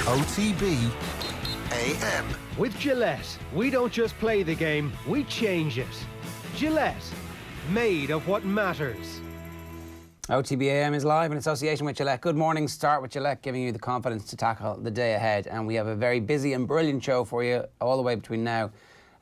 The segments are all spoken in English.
OTB AM. With Gillette, we don't just play the game, we change it. Gillette, made of what matters. OTB AM is live in association with Gillette. Good morning. Start with Gillette, giving you the confidence to tackle the day ahead. And we have a very busy and brilliant show for you all the way between now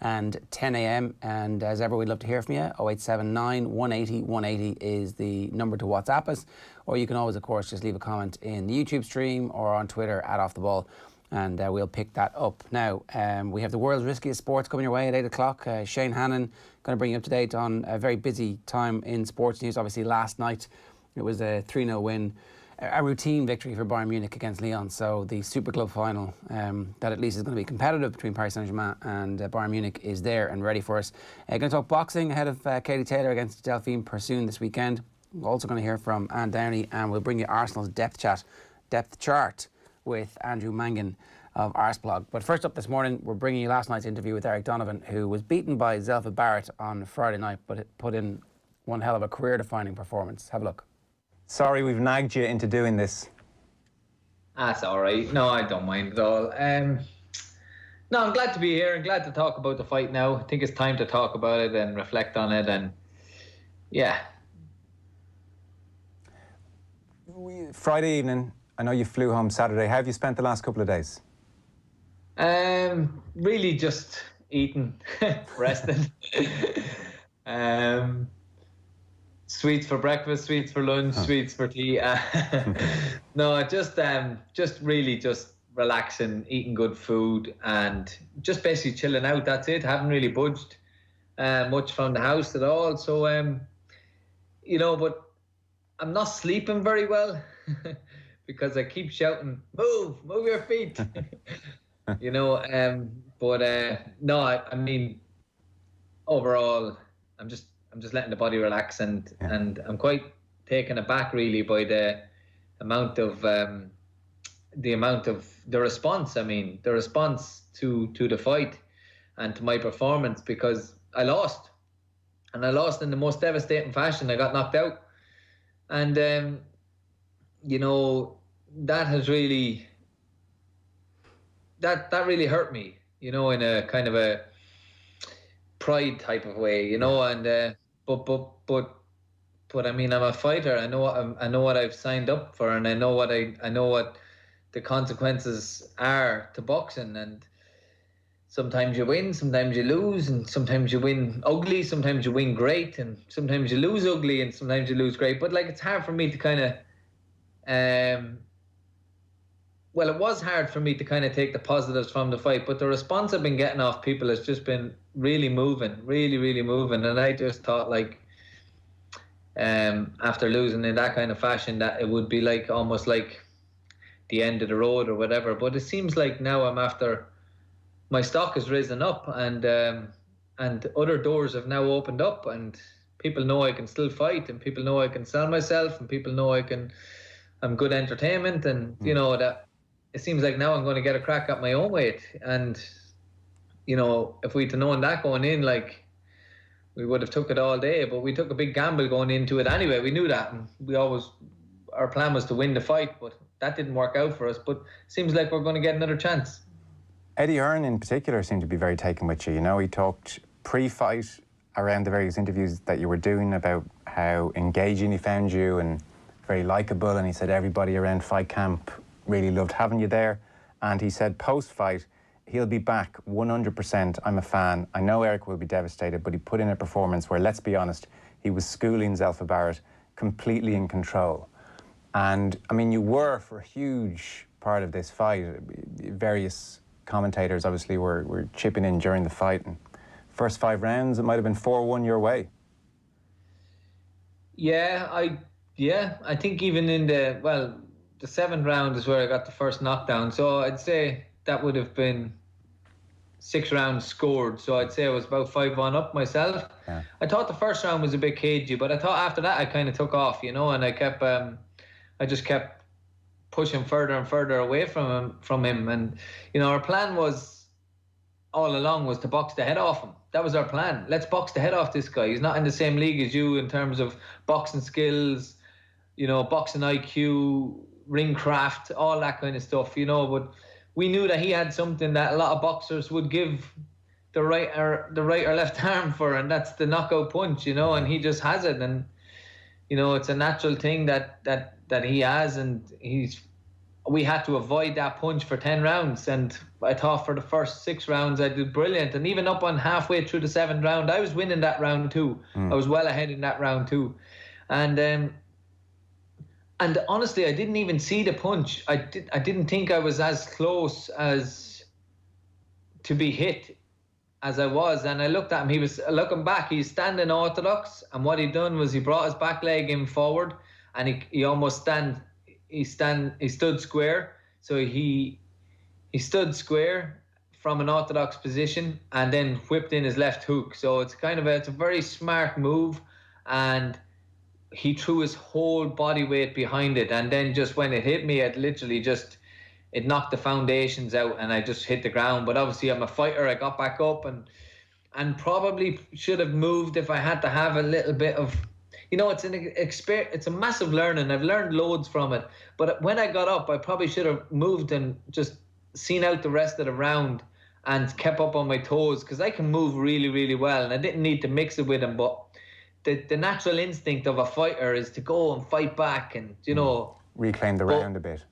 and 10 a.m. And as ever, we'd love to hear from you. 0879 180 180 is the number to WhatsApp us. Or you can always, of course, just leave a comment in the YouTube stream or on Twitter at Off The Ball. And we'll pick that up. Now, we have the world's riskiest sports coming your way at 8 o'clock. Shane Hannon going to bring you up to date on a very busy time in sports news. Obviously, last night it was a 3-0 win, a routine victory for Bayern Munich against Lyon. So the Super Club final, that at least is going to be competitive between Paris Saint-Germain and Bayern Munich, is there and ready for us. Going to talk boxing ahead of Katie Taylor against Delfine Persoon this weekend. We're also going to hear from Ann Downey, and we'll bring you Arsenal's depth chart with Andrew Mangan of Arseblog. But first up this morning, we're bringing you last night's interview with Eric Donovan, who was beaten by Zelfa Barrett on Friday night, but it put in one hell of a career-defining performance. Have a look. Sorry, we've nagged you into doing this. That's all right. No, I don't mind at all. No, I'm glad to be here and glad to talk about the fight now. I think it's time to talk about it and reflect on it, and yeah. Friday evening, I know you flew home Saturday. How have you spent the last couple of days? Really just eating, resting. Sweets for breakfast, sweets for lunch, sweets for tea. No, just really just relaxing, eating good food, and just basically chilling out. That's it. Haven't really budged much from the house at all. So, but I'm not sleeping very well because I keep shouting, move your feet. No, I mean, overall, I'm just letting the body relax, and I'm quite taken aback really by the amount of the response. I mean, the response to the fight and to my performance, because I lost, and I lost in the most devastating fashion. I got knocked out, and that has really that really hurt me, in a kind of a pride type of way, and but I mean, I'm a fighter. I know what I've signed up for, and I know what the consequences are to boxing. And sometimes you win, sometimes you lose, and sometimes you win ugly, sometimes you win great, and sometimes you lose ugly, and sometimes you lose great. But it's hard for me to kind of, it was hard for me to kind of take the positives from the fight, but the response I've been getting off people has just been really moving, really, really moving. And I just thought, after losing in that kind of fashion, that it would be almost like the end of the road or whatever. But it seems like now my stock has risen up, and other doors have now opened up, and people know I can still fight, and people know I can sell myself, and people know I'm good entertainment, and that it seems like now I'm going to get a crack at my own weight. And if we'd known that going in, we would have took it all day, but we took a big gamble going into it anyway. We knew that, and our plan was to win the fight, but that didn't work out for us. But it seems like we're going to get another chance. Eddie Hearn in particular seemed to be very taken with you. He talked pre-fight around the various interviews that you were doing about how engaging he found you and very likeable, and he said everybody around fight camp really loved having you there. And he said post-fight, he'll be back 100%. I'm a fan. I know Eric will be devastated, but he put in a performance where, let's be honest, he was schooling Zelfa Barrett, completely in control. And, I mean, you were for a huge part of this fight. Various commentators obviously were chipping in during the fight. And first 5 rounds, it might have been 4-1 your way. Yeah, I think even in the 7th round is where I got the first knockdown. So I'd say that would have been 6 rounds scored. So I'd say I was about 5-1 up myself. Yeah. I thought the first round was a bit cagey, but I thought after that I kind of took off, and I just kept pushing further and further away from him. And, our plan was all along was to box the head off him. That was our plan. Let's box the head off this guy. He's not in the same league as you in terms of boxing skills, boxing IQ, ring craft, all that kind of stuff, but we knew that he had something that a lot of boxers would give the right or left arm for, and that's the knockout punch, you know, and he just has it. And, you know, it's a natural thing that he has, and we had to avoid that punch for 10 rounds. And I thought for the first 6 rounds I did brilliant. And even up on halfway through the 7th round, I was winning that round too. I was well ahead in that round too. And honestly, I didn't even see the punch. I didn't think I was as close as to be hit as I was. And I looked at him. He was looking back. He's standing orthodox. And what he done was he brought his back leg in forward, and he almost he stood square. So he stood square from an orthodox position and then whipped in his left hook. So it's a very smart move, and he threw his whole body weight behind it. And then just when it hit me, it literally it knocked the foundations out, and I just hit the ground. But obviously I'm a fighter. I got back up and probably should have moved if I had to have a little bit of, you know, it's a massive learning. I've learned loads from it. But when I got up, I probably should have moved and just seen out the rest of the round and kept up on my toes, because I can move really, really well, and I didn't need to mix it with him. But the natural instinct of a fighter is to go and fight back and, you know, reclaim the round a bit.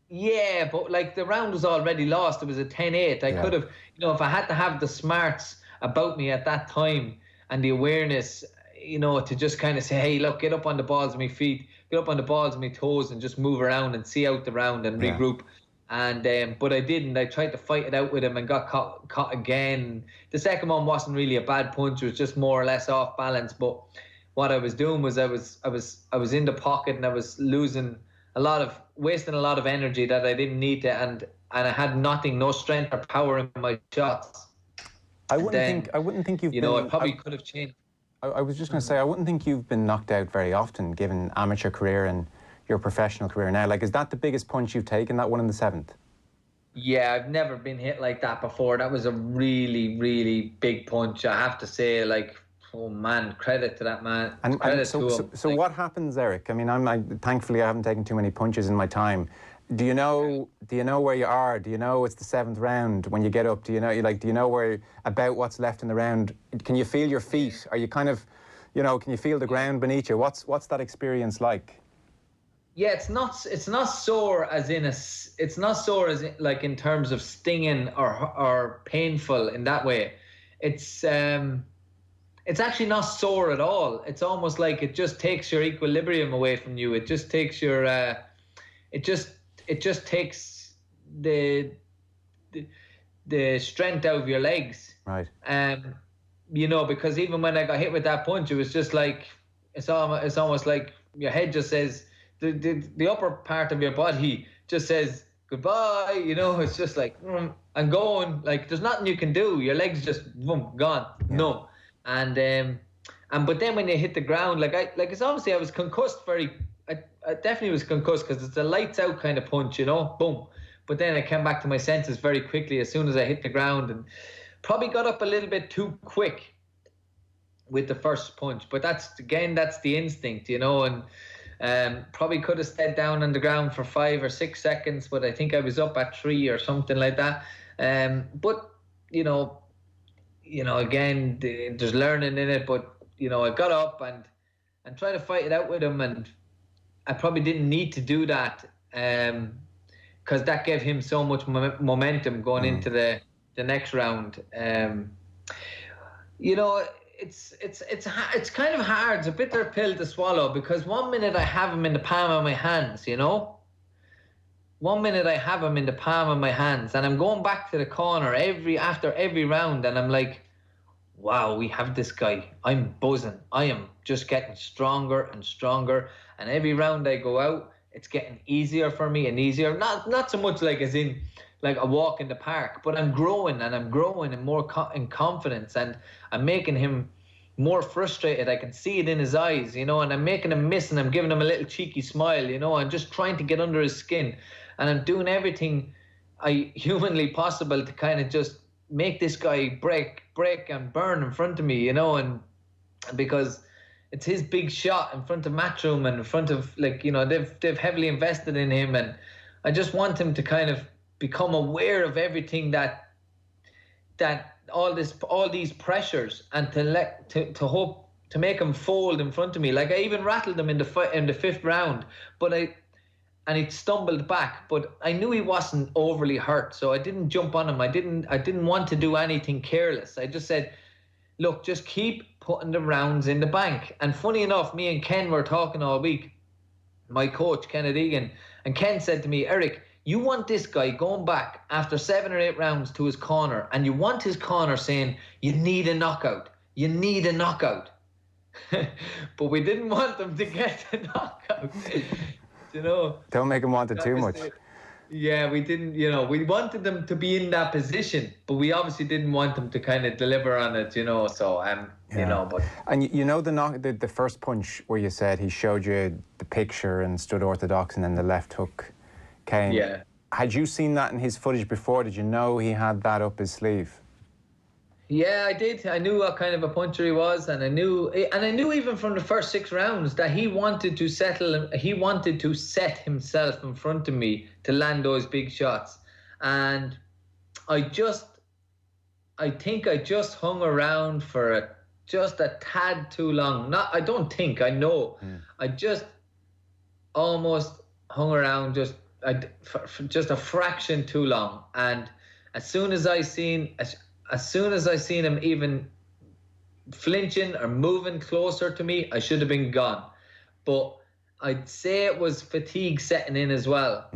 Yeah, but like the round was already lost. It was a 10-8. I could have, you know, if I had to have the smarts about me at that time and the awareness, you know, to just kind of say, hey, look, get up on the balls of my feet, get up on the balls of my toes, and just move around and see out the round and regroup. And but I didn't. I tried to fight it out with him and got caught again. The second one wasn't really a bad punch. It was just more or less off balance. But what I was doing was I was in the pocket, and I was wasting a lot of energy that I didn't need to, and I had no strength or power in my shots. I wouldn't think you've I probably could have changed. I was just going to say, I wouldn't think you've been knocked out very often, given amateur career and your professional career now. Like, is that the biggest punch you've taken, that one in the 7th? Yeah, I've never been hit like that before. That was a really, really big punch, I have to say. Like, oh man, credit to that man. So what happens, Eric? I mean, thankfully I haven't taken too many punches in my time. Do you know where you are? Do you know it's the 7th round when you get up? Do you know about what's left in the round? Can you feel your feet? Are you kind of, you know, can you feel the ground beneath you? What's that experience like? Yeah, it's not sore as in like in terms of stinging or painful in that way. It's actually not sore at all. It's almost like it just takes your equilibrium away from you. It just takes your it just takes the strength out of your legs. Right. You know, because even when I got hit with that punch, it was just like it's almost like your head just says, the upper part of your body just says goodbye. You know, it's just like I'm going. Like there's nothing you can do. Your legs just gone. Yeah. No. And but then when you hit the ground, it's obviously I was concussed I definitely was concussed, because it's a lights out kind of punch, you know, boom. But then I came back to my senses very quickly as soon as I hit the ground, and probably got up a little bit too quick with the first punch. But that's the instinct, you know, and probably could have stayed down on the ground for 5 or 6 seconds, but I think I was up at 3 or something like that. But you know, again, there's learning in it. But you know, I got up and tried to fight it out with him, and I probably didn't need to do that, because that gave him so much momentum going into the next round. You know, it's kind of hard. It's a bitter pill to swallow, because 1 minute I have him in the palm of my hands, you know. 1 minute I have him in the palm of my hands, and I'm going back to the corner after every round, and I'm like, wow, we have this guy. I'm buzzing. I am just getting stronger and stronger. And every round I go out, it's getting easier for me and easier. Not so much like as in like a walk in the park, but I'm growing and more in confidence, and I'm making him more frustrated. I can see it in his eyes, you know, and I'm making him miss, and I'm giving him a little cheeky smile, you know. I'm just trying to get under his skin, and I'm doing everything humanly possible to kind of just make this guy break and burn in front of me, you know, and because it's his big shot in front of Matchroom and in front of, like, you know, they've heavily invested in him, and I just want him to kind of become aware of everything that all these pressures, and to hope to make him fold in front of me. Like I even rattled him in the fifth round, and he stumbled back, but I knew he wasn't overly hurt, so I didn't jump on him. I didn't want to do anything careless. I just said, look, just keep putting the rounds in the bank. And funny enough, me and Ken were talking all week, my coach, Ken Egan, and Ken said to me, Eric, you want this guy going back after 7 or 8 rounds to his corner, and you want his corner saying, you need a knockout. You need a knockout. But we didn't want them to get the knockout. You know, don't make him want it too much. Yeah, we didn't, you know, we wanted them to be in that position, but we obviously didn't want them to kind of deliver on it, you know, so, you know, but... And you know the first punch where you said he showed you the picture and stood orthodox and then the left hook came. Yeah. Had you seen that in his footage before? Did you know he had that up his sleeve? Yeah, I did. I knew what kind of a puncher he was, and I knew even from the first 6 rounds that he wanted to set himself in front of me to land those big shots. And I think I just hung around for just a tad too long. I I just almost hung around just a fraction too long. And as soon as I seen him even flinching or moving closer to me, I should have been gone. But I'd say it was fatigue setting in as well.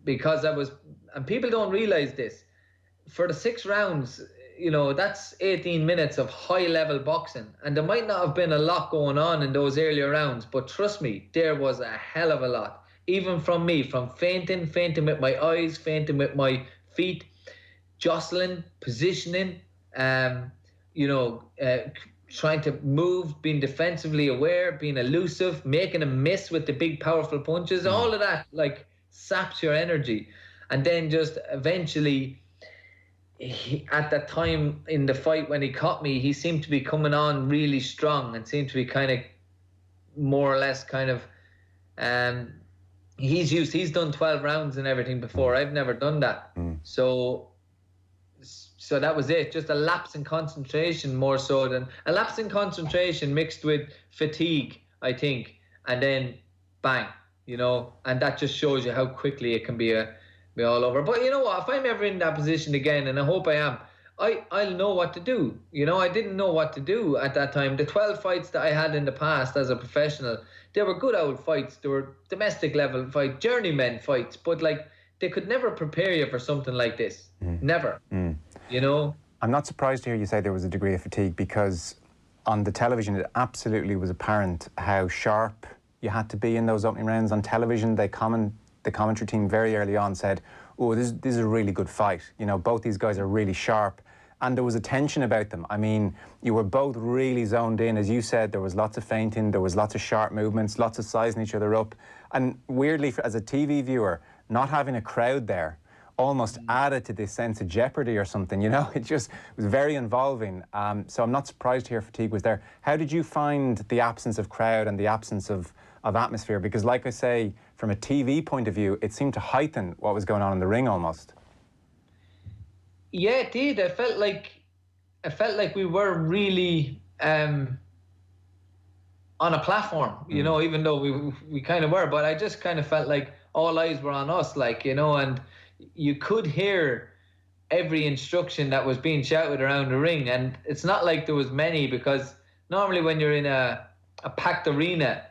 Because and people don't realise this, for the 6 rounds, you know, that's 18 minutes of high-level boxing. And there might not have been a lot going on in those earlier rounds, but trust me, there was a hell of a lot. Even from me, from feinting with my eyes, feinting with my feet, jostling, positioning, you know, trying to move, being defensively aware, being elusive, making a miss with the big, powerful punches. All of that, like, saps your energy. And then just eventually, at that time in the fight when he caught me, he seemed to be coming on really strong and seemed to be kind of more or less kind of... He's done 12 rounds and everything before. I've never done that. So that was it. Just a lapse in concentration more so than a lapse in concentration mixed with fatigue, I think. And then bang, you know, and that just shows you how quickly it can be all over. But you know what? If I'm ever in that position again, and I hope I am, I'll know what to do. You know, I didn't know what to do at that time. The 12 fights that I had in the past as a professional, they were good old fights. They were domestic level fights, journeyman fights, but like they could never prepare you for something like this. Never. You know? I'm not surprised to hear you say there was a degree of fatigue, because on the television it absolutely was apparent how sharp you had to be in those opening rounds. On television, the commentary team very early on said, oh, this is a really good fight. You know, both these guys are really sharp. And there was a tension about them. I mean, you were both really zoned in. As you said, there was lots of feinting, there was lots of sharp movements, lots of sizing each other up. And weirdly, as a TV viewer, not having a crowd there almost added to this sense of jeopardy or something, you know? It was very involving. So I'm not surprised to hear fatigue was there. How did you find the absence of crowd and the absence of atmosphere? Because like I say, from a TV point of view, it seemed to heighten what was going on in the ring almost. Yeah, it did. I felt like we were really on a platform, you know, even though we kind of were. But I just kind of felt like all eyes were on us, like, you know, and you could hear every instruction that was being shouted around the ring. And it's not like there was many, because normally when you're in a packed arena,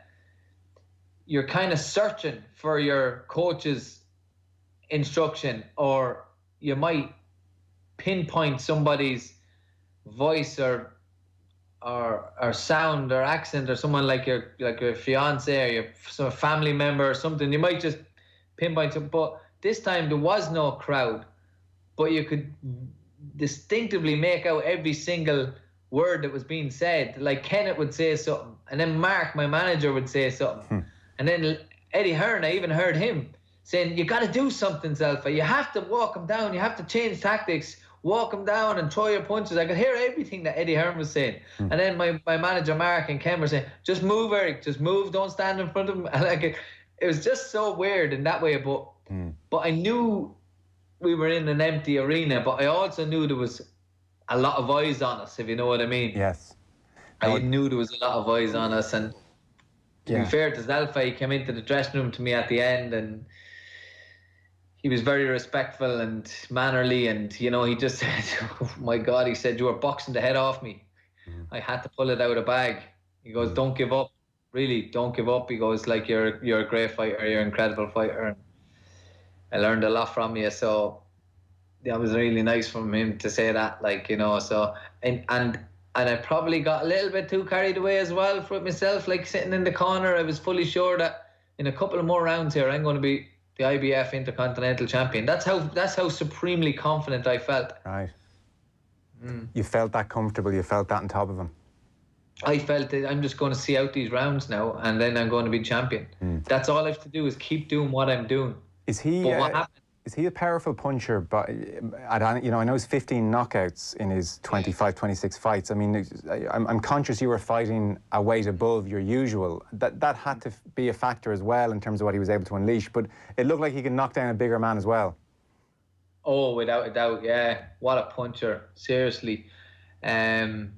you're kind of searching for your coach's instruction, or you might pinpoint somebody's voice or sound or accent, or someone like your fiance or your family member or something. You might just pinpoint something. But this time there was no crowd, but you could distinctly make out every single word that was being said. Like Kenneth would say something, and then Mark, my manager, would say something. And then Eddie Hearn, I even heard him saying, you got to do something, Zelfa. You have to walk him down. You have to change tactics. Walk him down and throw your punches. I could hear everything that Eddie Hearn was saying. And then my manager, Mark, and Ken were saying, just move, Eric. Just move. Don't stand in front of him. And like, it was just so weird in that way. But But I knew we were in an empty arena, but I also knew there was a lot of eyes on us, if you know what I mean. Yes. I knew there was a lot of eyes on us, and to be fair to Delfine, he came into the dressing room to me at the end, and he was very respectful and mannerly, and you know, he just said, "Oh my God," he said, "you were boxing the head off me. I had to pull it out of the bag." He goes, "Don't give up, really, don't give up." He goes, "Like you're a great fighter, you're an incredible fighter. I learned a lot from you." So that was really nice from him to say that, like, you know. So and I probably got a little bit too carried away as well for myself, like sitting in the corner. I was fully sure that in a couple of more rounds here, I'm going to be the IBF Intercontinental Champion. That's how supremely confident I felt. Right. You felt that comfortable. You felt that on top of him. I felt that I'm just going to see out these rounds now, and then I'm going to be champion. That's all I have to do is keep doing what I'm doing. Is he? But what happened? Is he a powerful puncher? But you know, I know he's 15 knockouts in his 25, 26 fights. I mean, I'm conscious you were fighting a weight above your usual. That had to be a factor as well in terms of what he was able to unleash. But it looked like he could knock down a bigger man as well. Oh, without a doubt, yeah. What a puncher, seriously. And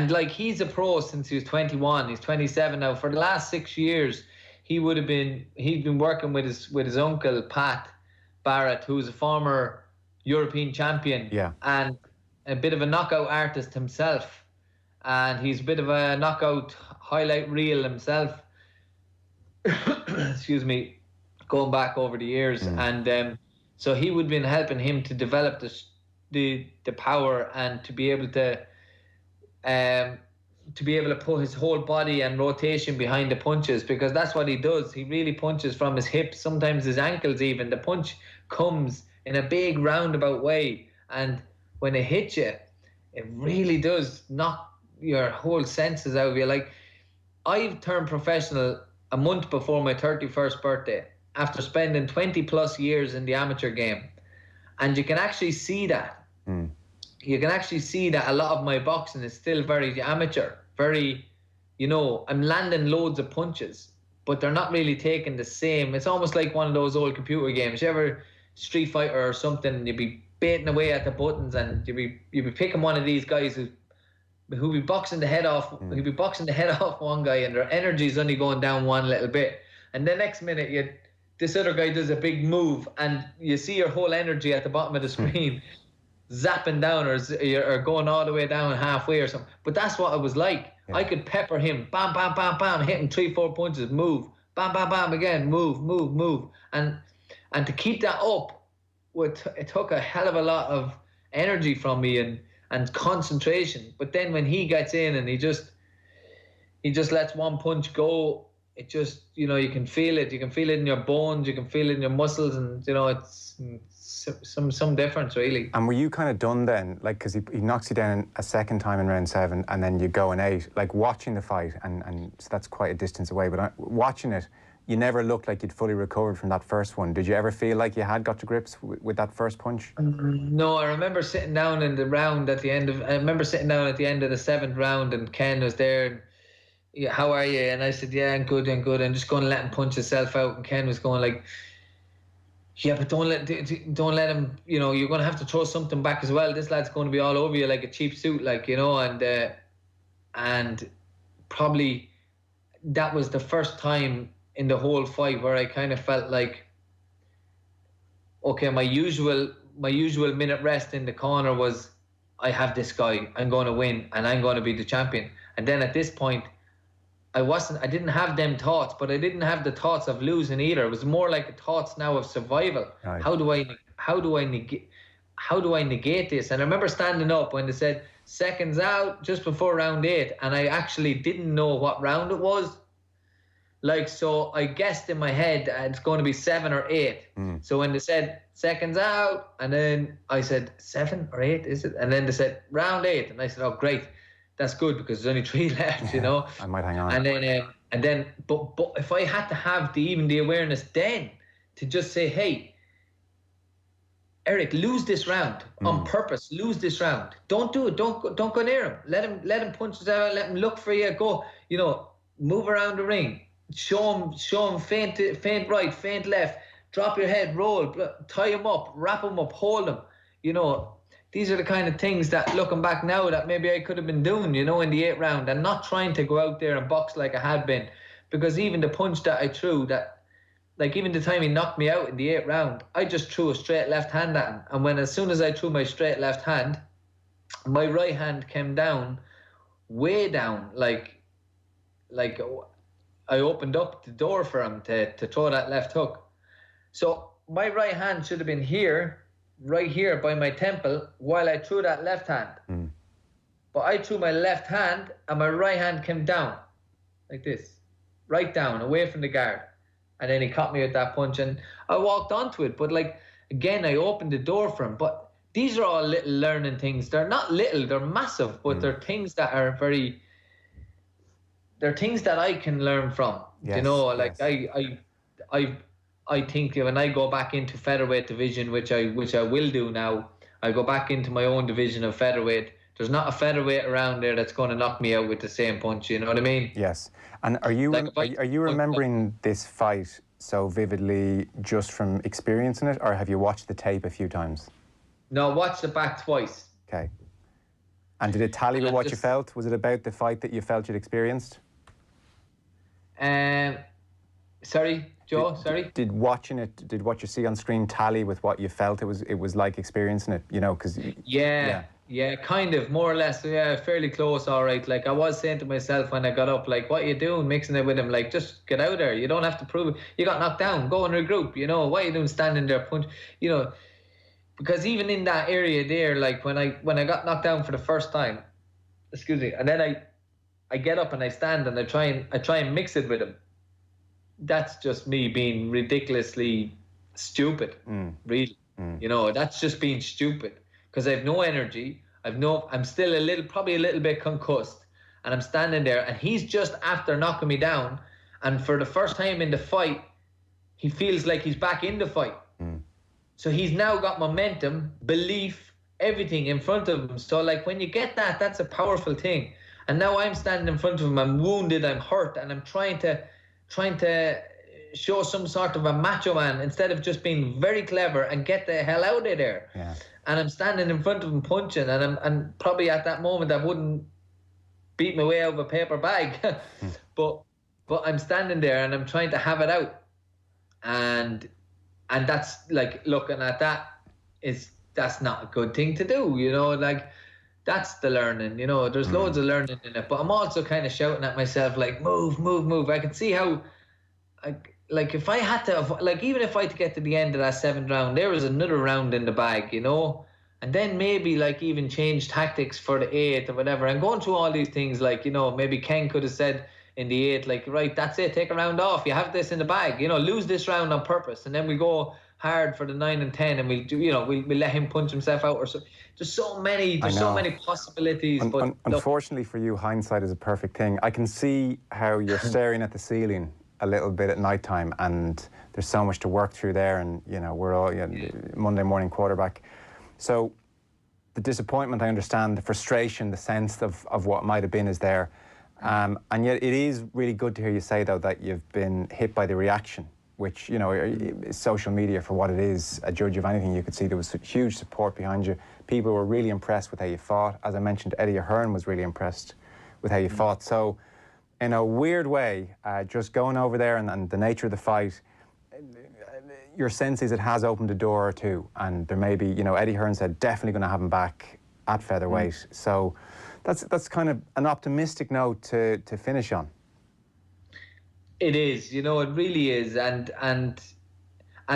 like, he's a pro since he was 21. He's 27 now. For the last 6 years, he'd been working with his uncle Pat Barrett, who's a former European champion, and a bit of a knockout artist himself, and he's a bit of a knockout highlight reel himself. Excuse me, going back over the years, and so he would have been helping him to develop the power and to be able to put his whole body and rotation behind the punches, because that's what he does. He really punches from his hips, sometimes his ankles even. The punch comes in a big roundabout way, and when it hits you, it really does knock your whole senses out of you. Like, I've turned professional a month before my 31st birthday after spending 20 plus years in the amateur game, and you can actually see that. You can actually see that a lot of my boxing is still very amateur, very, you know, I'm landing loads of punches, but they're not really taking the same. It's almost like one of those old computer games. You ever Street Fighter or something, you'd be baiting away at the buttons, and you'd be picking one of these guys who be boxing the head off. He'd be boxing the head off one guy, and their energy's only going down one little bit, and the next minute this other guy does a big move, and you see your whole energy at the bottom of the screen zapping down or going all the way down halfway or something. But that's what it was like. I could pepper him, bam, bam, bam, bam, hit him 3-4 punches, move, bam, bam, bam, again, move. And to keep that up, it took a hell of a lot of energy from me and concentration. But then when he gets in and he just lets one punch go, it just, you know, you can feel it. You can feel it in your bones, you can feel it in your muscles, and, you know, it's some difference, really. And were you kind of done then? Like, because he knocks you down a second time in round 7, and then you go in 8. Like, watching the fight, and so that's quite a distance away, but watching it, you never looked like you'd fully recovered from that first one. Did you ever feel like you had got to grips with that first punch? No, I remember sitting down in the round at the end of the 7th round, and Ken was there. And, yeah, how are you? And I said, yeah, I'm good. I'm just going to let him punch himself out. And Ken was going like, yeah, but don't let him, you know, you're going to have to throw something back as well. This lad's going to be all over you like a cheap suit, like, you know, and probably that was the first time in the whole fight where I kind of felt like, okay, my usual minute rest in the corner was, I have this guy, I'm going to win, and I'm going to be the champion. And then at this point, I didn't have them thoughts, but I didn't have the thoughts of losing either. It was more like the thoughts now of survival. Right. How do I negate this? And I remember standing up when they said seconds out just before round 8, and I actually didn't know what round it was. Like, so I guessed in my head it's going to be 7 or 8. So when they said seconds out, and then I said 7 or 8, is it? And then they said round 8, and I said, oh, great. That's good, because there's only 3 left, you know. I might hang on. And then, but if I had to have the awareness then to just say, hey, Eric, lose this round on purpose. Lose this round. Don't do it. Don't go near him. Let him punch us out. Let him look for you. Go, you know, move around the ring. Show him feint right, feint left. drop your head, roll, tie him up, wrap him up, hold him. You know, these are the kind of things that, looking back now, that maybe I could have been doing, you know, in the 8th round, and not trying to go out there and box like I had been. Because even the punch that I threw, that, like, even the time he knocked me out in the 8th round, I just threw a straight left hand at him. And as soon as I threw my straight left hand, my right hand came down, way down, like I opened up the door for him to throw that left hook. So my right hand should have been here, right here by my temple, while I threw that left hand. But I threw my left hand and my right hand came down, like this, right down, away from the guard. And then he caught me with that punch and I walked onto it. But like, again, I opened the door for him. But these are all little learning things. They're not little, they're massive, but they're things that are very... They're things that I can learn from. Yes, you know, like yes. I think when I go back into featherweight division, which I will do now, I go back into my own division of featherweight. There's not a featherweight around there that's going to knock me out with the same punch. You know what I mean? Yes. And are you remembering this fight so vividly just from experiencing it, or have you watched the tape a few times? No, I watched it back twice. Okay. And did it tally with what you felt? Was it about the fight that you felt you'd experienced? Sorry, Joe. Sorry. Did what you see on screen tally with what you felt it was like experiencing it? You know, because yeah, kind of, more or less. Yeah, fairly close. All right. Like I was saying to myself when I got up, like, what are you doing, mixing it with him? Like, just get out there. You don't have to prove it. You got knocked down. Go and regroup. You know, what are you doing standing there punch? You know, because even in that area there, like when I got knocked down for the first time, excuse me, and then I get up and I stand and I try and mix it with him. That's just me being ridiculously stupid, really. You know, that's just being stupid because I have no energy. I'm still probably a little bit concussed, and I'm standing there and he's just after knocking me down, and for the first time in the fight, he feels like he's back in the fight. So he's now got momentum, belief, everything in front of him. So like when you get that, that's a powerful thing. And now I'm standing in front of him, I'm wounded, I'm hurt, and I'm trying to show some sort of a macho man instead of just being very clever and get the hell out of there. Yeah. And I'm standing in front of him punching, and probably at that moment I wouldn't beat my way out of a paper bag. But I'm standing there and I'm trying to have it out. And that's like, looking at that's not a good thing to do, you know, like that's the learning, you know, there's loads of learning in it, but I'm also kind of shouting at myself, like, move. I can see how, like if I had to, like even if I had to get to the end of that 7th round, there was another round in the bag, you know, and then maybe like even change tactics for the 8th or whatever, and going through all these things, like, you know, maybe Ken could have said in the 8th, like, right, that's it, take a round off, you have this in the bag, you know, lose this round on purpose, and then we go hard for the 9 and 10, and we'll do, you know, we'll let him punch himself out, or so. There's so many possibilities. But unfortunately for you, hindsight is a perfect thing. I can see how you're staring at the ceiling a little bit at night time, and there's so much to work through there, and you know, we're all Monday morning quarterback. So the disappointment, I understand, the frustration, the sense of what might have been is there. And yet it is really good to hear you say, though, that you've been hit by the reaction, which, you know, is social media for what it is, a judge of anything. You could see there was huge support behind you. People were really impressed with how you fought. As I mentioned, Eddie Ahern was really impressed with how you fought. So in a weird way, just going over there and the nature of the fight, your sense is it has opened a door or two, and there may be, you know, Eddie Ahern said definitely going to have him back at featherweight. So that's kind of an optimistic note to finish on. It is, you know, it really is, and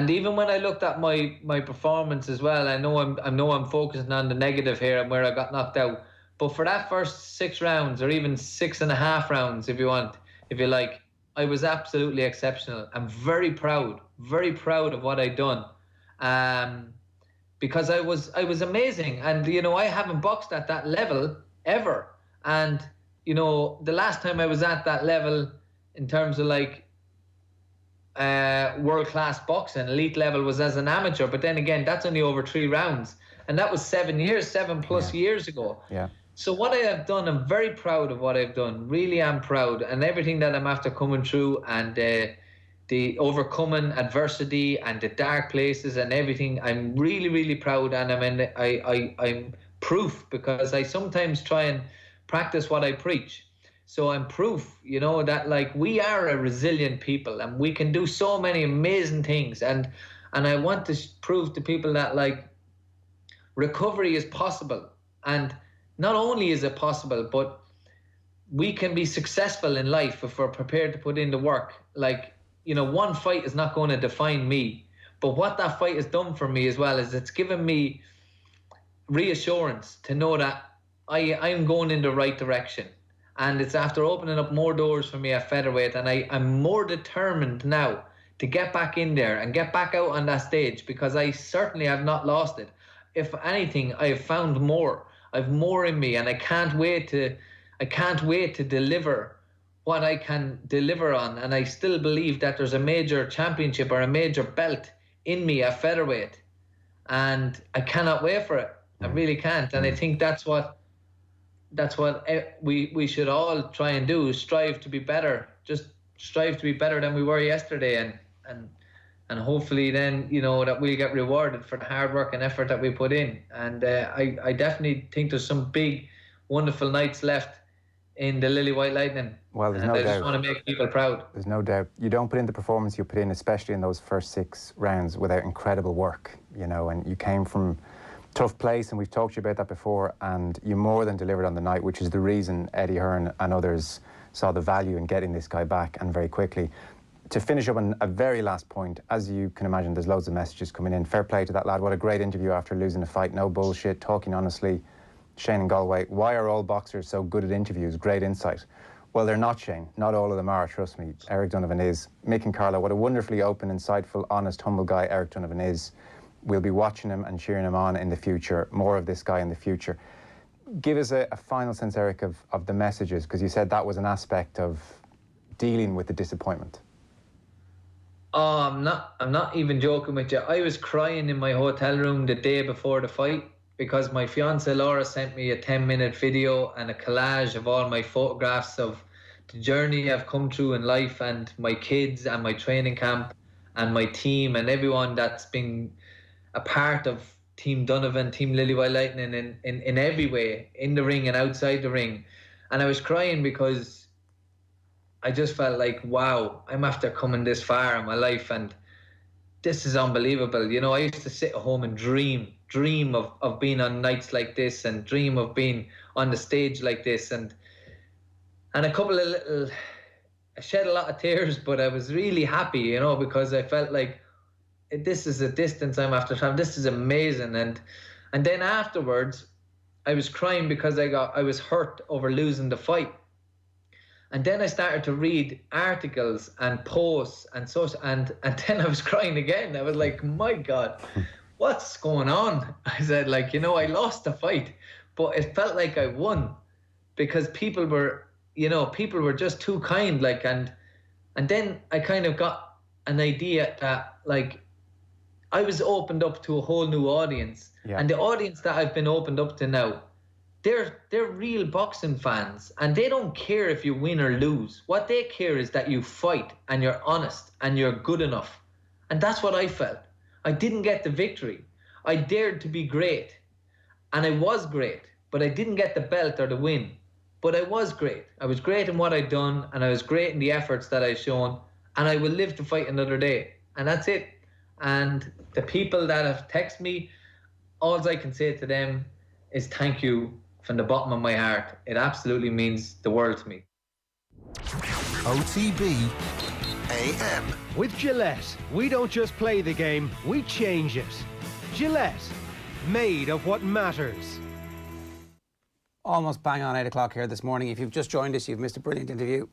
even when I looked at my performance as well, I know I'm focusing on the negative here and where I got knocked out. But for that first 6 rounds, or even 6.5 rounds, if you like, I was absolutely exceptional. I'm very proud of what I'd done, because I was amazing, and you know, I haven't boxed at that level ever, and you know, the last time I was at that level, in terms of like world-class boxing, elite level, was as an amateur. But then again, that's only over 3 rounds, and that was 7+ years ago. Yeah. So what I have done, I'm very proud of what I've done. Really am proud, and everything that I'm after coming through. And the overcoming adversity and the dark places and everything. I'm really, really proud, and I'm proof, because I sometimes try and practice what I preach. So I'm proof, you know, that like we are a resilient people and we can do so many amazing things. And I want to prove to people that like recovery is possible. And not only is it possible, but we can be successful in life if we're prepared to put in the work. Like, you know, one fight is not going to define me, but what that fight has done for me as well is it's given me reassurance to know that I'm going in the right direction. And it's after opening up more doors for me at featherweight, and I'm more determined now to get back in there and get back out on that stage, because I certainly have not lost it. If anything, I've found more. I've more in me, and I can't wait to deliver what I can deliver on. And I still believe that there's a major championship or a major belt in me at featherweight, and I cannot wait for it. I really can't. And I think that's what we should all try and do, is strive to be better. Just strive to be better than we were yesterday, and hopefully then, you know, that we'll get rewarded for the hard work and effort that we put in. And I definitely think there's some big, wonderful nights left in the Lily White Lightning. Well, there's no doubt. I just want to make people proud. There's no doubt. You don't put in the performance you put in, especially in those first 6 rounds, without incredible work, you know, and you came from tough place, and we've talked to you about that before, and you more than delivered on the night, which is the reason Eddie Hearn and others saw the value in getting this guy back, and very quickly. To finish up on a very last point, as you can imagine, there's loads of messages coming in. Fair play to that lad. What a great interview after losing a fight. No bullshit, talking honestly. Shane in Galway, why are all boxers so good at interviews? Great insight. Well, they're not, Shane. Not all of them are, trust me. Eric Donovan is. Mick and Carlo, what a wonderfully open, insightful, honest, humble guy Eric Donovan is. We'll be watching him and cheering him on in the future. More of this guy in the future. Give us a final sense, Eric, of the messages, because you said that was an aspect of dealing with the disappointment. Oh, I'm not even joking with you. I was crying in my hotel room the day before the fight, because my fiancée Laura sent me a 10-minute video and a collage of all my photographs of the journey I've come through in life, and my kids and my training camp and my team and everyone that's been a part of Team Donovan, Team Lily White Lightning in every way, in the ring and outside the ring. And I was crying because I just felt like, wow, I'm after coming this far in my life, and this is unbelievable. You know, I used to sit at home and dream of being on nights like this, and dream of being on the stage like this, and a couple of I shed a lot of tears, but I was really happy, you know, because I felt like this is a distance I'm after traveling. This is amazing. And then afterwards, I was crying because I was hurt over losing the fight. And then I started to read articles and posts and such, and then I was crying again. I was like, my God, what's going on? I said, like, you know, I lost the fight, but it felt like I won, because people were just too kind. Like, and then I kind of got an idea that, like, I was opened up to a whole new audience. Yeah. And the audience that I've been opened up to now, they're real boxing fans, and they don't care if you win or lose. What they care is that you fight and you're honest and you're good enough. And that's what I felt. I didn't get the victory. I dared to be great, and I was great, but I didn't get the belt or the win. But I was great. I was great in what I'd done, and I was great in the efforts that I've shown, and I will live to fight another day. And that's it. And the people that have texted me, all I can say to them is thank you from the bottom of my heart. It absolutely means the world to me. OTB AM. With Gillette, we don't just play the game, we change it. Gillette, made of what matters. Almost bang on 8 o'clock here this morning. If you've just joined us, you've missed a brilliant interview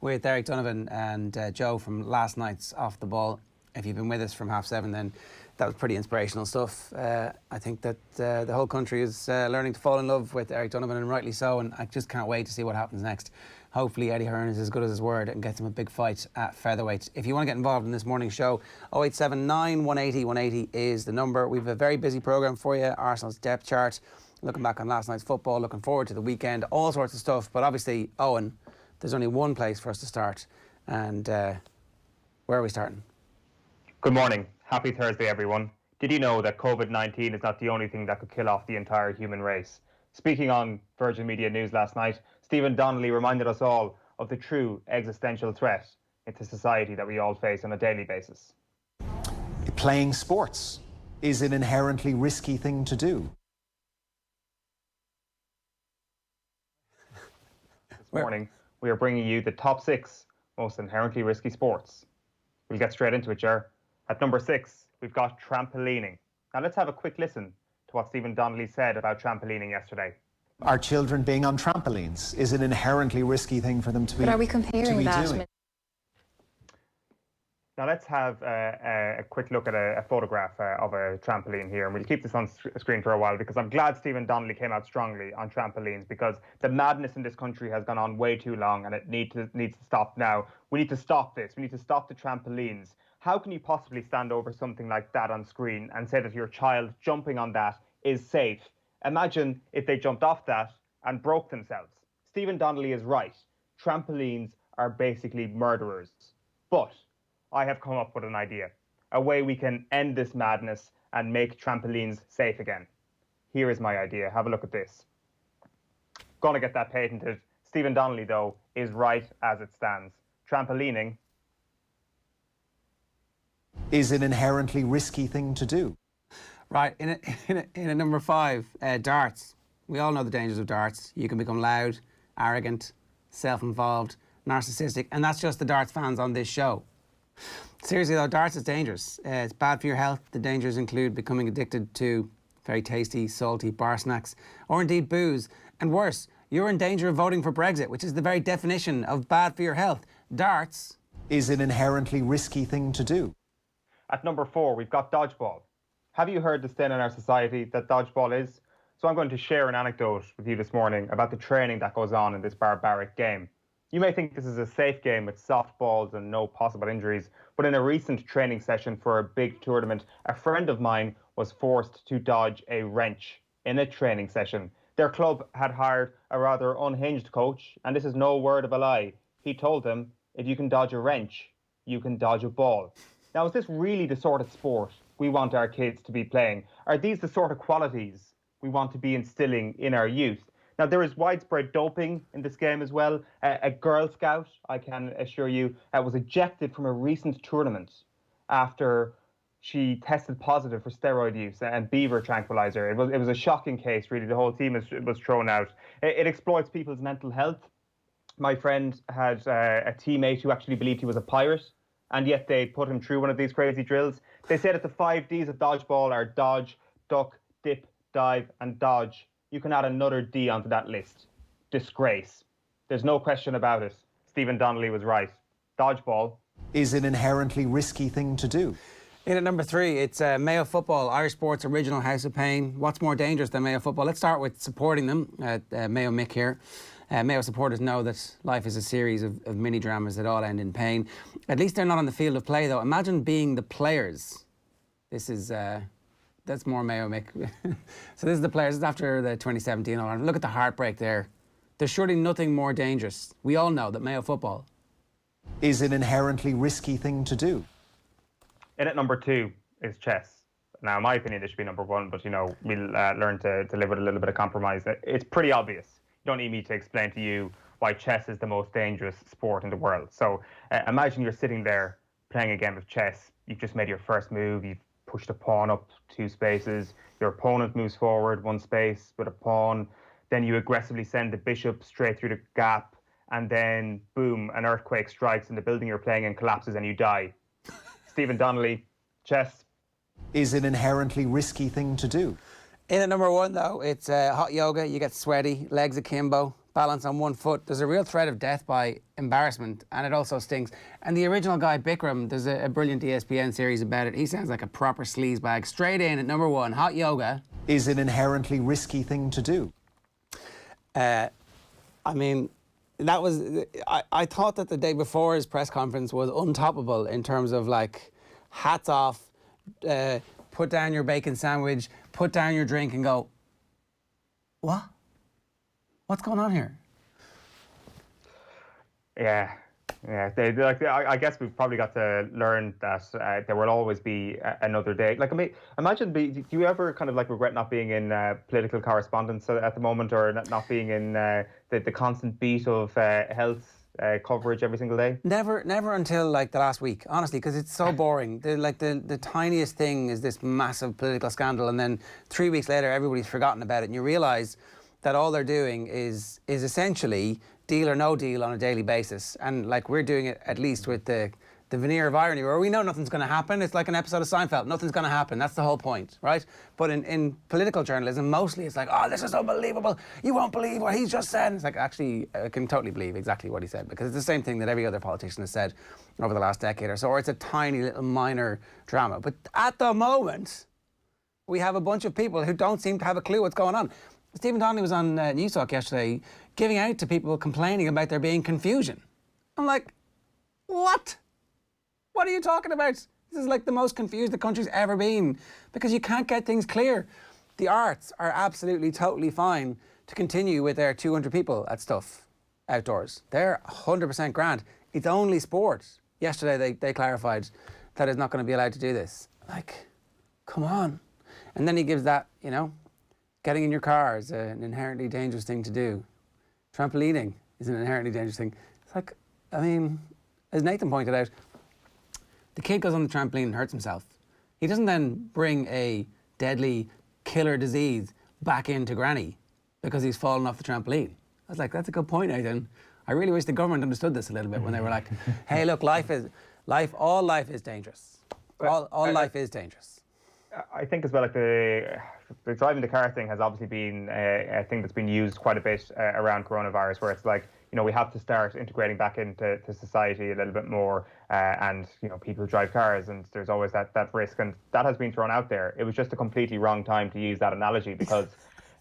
with Eric Donovan and Joe from last night's Off the Ball. If you've been with us from 7:30, then that was pretty inspirational stuff. I think that the whole country is learning to fall in love with Eric Donovan, and rightly so, and I just can't wait to see what happens next. Hopefully Eddie Hearn is as good as his word and gets him a big fight at featherweight. If you want to get involved in this morning's show, 0879 180 180 is the number. We have a very busy programme for you. Arsenal's depth chart, looking back on last night's football, looking forward to the weekend, all sorts of stuff. But obviously, Owen, there's only one place for us to start, and Where are we starting? Good morning. Happy Thursday, everyone. Did you know that COVID-19 is not the only thing that could kill off the entire human race? Speaking on Virgin Media News last night, Stephen Donnelly reminded us all of the true existential threat into society that we all face on a daily basis. Playing sports is an inherently risky thing to do. This morning, we are bringing you the top 6 most inherently risky sports. We'll get straight into it, Ger. At number 6, we've got trampolining. Now let's have a quick listen to what Stephen Donnelly said about trampolining yesterday. Our children being on trampolines is an inherently risky thing for them to be doing. But are we comparing that? Now let's have a quick look at a photograph of a trampoline here, and we'll keep this on screen for a while because I'm glad Stephen Donnelly came out strongly on trampolines, because the madness in this country has gone on way too long and it needs to stop now. We need to stop this. We need to stop the trampolines. How can you possibly stand over something like that on screen and say that your child jumping on that is safe? Imagine if they jumped off that and broke themselves. Stephen Donnelly is right. Trampolines are basically murderers. But I have come up with an idea, a way we can end this madness and make trampolines safe again. Here is my idea. Have a look at this. Gonna get that patented. Stephen Donnelly, though, is right as it stands. Trampolining is an inherently risky thing to do. Right, in a number 5, darts. We all know the dangers of darts. You can become loud, arrogant, self-involved, narcissistic, and that's just the darts fans on this show. Seriously though, darts is dangerous. It's bad for your health. The dangers include becoming addicted to very tasty, salty bar snacks, or indeed booze. And worse, you're in danger of voting for Brexit, which is the very definition of bad for your health. Darts is an inherently risky thing to do. At number 4, we've got dodgeball. Have you heard the stain in our society that dodgeball is? So I'm going to share an anecdote with you this morning about the training that goes on in this barbaric game. You may think this is a safe game with soft balls and no possible injuries, but in a recent training session for a big tournament, a friend of mine was forced to dodge a wrench in a training session. Their club had hired a rather unhinged coach, and this is no word of a lie. He told them, if you can dodge a wrench, you can dodge a ball. Now, is this really the sort of sport we want our kids to be playing? Are these the sort of qualities we want to be instilling in our youth? Now, there is widespread doping in this game as well. A Girl Scout, I can assure you, was ejected from a recent tournament after she tested positive for steroid use and beaver tranquilizer. It was a shocking case, really. The whole team was thrown out. It exploits people's mental health. My friend had a teammate who actually believed he was a pirate, and yet they put him through one of these crazy drills. They say that the 5 Ds of dodgeball are dodge, duck, dip, dive, and dodge. You can add another D onto that list. Disgrace. There's no question about it. Stephen Donnelly was right. Dodgeball is an inherently risky thing to do. In at number 3, it's Mayo Football, Irish Sports' original House of Pain. What's more dangerous than Mayo Football? Let's start with supporting them. Mayo Mick here. Mayo supporters know that life is a series of mini-dramas that all end in pain. At least they're not on the field of play, though. Imagine being the players. This is... That's more Mayo Mick. So this is the players. This is after the 2017 All-Ireland. Look at the heartbreak there. There's surely nothing more dangerous. We all know that Mayo Football is an inherently risky thing to do. In at number 2 is chess. Now, in my opinion, this should be number 1, but, you know, we'll learn to live with a little bit of compromise. It's pretty obvious. You don't need me to explain to you why chess is the most dangerous sport in the world. So imagine you're sitting there playing a game of chess. You've just made your first move. You've pushed a pawn up 2 spaces. Your opponent moves forward 1 space with a pawn. Then you aggressively send the bishop straight through the gap. And then, boom, an earthquake strikes and the building you're playing in collapses and you die. Stephen Donnelly, chess is an inherently risky thing to do. In at number 1, though, it's hot yoga. You get sweaty, legs akimbo, balance on 1 foot. There's a real threat of death by embarrassment, and it also stings. And the original guy, Bikram, there's a brilliant ESPN series about it. He sounds like a proper sleazebag. Straight in at number 1, hot yoga is an inherently risky thing to do. I mean, that was... I thought that the day before his press conference was untoppable in terms of, like, hats off, put down your bacon sandwich, put down your drink and go, what? What's going on here? Yeah, Yeah, I guess we've probably got to learn that there will always be another day. Like, I mean, imagine, do you ever kind of like regret not being in political correspondence at the moment, or not being in the constant beat of health coverage every single day? Never until like the last week, honestly, because it's so boring. The tiniest thing is this massive political scandal, and then 3 weeks later, everybody's forgotten about it, and you realise that all they're doing is essentially deal or no deal on a daily basis. And like, we're doing it at least with the veneer of irony, where we know nothing's going to happen. It's like an episode of Seinfeld. Nothing's going to happen. That's the whole point, right? But in political journalism, mostly it's like, oh, this is unbelievable. You won't believe what he's just said. And it's like, actually, I can totally believe exactly what he said, because it's the same thing that every other politician has said over the last decade or so, or it's a tiny little minor drama. But at the moment, we have a bunch of people who don't seem to have a clue what's going on. Stephen Donnelly was on Newstalk yesterday giving out to people complaining about there being confusion. I'm like, what? What are you talking about? This is like the most confused the country's ever been, because you can't get things clear. The arts are absolutely, totally fine to continue with their 200 people at stuff outdoors. They're 100% grand. It's only sport. Yesterday they clarified that it's not going to be allowed to do this. Like, come on. And then he gives that, you know, getting in your car is an inherently dangerous thing to do. Trampolining is an inherently dangerous thing. It's like, I mean, as Nathan pointed out, the kid goes on the trampoline and hurts himself. He doesn't then bring a deadly killer disease back into Granny because he's fallen off the trampoline. I was like, that's a good point, Nathan. I really wish the government understood this a little bit when they were like, hey, look, all life is dangerous. All life is dangerous. I think as well, like the driving the car thing has obviously been a thing that's been used quite a bit around coronavirus, where it's like, you know, we have to start integrating back into society a little bit more, and, you know, people drive cars and there's always that risk, and that has been thrown out there. It was just a completely wrong time to use that analogy, because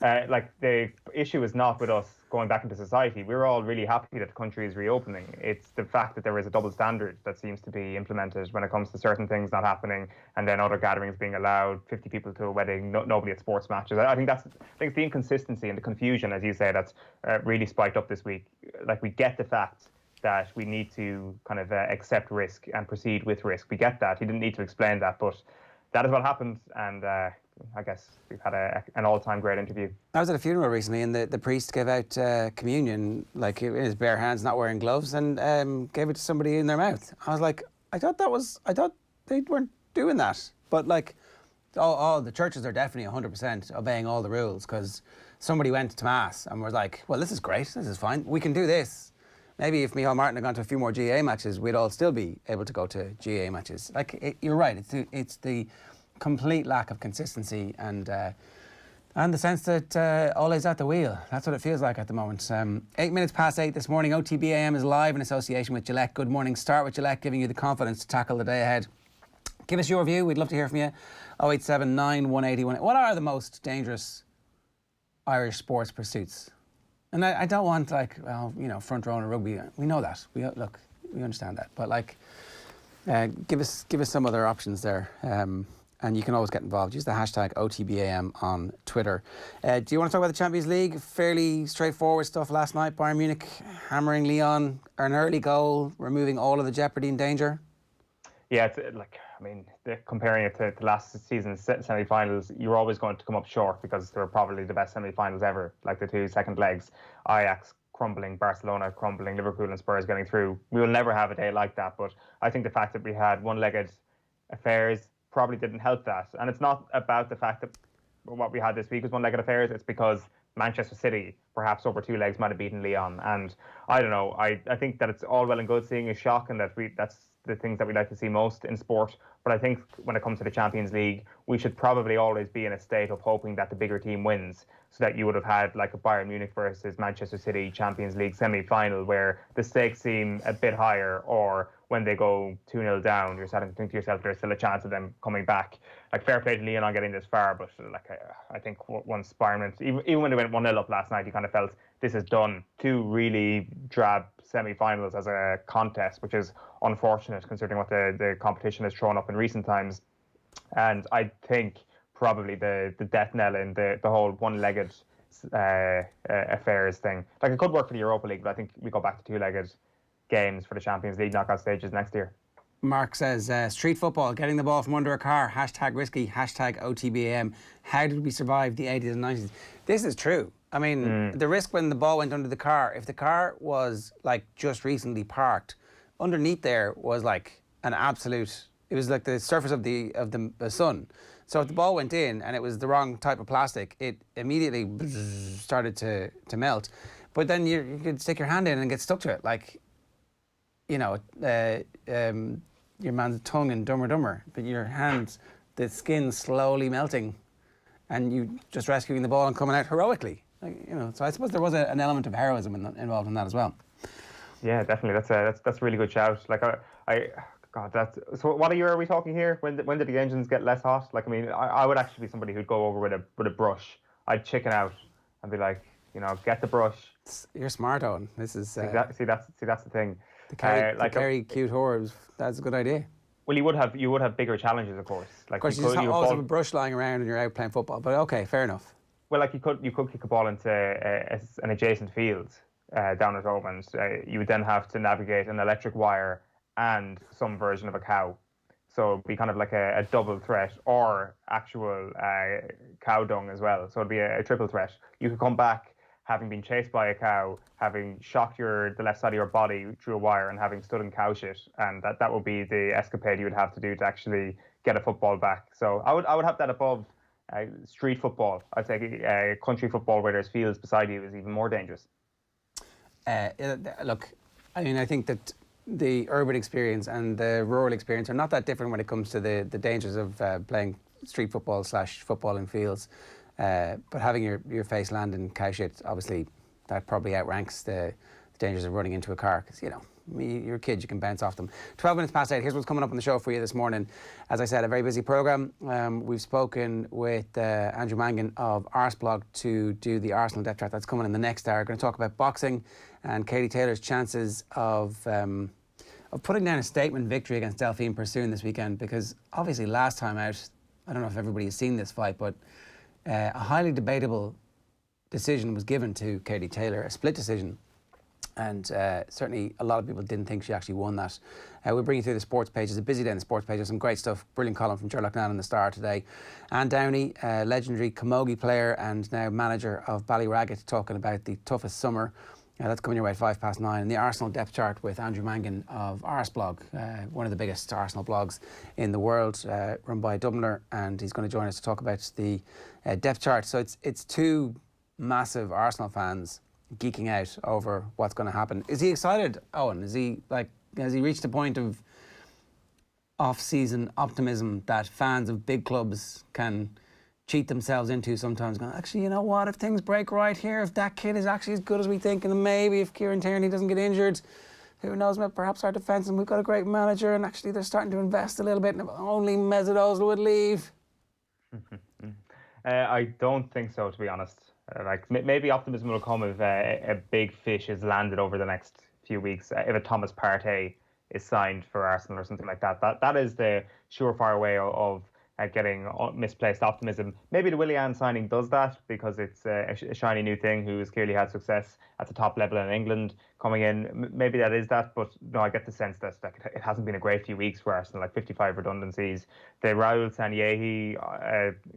like, the issue is not with us going back into society. We're all really happy that the country is reopening. It's the fact that there is a double standard that seems to be implemented when it comes to certain things not happening, and then other gatherings being allowed, 50 people to a wedding, nobody at sports matches. I think it's the inconsistency and the confusion, as you say, that's really spiked up this week. Like, we get the fact that we need to kind of accept risk and proceed with risk. We get that. He didn't need to explain that, but that is what happened, and I guess we've had an all-time great interview. I was at a funeral recently, and the priest gave out communion, like, in his bare hands, not wearing gloves, and gave it to somebody in their mouth. I was like, I thought they weren't doing that. But like, the churches are definitely 100% obeying all the rules, because somebody went to mass and was like, well, this is great, this is fine, we can do this. Maybe if Micheál Martin had gone to a few more GA matches, we'd all still be able to go to GA matches. Like, you're right, it's the complete lack of consistency and the sense that Ole's at the wheel. That's what it feels like at the moment. 8 minutes past 8 this morning. OTB AM is live in association with Gillette. Good morning. Start with Gillette, giving you the confidence to tackle the day ahead. Give us your view. We'd love to hear from you. 0879 180 180. What are the most dangerous Irish sports pursuits? And I don't want, like, well, you know, front row in rugby. We know that. We understand that. But like, give us some other options there. And you can always get involved. Use the hashtag OTBAM on Twitter. Do you want to talk about the Champions League? Fairly straightforward stuff last night. Bayern Munich hammering Lyon, an early goal, removing all of the jeopardy and danger. Yeah, it's like, I mean, comparing it to last season's semi-finals, you're always going to come up short, because they were probably the best semi-finals ever, like the two second legs. Ajax crumbling, Barcelona crumbling, Liverpool and Spurs getting through. We will never have a day like that, but I think the fact that we had one-legged affairs probably didn't help that. And it's not about the fact that what we had this week was one-legged affairs. It's because Manchester City, perhaps over two legs, might have beaten Lyon. And I don't know, I think that it's all well and good seeing a shock, and that's the things that we like to see most in sport. But I think when it comes to the Champions League, we should probably always be in a state of hoping that the bigger team wins, so that you would have had like a Bayern Munich versus Manchester City Champions League semi-final, where the stakes seem a bit higher, or when they go 2-0 down, you're starting to think to yourself, there's still a chance of them coming back. Like, fair play to Lyon on getting this far, but like, I think once Bayern went, even when they went 1-0 up last night, you kind of felt this is done. Two really drab semi-finals as a contest, which is unfortunate considering what the competition has thrown up in recent times. And I think probably the death knell in the whole one-legged affairs thing. Like, it could work for the Europa League, but I think we go back to two-legged games for the Champions League knockout stages next year. Mark says, street football, getting the ball from under a car, #risky, #OTBAM. How did we survive the 80s and 90s? This is true. I mean, the risk when the ball went under the car, if the car was like just recently parked, underneath there was like an absolute, it was like the surface of the sun. So if the ball went in and it was the wrong type of plastic, it immediately started to melt. But then you could stick your hand in and get stuck to it, like, you know, your man's tongue in Dumber Dumber, but your hand, the skin slowly melting, and you just rescuing the ball and coming out heroically. Like, you know, so I suppose there was an element of heroism involved in that as well. Yeah, definitely. That's a really good shout. Like God, that's so. What year are we talking here? When did the engines get less hot? Like, I mean, I would actually be somebody who'd go over with a brush. I'd chicken out and be like, you know, get the brush. You're smart, Owen. This is See, that's the thing. The carry cute whores. That's a good idea. Well, you would have bigger challenges, of course. Like, of course, you just always have a brush lying around and you're out playing football. But okay, fair enough. Well, like you could kick a ball into an adjacent field down at home, and you would then have to navigate an electric wire and some version of a cow. So it'd be kind of like a double threat, or actual cow dung as well. So it'd be a triple threat. You could come back having been chased by a cow, having shocked the left side of your body through a wire, and having stood in cow shit, and that would be the escapade you would have to do to actually get a football back. So I would have that above street football. I'd say country football where there's fields beside you is even more dangerous. Look, I mean, I think that the urban experience and the rural experience are not that different when it comes to the dangers of playing street football / football in fields. But having your face land in cow shit, obviously, that probably outranks the dangers of running into a car, because, you know, you're a kid, you can bounce off them. 12 minutes past 8, here's what's coming up on the show for you this morning. As I said, a very busy programme. We've spoken with Andrew Mangan of Arseblog to do the Arsenal depth chart. That's coming in the next hour. We're going to talk about boxing and Katie Taylor's chances of putting down a statement victory against Delfine Persoon this weekend, because obviously last time out, I don't know if everybody has seen this fight, but a highly debatable decision was given to Katie Taylor, a split decision. And certainly a lot of people didn't think she actually won that. We'll bring you through the sports pages. A busy day in the sports pages. Some great stuff. Brilliant column from Sherlock Nan in the Star today. Ann Downey, legendary camogie player and now manager of Ballyragget, talking about the toughest summer. That's coming your way at 9:05. And the Arsenal depth chart with Andrew Mangan of Arseblog, one of the biggest Arsenal blogs in the world, run by a Dubliner. And he's going to join us to talk about the depth chart. So it's two massive Arsenal fans geeking out over what's going to happen. Is he excited, Owen? Has he reached a point of off-season optimism that fans of big clubs can cheat themselves into sometimes, going, actually, you know what, if things break right here, if that kid is actually as good as we think, and maybe if Kieran Tierney doesn't get injured, who knows, perhaps our defence, and we've got a great manager, and actually they're starting to invest a little bit, and if only Mesut Ozil would leave. I don't think so, to be honest. Like, maybe optimism will come if a big fish is landed over the next few weeks. If a Thomas Partey is signed for Arsenal or something like that. That is the surefire way of getting misplaced optimism. Maybe the Willian signing does that, because it's a shiny new thing who has clearly had success at the top level in England coming in. Maybe that is that, but no, I get the sense that it hasn't been a great few weeks for Arsenal, like 55 redundancies. The Raul Sanyehi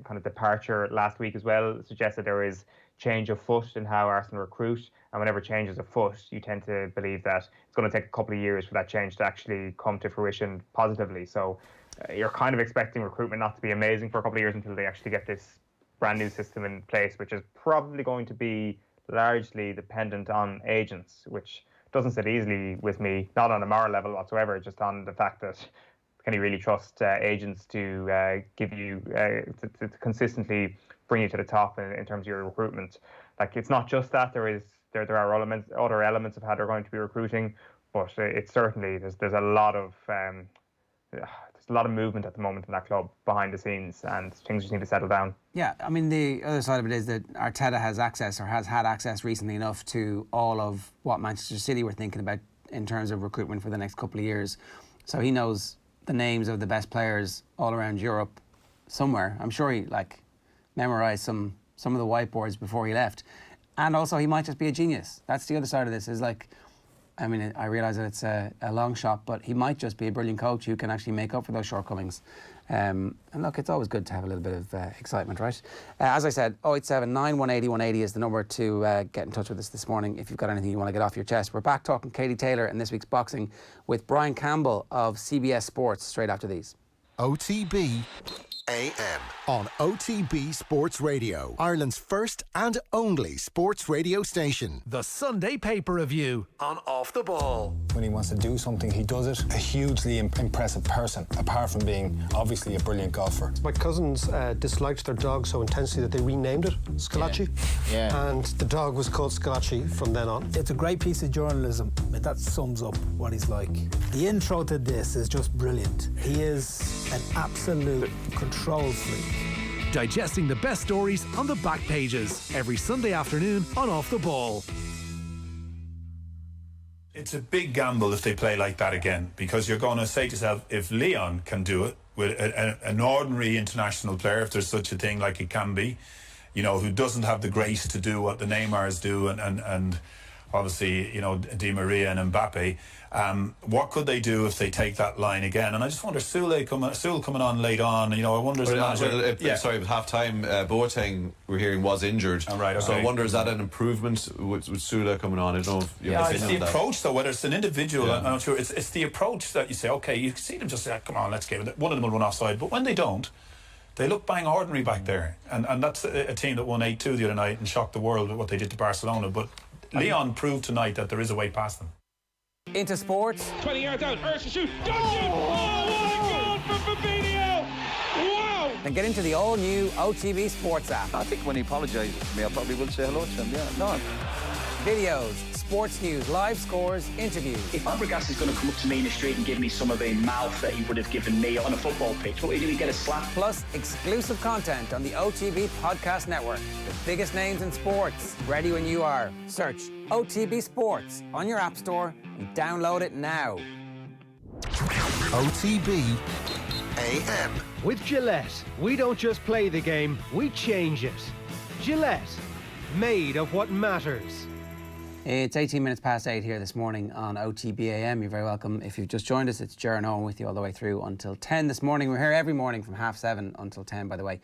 kind of departure last week as well suggested there is change of foot in how Arsenal recruit, and whenever change is afoot, you tend to believe that it's going to take a couple of years for that change to actually come to fruition positively. So you're kind of expecting recruitment not to be amazing for a couple of years until they actually get this brand new system in place, which is probably going to be largely dependent on agents, which doesn't sit easily with me, not on a moral level whatsoever, just on the fact that can you really trust agents to give you to consistently bring you to the top in terms of your recruitment. Like, it's not just that, there are other elements of how they're going to be recruiting, but it's certainly there's a lot of movement at the moment in that club behind the scenes, and things just need to settle down. Yeah, I mean, the other side of it is that Arteta has access, or has had access recently enough, to all of what Manchester City were thinking about in terms of recruitment for the next couple of years. So he knows the names of the best players all around Europe somewhere. I'm sure he memorised some of the whiteboards before he left. And also, he might just be a genius. That's the other side of this, is like, I mean, I realise that it's a long shot, but he might just be a brilliant coach who can actually make up for those shortcomings. And look, it's always good to have a little bit of excitement, right? As I said, 087 9180 180 is the number to get in touch with us this morning if you've got anything you want to get off your chest. We're back talking Katie Taylor in this week's boxing with Brian Campbell of CBS Sports straight after these. OTB AM. on OTB Sports Radio, Ireland's first and only sports radio station. The Sunday paper review on Off the Ball. When he wants to do something, he does it. A hugely impressive person, apart from being obviously a brilliant golfer. My cousins disliked their dog so intensely that they renamed it Scalacci. Yeah. And the dog was called Scalacci from then on. It's a great piece of journalism. That sums up what he's like. The intro to this is just brilliant. He is an absolute control freak. Digesting the best stories on the back pages every Sunday afternoon on Off the Ball. It's a big gamble if they play like that again, because you're going to say to yourself, if Leon can do it with an ordinary international player, if there's such a thing like it can be, you know, who doesn't have the grace to do what the Neymars do and obviously, you know, Di Maria and Mbappe, what could they do if they take that line again? And I just wonder, Sule coming on late on, you know, I wonder... Sorry, but half-time, Boateng, we're hearing, was injured. Oh, right, okay. So I wonder, is that an improvement with Sule coming on? I don't know if you have it's opinion the on that. approach, though, whether it's an individual, I'm not sure. It's the approach that you say, OK, you see them just say, come on, let's give it. One of them will run offside. But when they don't, they look bang ordinary back there. And that's a team that won 8-2 the other night and shocked the world with what they did to Barcelona. But Leon proved tonight that there is a way past them. Into sports. 20 yards out, Ursa shoot, Dungeon! Oh, what a goal for Fabinho! Wow! And get into the all-new OTB Sports app. I think when he apologises to me, I probably will say hello to him, yeah. No. Videos, sports news, live scores, interviews. If Fabregas is going to come up to me in the street and give me some of the mouth that he would have given me on a football pitch, what would he do? He'd get a slap. Plus, exclusive content on the OTB Podcast Network. The biggest names in sports. Ready when you are. Search OTB Sports on your app store and download it now. OTB AM. With Gillette, we don't just play the game, we change it. Gillette, made of what matters. It's 18 minutes past 8 here this morning on OTB AM. You're very welcome. If you've just joined us, it's Ger and Owen with you all the way through until 10 this morning. We're here every morning from 7:30 until 10, by the way.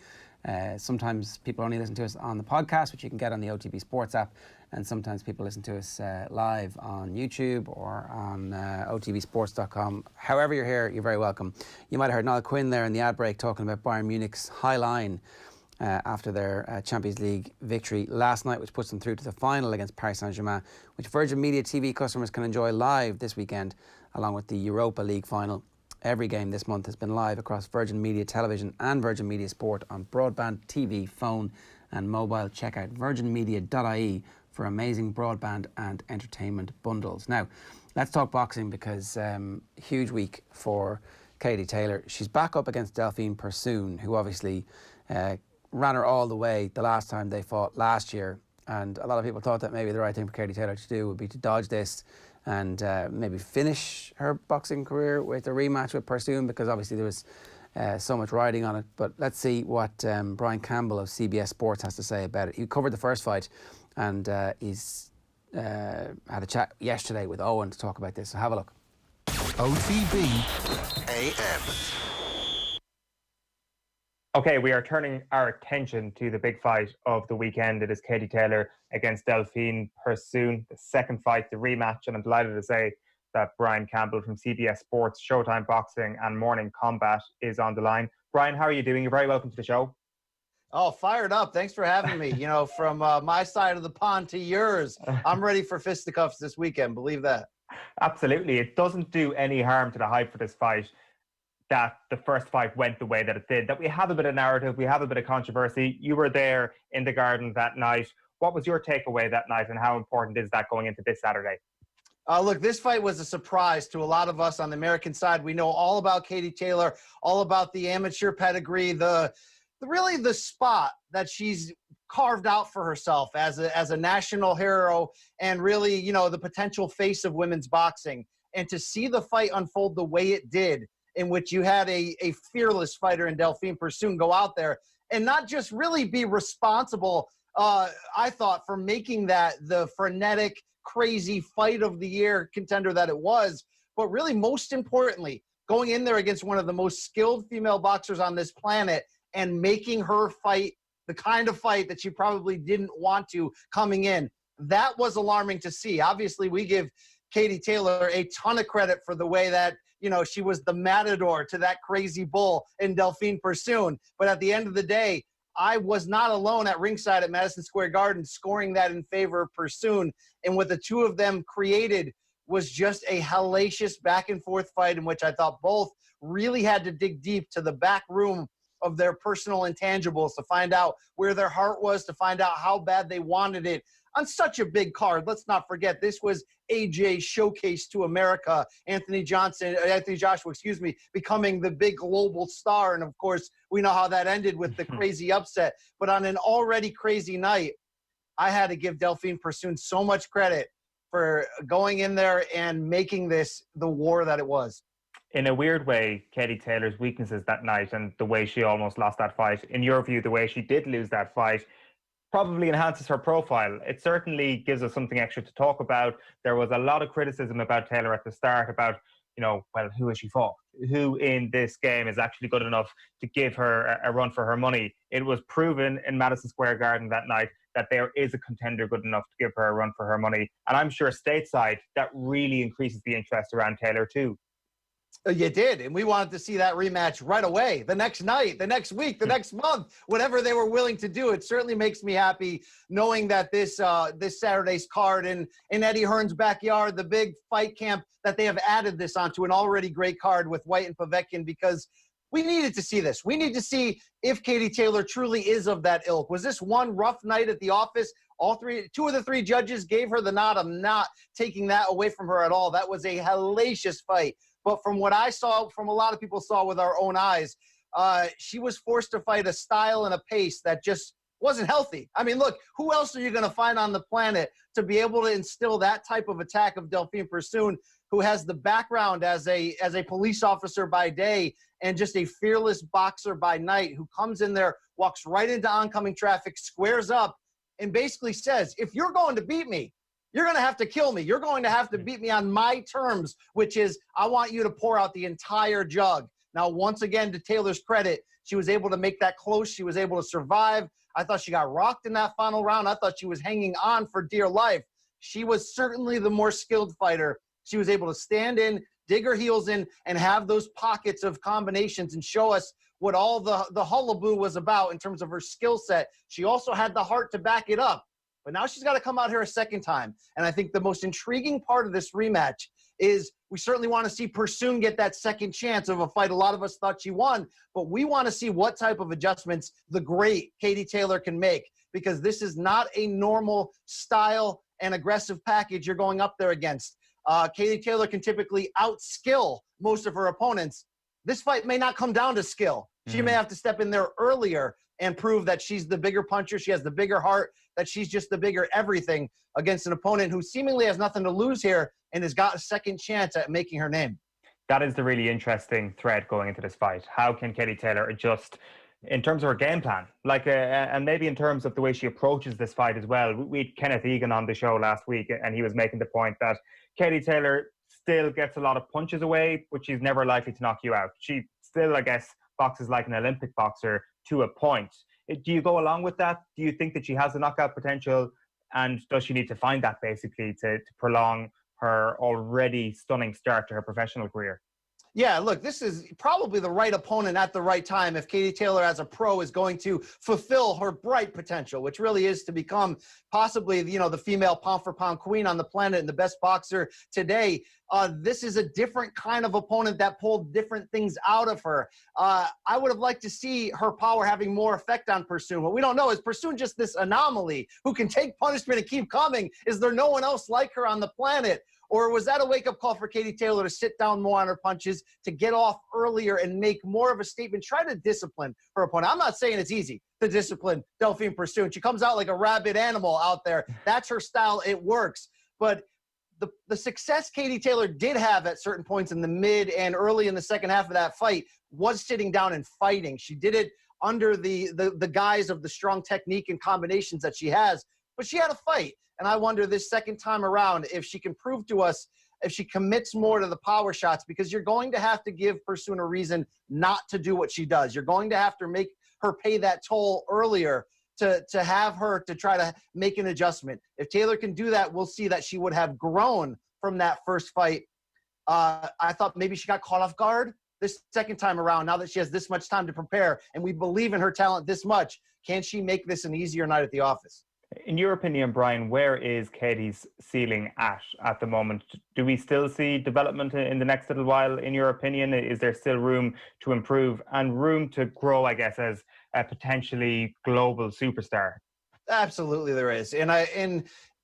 Sometimes people only listen to us on the podcast, which you can get on the OTB Sports app, and sometimes people listen to us live on YouTube or on otbsports.com. However you're here, you're very welcome. You might have heard Niall Quinn there in the ad break talking about Bayern Munich's high line after their Champions League victory last night, which puts them through to the final against Paris Saint-Germain, which Virgin Media TV customers can enjoy live this weekend, along with the Europa League final. Every game this month has been live across Virgin Media Television and Virgin Media Sport on broadband, TV, phone and mobile. Check out virginmedia.ie for amazing broadband and entertainment bundles. Now, let's talk boxing, because huge week for Katie Taylor. She's back up against Delfine Persoon, who obviously ran her all the way the last time they fought last year. And a lot of people thought that maybe the right thing for Katie Taylor to do would be to dodge this and maybe finish her boxing career with a rematch with Persoon, because obviously there was so much riding on it. But let's see what Brian Campbell of CBS Sports has to say about it. He covered the first fight, and he's had a chat yesterday with Owen to talk about this. So have a look. OTB AM. Okay, we are turning our attention to the big fight of the weekend. It is Katie Taylor against Delfine Persoon, the second fight, the rematch, and I'm delighted to say that Brian Campbell from CBS Sports, Showtime Boxing and Morning Combat is on the line. Brian, how are you doing? You're very welcome to the show. Oh, fired up. Thanks for having me. You know, from my side of the pond to yours, I'm ready for fisticuffs this weekend, believe that. Absolutely. It doesn't do any harm to the hype for this fight that the first fight went the way that it did, that we have a bit of narrative, we have a bit of controversy. You were there in the garden that night. What was your takeaway that night, and how important is that going into this Saturday? Look, this fight was a surprise to a lot of us on the American side. We know all about Katie Taylor, all about the amateur pedigree, really the spot that she's carved out for herself as a national hero, and really, you know, the potential face of women's boxing. And to see the fight unfold the way it did, in which you had a fearless fighter in Delfine Persoon go out there and not just really be responsible, I thought, for making that the frenetic, crazy fight of the year contender that it was. But really, most importantly, going in there against one of the most skilled female boxers on this planet and making her fight the kind of fight that she probably didn't want to coming in, that was alarming to see. Obviously, we give Katie Taylor a ton of credit for the way that, you know, she was the matador to that crazy bull in Delfine Persoon. But at the end of the day, I was not alone at ringside at Madison Square Garden scoring that in favor of Persoon. And what the two of them created was just a hellacious back and forth fight in which I thought both really had to dig deep to the back room of their personal intangibles to find out where their heart was, to find out how bad they wanted it on such a big card. Let's not forget, this was AJ's showcase to America. Anthony Joshua, becoming the big global star. And of course, we know how that ended with the crazy upset. But on an already crazy night, I had to give Delfine Persoon so much credit for going in there and making this the war that it was. In a weird way, Katie Taylor's weaknesses that night and the way she almost lost that fight, in your view, the way she did lose that fight, probably enhances her profile. It certainly gives us something extra to talk about. There was a lot of criticism about Taylor at the start about, you know, well, who has she fought? Who in this game is actually good enough to give her a run for her money? It was proven in Madison Square Garden that night that there is a contender good enough to give her a run for her money. And I'm sure stateside, that really increases the interest around Taylor too. You did, and we wanted to see that rematch right away, the next night, the next week, the next month, whatever they were willing to do. It certainly makes me happy knowing that this Saturday's card in Eddie Hearn's backyard, the big fight camp, that they have added this onto an already great card with White and Povetkin, because we needed to see this. We need to see if Katie Taylor truly is of that ilk. Was this one rough night at the office? Two of the three judges gave her the nod. I'm not taking that away from her at all. That was a hellacious fight. But from what I saw, from a lot of people saw with our own eyes, she was forced to fight a style and a pace that just wasn't healthy. I mean, look, who else are you going to find on the planet to be able to instill that type of attack of Delfine Persoon, who has the background as a police officer by day and just a fearless boxer by night, who comes in there, walks right into oncoming traffic, squares up, and basically says, if you're going to beat me, you're going to have to kill me. You're going to have to beat me on my terms, which is I want you to pour out the entire jug. Now, once again, to Taylor's credit, she was able to make that close. She was able to survive. I thought she got rocked in that final round. I thought she was hanging on for dear life. She was certainly the more skilled fighter. She was able to stand in, dig her heels in, and have those pockets of combinations and show us what all the hullaboo was about in terms of her skill set. She also had the heart to back it up. But now she's got to come out here a second time. And I think the most intriguing part of this rematch is we certainly want to see Persoon get that second chance of a fight a lot of us thought she won, but we want to see what type of adjustments the great Katie Taylor can make, because this is not a normal style and aggressive package you're going up there against. Katie Taylor can typically outskill most of her opponents. This fight may not come down to skill. She may have to step in there earlier and prove that she's the bigger puncher, she has the bigger heart, that she's just the bigger everything against an opponent who seemingly has nothing to lose here and has got a second chance at making her name. That is the really interesting thread going into this fight. How can Katie Taylor adjust in terms of her game plan? And maybe in terms of the way she approaches this fight as well. We had Kenneth Egan on the show last week, and he was making the point that Katie Taylor still gets a lot of punches away, but she's never likely to knock you out. She still, I guess, boxes like an Olympic boxer to a point. Do you go along with that? Do you think that she has the knockout potential? And does she need to find that basically to prolong her already stunning start to her professional career? Yeah, look, this is probably the right opponent at the right time if Katie Taylor as a pro is going to fulfill her bright potential, which really is to become possibly, the female pound-for-pound queen on the planet and the best boxer today. This is a different kind of opponent that pulled different things out of her. I would have liked to see her power having more effect on Persoon. What we don't know is Persoon just this anomaly who can take punishment and keep coming? Is there no one else like her on the planet? Or was that a wake-up call for Katie Taylor to sit down more on her punches, to get off earlier and make more of a statement, try to discipline her opponent? I'm not saying it's easy to discipline Delfine Persoon. She comes out like a rabid animal out there. That's her style. It works. But the success Katie Taylor did have at certain points in the mid and early in the second half of that fight was sitting down and fighting. She did it under the guise of the strong technique and combinations that she has. but she had a fight. And I wonder this second time around if she can prove to us if she commits more to the power shots, because you're going to have to give Persoon a reason not to do what she does. You're going to have to make her pay that toll earlier to have her to try to make an adjustment. If Taylor can do that, we'll see that she would have grown from that first fight. I thought maybe she got caught off guard this second time around, now that she has this much time to prepare and we believe in her talent this much. Can she make this an easier night at the office? In your opinion, Brian, where is Katie's ceiling at the moment? Do we still see development in the next little while, in your opinion? Is there still room to improve and room to grow, I guess, as a potentially global superstar? Absolutely there is.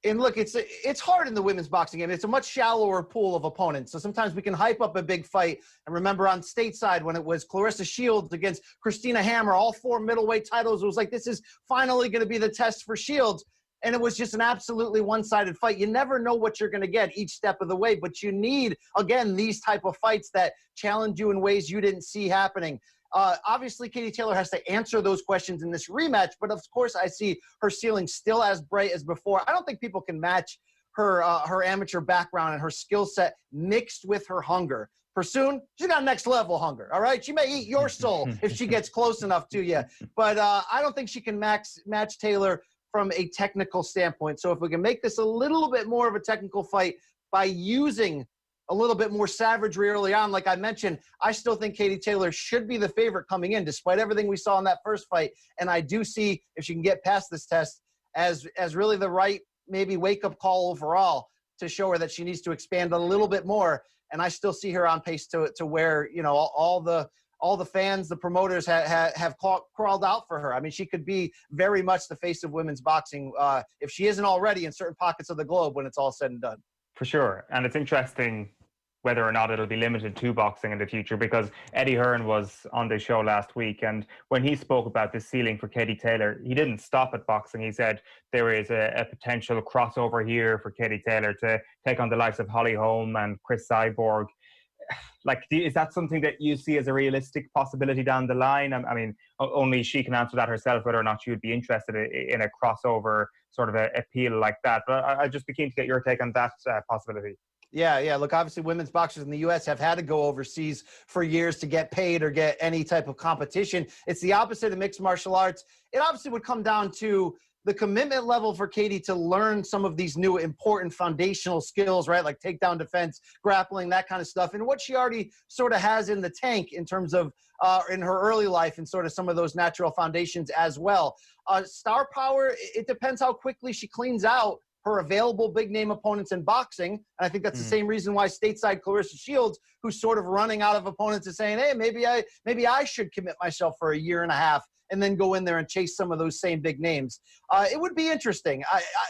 And look, it's hard in the women's boxing game. It's a much shallower pool of opponents. So sometimes we can hype up a big fight. And remember on stateside when it was Clarissa Shields against Christina Hammer, all 4 middleweight titles, it was like, this is finally going to be the test for Shields. And it was just an absolutely one-sided fight. You never know what you're going to get each step of the way, but you need, again, these type of fights that challenge you in ways you didn't see happening. Obviously, Katie Taylor has to answer those questions in this rematch, but of course I see her ceiling still as bright as before. I don't think people can match her amateur background and her skill set mixed with her hunger. Persoon, she's got next level hunger, all right? She may eat your soul if she gets close enough to you, but I don't think she can match Taylor from a technical standpoint. So if we can make this a little bit more of a technical fight by using a little bit more savagery early on, like I mentioned, I still think Katie Taylor should be the favorite coming in, despite everything we saw in that first fight. And I do see, if she can get past this test, as really the right maybe wake-up call overall to show her that she needs to expand a little bit more. And I still see her on pace to where, you know, all the fans, the promoters have crawled out for her. I mean, she could be very much the face of women's boxing if she isn't already in certain pockets of the globe when it's all said and done. For sure. And it's interesting whether or not it'll be limited to boxing in the future, because Eddie Hearn was on the show last week, and when he spoke about the ceiling for Katie Taylor, he didn't stop at boxing. He said there is a potential crossover here for Katie Taylor to take on the likes of Holly Holm and Chris Cyborg. Like, is that something that you see as a realistic possibility down the line? I mean, only she can answer that herself, whether or not she would be interested in a crossover sort of appeal like that. But I'd just be keen to get your take on that possibility. Yeah. Look, obviously women's boxers in the U.S. have had to go overseas for years to get paid or get any type of competition. It's the opposite of mixed martial arts. It obviously would come down to the commitment level for Katie to learn some of these new important foundational skills, right? Like takedown defense, grappling, that kind of stuff. And what she already sort of has in the tank in terms of in her early life and sort of some of those natural foundations as well. Star power, it depends how quickly she cleans out her available big name opponents in boxing. And I think that's the same reason why stateside Clarissa Shields, who's sort of running out of opponents, is saying, hey, maybe I should commit myself for a year and a half and then go in there and chase some of those same big names. It would be interesting.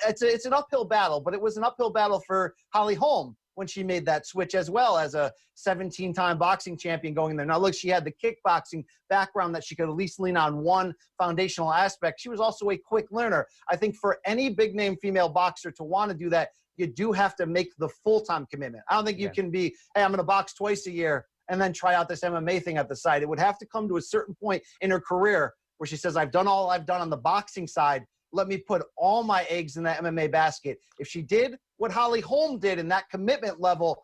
It's an uphill battle, but it was an uphill battle for Holly Holm when she made that switch as well, as a 17-time boxing champion going in there. Now, look, she had the kickboxing background that she could at least lean on one foundational aspect. She was also a quick learner. I think for any big-name female boxer to want to do that, you do have to make the full-time commitment. I don't think you can be, hey, I'm going to box twice a year and then try out this MMA thing at the side. It would have to come to a certain point in her career where she says, I've done all I've done on the boxing side. Let me put all my eggs in that MMA basket. If she did what Holly Holm did in that commitment level,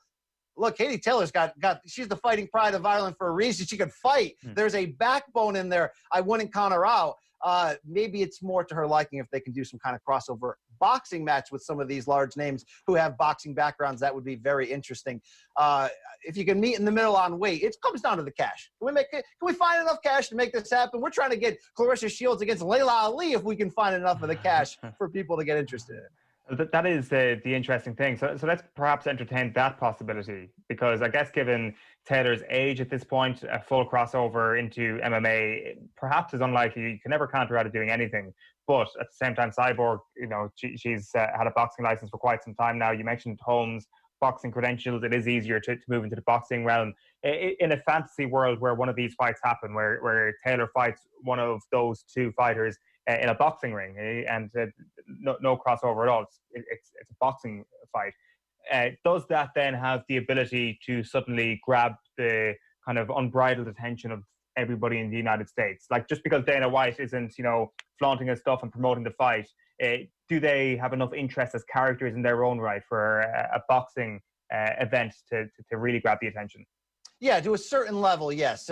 look, Katie Taylor's got she's the fighting pride of Ireland for a reason. She could fight. There's a backbone in there. I wouldn't count her out. Maybe it's more to her liking if they can do some kind of crossover boxing match with some of these large names who have boxing backgrounds. That would be very interesting. If you can meet in the middle on weight, it comes down to the cash. Can we find enough cash to make this happen? We're trying to get Clarissa Shields against Layla Ali if we can find enough of the cash for people to get interested in it. That is the interesting thing. So let's perhaps entertain that possibility, because I guess given Taylor's age at this point, a full crossover into MMA perhaps is unlikely. You can never count her out of doing anything. But at the same time, Cyborg, you know, she's had a boxing license for quite some time now. You mentioned Holmes' boxing credentials. It is easier to move into the boxing realm. In a fantasy world where one of these fights happen, where Taylor fights one of those two fighters in a boxing ring, and no crossover at all. It's a boxing fight. Does that then have the ability to suddenly grab the kind of unbridled attention of everybody in the United States? Like, just because Dana White isn't, you know, flaunting his stuff and promoting the fight, Do they have enough interest as characters in their own right for a boxing event to really grab the attention? Yeah, to a certain level, yes.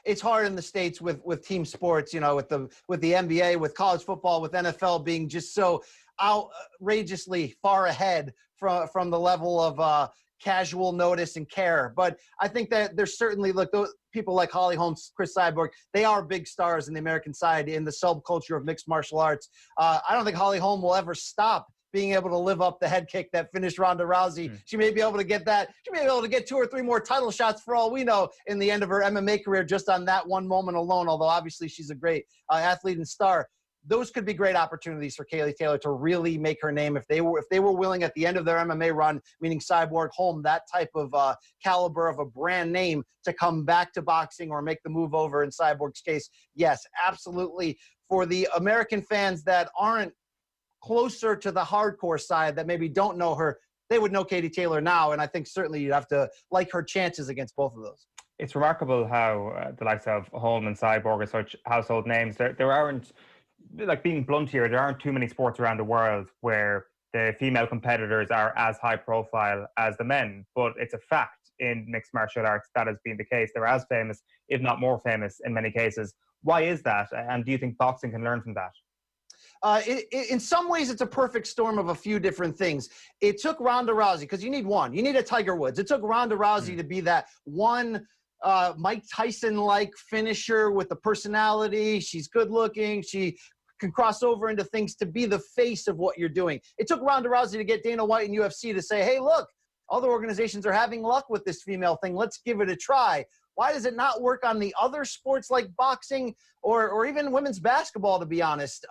It's hard in the States with team sports, you know, with the NBA, with college football, with NFL being just so outrageously far ahead from the level of casual notice and care. But I think that there's certainly, look, those people like Holly Holmes, Chris Cyborg, they are big stars in the American side in the subculture of mixed martial arts. I don't think Holly Holm will ever stop being able to live up the head kick that finished Ronda Rousey. She may be able to get that. She may be able to get 2 or 3 more title shots for all we know in the end of her MMA career just on that one moment alone, although obviously she's a great athlete and star. Those could be great opportunities for Katie Taylor to really make her name if they were willing at the end of their MMA run, meaning Cyborg, Holm, that type of caliber of a brand name, to come back to boxing or make the move over in Cyborg's case. Yes, absolutely. For the American fans that aren't closer to the hardcore side, that maybe don't know her, they would know Katie Taylor now, and I think certainly you'd have to like her chances against both of those. It's remarkable how the likes of Holm and Cyborg are such household names. There aren't, like, being blunt here, there aren't too many sports around the world where the female competitors are as high profile as the men, but it's a fact in mixed martial arts that has been the case. They're as famous, if not more famous in many cases. Why is that? And do you think boxing can learn from that? In some ways, it's a perfect storm of a few different things. It took Ronda Rousey, because you need one. You need a Tiger Woods. It took Ronda Rousey to be that one Mike Tyson-like finisher with the personality. She's good-looking. She can cross over into things to be the face of what you're doing. It took Ronda Rousey to get Dana White and UFC to say, hey, look, other organizations are having luck with this female thing. Let's give it a try. Why does it not work on the other sports like boxing or even women's basketball, to be honest?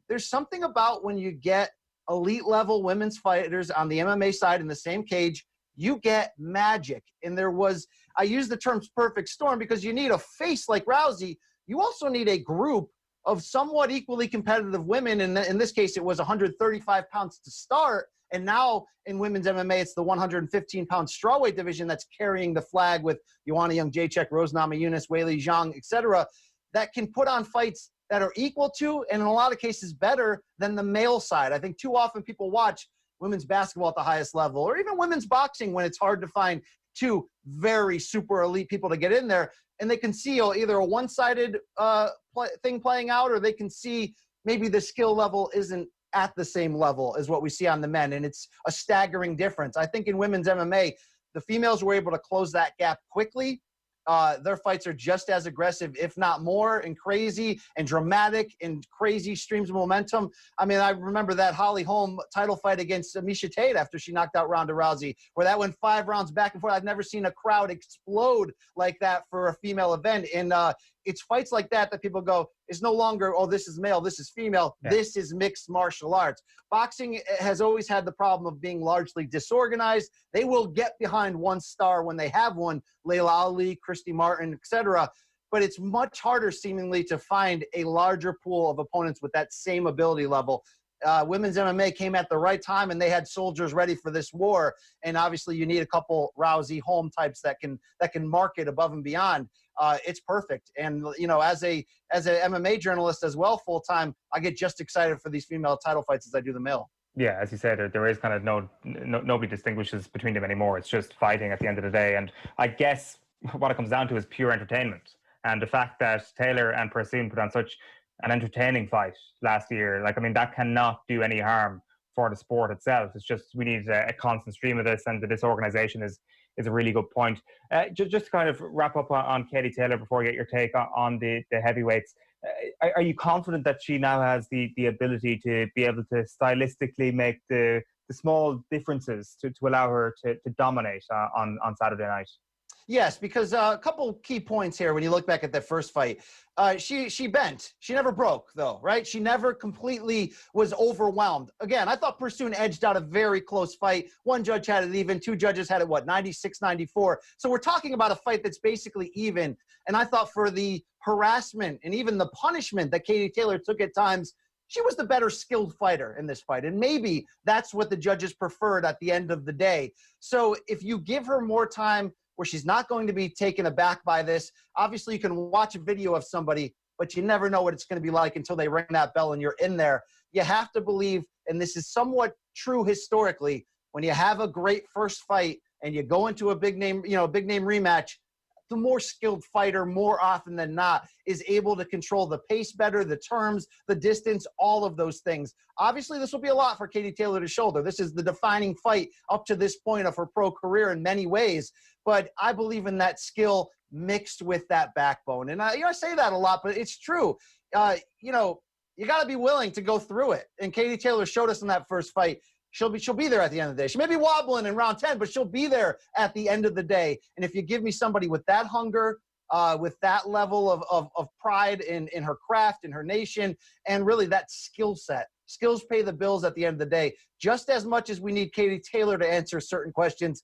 There's something about when you get elite level women's fighters on the MMA side in the same cage, you get magic. And I use the term perfect storm because you need a face like Rousey. You also need a group of somewhat equally competitive women. And in this case, it was 135 pounds to start. And now in women's MMA, it's the 115-pound strawweight division that's carrying the flag with Joanna Jędrzejczyk, Rose Namajunas, Weili Zhang, etc., that can put on fights that are equal to, and in a lot of cases better than, the male side. I think too often people watch women's basketball at the highest level, or even women's boxing when it's hard to find 2 very super elite people to get in there, and they can see either a one-sided thing playing out, or they can see maybe the skill level isn't at the same level as what we see on the men, and it's a staggering difference. I think in women's MMA, the females were able to close that gap quickly. Their fights are just as aggressive, if not more, and crazy and dramatic and crazy streams of momentum. I mean, I remember that Holly Holm title fight against Miesha Tate after she knocked out Ronda Rousey, where that went 5 rounds back and forth. I've never seen a crowd explode like that for a female event. And it's fights like that people go, it's no longer, oh, this is male, this is female, this is mixed martial arts. Boxing has always had the problem of being largely disorganized. They will get behind one star when they have one, Layla Ali, Christy Martin, etc. But it's much harder seemingly to find a larger pool of opponents with that same ability level. Women's MMA came at the right time, and they had soldiers ready for this war. And obviously, you need a couple Rousey, Holm types that can mark it above and beyond. It's perfect. And you know, as a MMA journalist as well, full time, I get just excited for these female title fights as I do the male. Yeah, as you said, there is kind of nobody distinguishes between them anymore. It's just fighting at the end of the day. And I guess what it comes down to is pure entertainment. And the fact that Taylor and Persoon put on such an entertaining fight last year, like, I mean, that cannot do any harm for the sport itself. It's just, we need a constant stream of this, and this organization is a really good point. Just to kind of wrap up on Katie Taylor before I get your take on the heavyweights. Are you confident that she now has the ability to be able to stylistically make the small differences to allow her to dominate on Saturday night? Yes, because a couple key points here when you look back at that first fight. She bent. She never broke, though, right? She never completely was overwhelmed. Again, I thought Persoon edged out a very close fight. One judge had it even. 2 judges had it, 96-94. So we're talking about a fight that's basically even. And I thought for the harassment and even the punishment that Katie Taylor took at times, she was the better skilled fighter in this fight. And maybe that's what the judges preferred at the end of the day. So if you give her more time where she's not going to be taken aback by this. Obviously, you can watch a video of somebody but you never know what it's going to be like until they ring that bell and you're in there. You have to believe, and this is somewhat true historically, when you have a great first fight and you go into a big name rematch, the more skilled fighter, more often than not, is able to control the pace better, the terms, the distance, all of those things. Obviously, this will be a lot for Katie Taylor to shoulder. This is the defining fight up to this point of her pro career in many ways. But I believe in that skill mixed with that backbone. And I say that a lot, but it's true. You got to be willing to go through it. And Katie Taylor showed us in that first fight. She'll be there at the end of the day. She may be wobbling in round 10, but she'll be there at the end of the day. And if you give me somebody with that hunger, with that level of pride in her craft, in her nation, and really that skill set, skills pay the bills at the end of the day. Just as much as we need Katie Taylor to answer certain questions,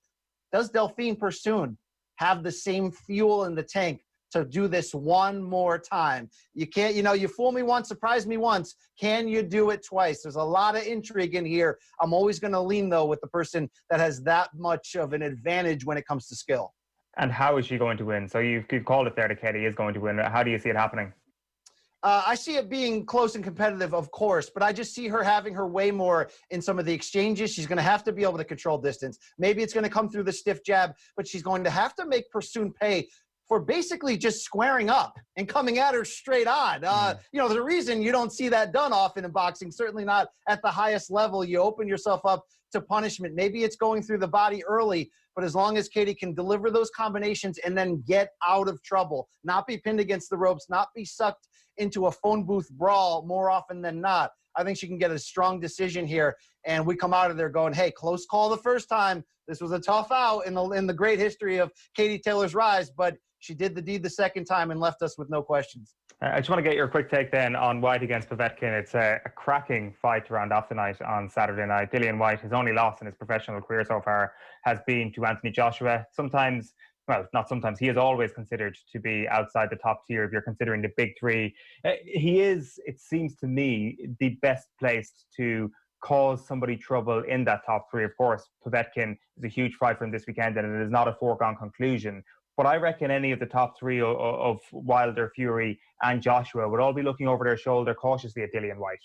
does Delfine Persoon have the same fuel in the tank to do this one more time? You can't, you fool me once, surprise me once. Can you do it twice? There's a lot of intrigue in here. I'm always going to lean, though, with the person that has that much of an advantage when it comes to skill. And how is she going to win? So you've called it there that Katie is going to win. How do you see it happening? I see it being close and competitive, of course, but I just see her having her way more in some of the exchanges. She's going to have to be able to control distance. Maybe it's going to come through the stiff jab, but she's going to have to make Persoon pay for basically just squaring up and coming at her straight on. There's a reason you don't see that done often in boxing, certainly not at the highest level. You open yourself up to punishment. Maybe it's going through the body early, but as long as Katie can deliver those combinations and then get out of trouble, not be pinned against the ropes, not be sucked into a phone booth brawl more often than not, I think she can get a strong decision here. And we come out of there going, hey, close call the first time. This was a tough out in the great history of Katie Taylor's rise, but she did the deed the second time and left us with no questions. I just want to get your quick take then on White against Povetkin. It's a cracking fight to round off the night on Saturday night. Dillian White, his only loss in his professional career so far, has been to Anthony Joshua. He is always considered to be outside the top tier if you're considering the big three. He is, it seems to me, the best placed to cause somebody trouble in that top three. Of course, Povetkin is a huge fight for him this weekend, and it is not a foregone conclusion. But I reckon any of the top three of Wilder, Fury, and Joshua would all be looking over their shoulder cautiously at Dillian White.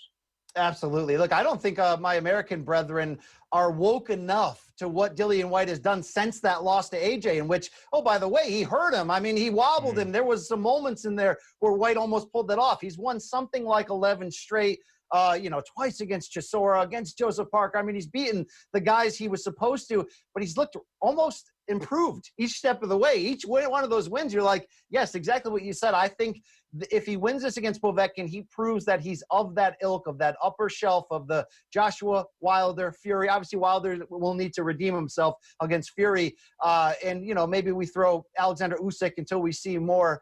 Absolutely. Look, I don't think my American brethren are woke enough to what Dillian White has done since that loss to AJ, in which, oh, by the way, he hurt him. I mean, he wobbled him. There was some moments in there where White almost pulled that off. He's won something like 11 straight. Twice against Chisora, against Joseph Parker. I mean, he's beaten the guys he was supposed to, but he's looked almost improved each step of the way. Each one of those wins, you're like, yes, exactly what you said. I think if he wins this against Povetkin, he proves that he's of that ilk, of that upper shelf of the Joshua, Wilder, Fury. Obviously, Wilder will need to redeem himself against Fury. Maybe we throw Alexander Usyk until we see more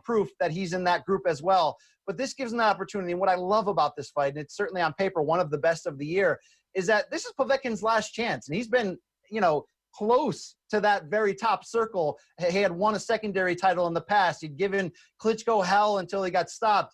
proof that he's in that group as well. But this gives him the opportunity. And what I love about this fight, and it's certainly on paper one of the best of the year, is that this is Povetkin's last chance. And he's been, close to that very top circle. He had won a secondary title in the past. He'd given Klitschko hell until he got stopped.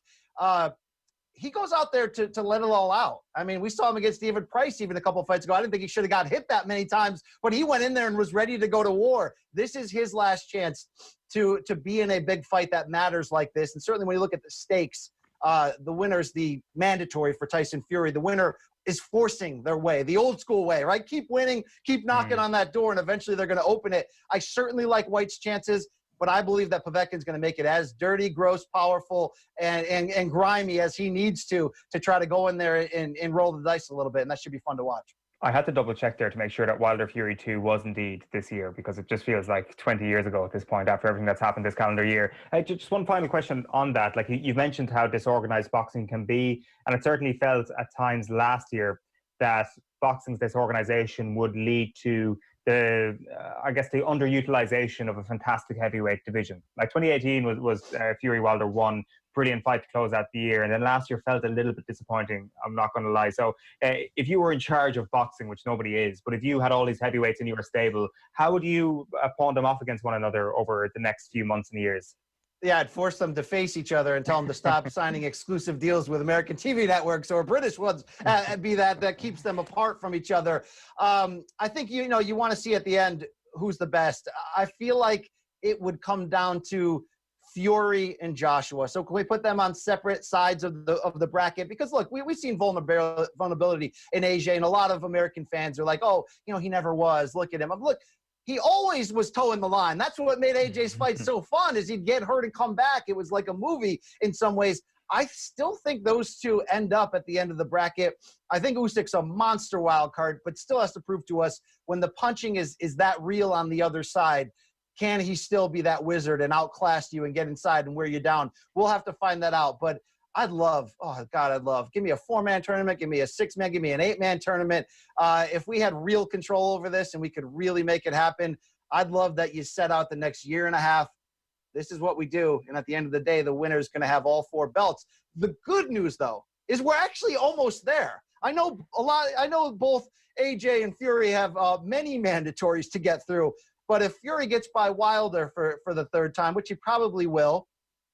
He goes out there to let it all out. I mean, we saw him against David Price even a couple of fights ago. I didn't think he should have got hit that many times, but he went in there and was ready to go to war. This is his last chance to be in a big fight that matters like this. And certainly when you look at the stakes, the winner's the mandatory for Tyson Fury. The winner is forcing their way, the old school way, right? Keep winning, keep knocking on that door, and eventually they're going to open it. I certainly like White's chances, but I believe that Povetkin's going to make it as dirty, gross, powerful, and grimy as he needs to try to go in there and roll the dice a little bit, and that should be fun to watch. I had to double check there to make sure that Wilder Fury 2 was indeed this year, because it just feels like 20 years ago at this point after everything that's happened this calendar year. Just one final question on that. Like you mentioned how disorganized boxing can be, and it certainly felt at times last year that boxing's disorganization would lead to the underutilization of a fantastic heavyweight division. Like 2018 was Fury Wilder 1. Brilliant fight to close out the year, and then last year felt a little bit disappointing, I'm not going to lie. So if you were in charge of boxing, which nobody is, but if you had all these heavyweights in your stable, how would you pawn them off against one another over the next few months and years? Yeah, I'd force them to face each other and tell them to stop signing exclusive deals with American TV networks or British ones, be that keeps them apart from each other. I think, you want to see at the end who's the best. I feel like it would come down to Fury and Joshua. So can we put them on separate sides of the bracket? Because look, we've seen vulnerability in AJ, and a lot of American fans are like, oh, he never was. Look at him. Look, he always was towing the line. That's what made AJ's fight so fun, is he'd get hurt and come back. It was like a movie in some ways. I still think those two end up at the end of the bracket. I think Usyk's a monster wild card, but still has to prove to us when the punching is that real on the other side. Can he still be that wizard and outclass you and get inside and wear you down? We'll have to find that out. But I'd love, give me a 4-man tournament, give me a 6-man, give me an 8-man tournament. If we had real control over this and we could really make it happen, I'd love that you set out the next year and a half. This is what we do. And at the end of the day, the winner is going to have all 4 belts. The good news, though, is we're actually almost there. I know both AJ and Fury have many mandatories to get through. But if Fury gets by Wilder for the 3rd time, which he probably will,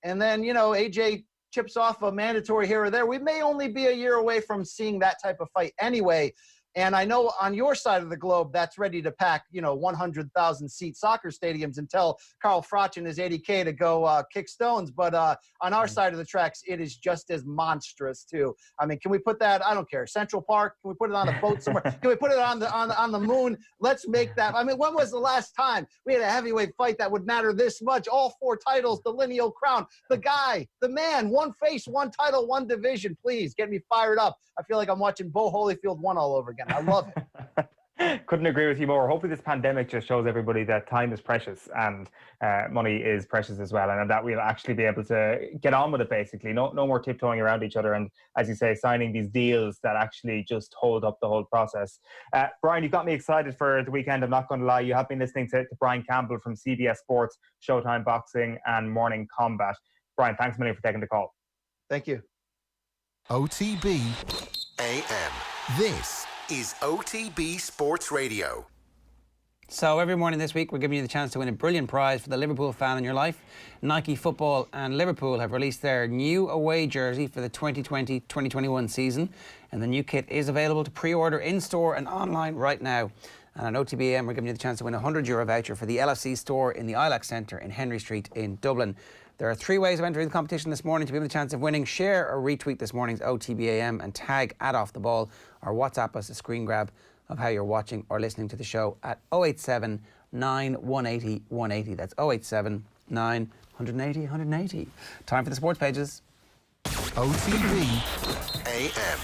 and then, AJ chips off a mandatory here or there, we may only be a year away from seeing that type of fight anyway. And I know on your side of the globe, that's ready to pack, 100,000-seat soccer stadiums and tell Carl Froch and his 80K to go kick stones. But on our side of the tracks, it is just as monstrous, too. I mean, can we put that? I don't care. Central Park? Can we put it on a boat somewhere? Can we put it on the moon? Let's make that. I mean, when was the last time we had a heavyweight fight that would matter this much? All 4 titles, the lineal crown, the guy, the man, 1 face, 1 title, 1 division. Please get me fired up. I feel like I'm watching Bo Holyfield 1 all over again. I love it. Couldn't agree with you more. Hopefully this pandemic just shows everybody that time is precious and money is precious as well, and that we'll actually be able to get on with it, basically. No more tiptoeing around each other, and as you say, signing these deals that actually just hold up the whole process. Brian, you've got me excited for the weekend. I'm not going to lie. You have been listening to Brian Campbell from CBS Sports, Showtime Boxing and Morning Combat. Brian, thanks a million for taking the call. Thank you. OTB AM. This is OTB Sports Radio. So every morning this week, we're giving you the chance to win a brilliant prize for the Liverpool fan in your life. Nike Football and Liverpool have released their new away jersey for the 2020-2021 season. And the new kit is available to pre-order in-store and online right now. And on OTB AM, we're giving you the chance to win a €100 voucher for the LFC store in the Ilax Centre in Henry Street in Dublin. There are 3 ways of entering the competition this morning to be given the chance of winning. Share or retweet this morning's OTB AM and tag @OffTheBall, or WhatsApp us a screen grab of how you're watching or listening to the show at 087 9 180 180. That's 087 9 180 180. Time for the sports pages. OTB AM.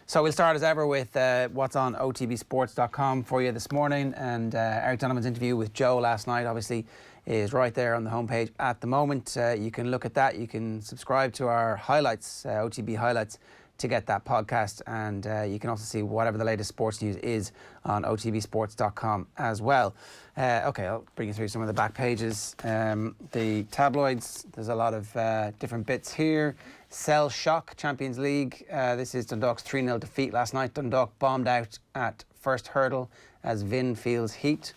So we'll start as ever with what's on OTBsports.com for you this morning. And Eric Donovan's interview with Joe last night, obviously, is right there on the homepage at the moment. You can look at that. You can subscribe to our highlights, OTB highlights, to get that podcast. And you can also see whatever the latest sports news is on OTBsports.com as well. OK, I'll bring you through some of the back pages. The tabloids, there's a lot of different bits here. Sell shock, Champions League. This is Dundalk's 3-0 defeat last night. Dundalk bombed out at first hurdle as Vin feels heat.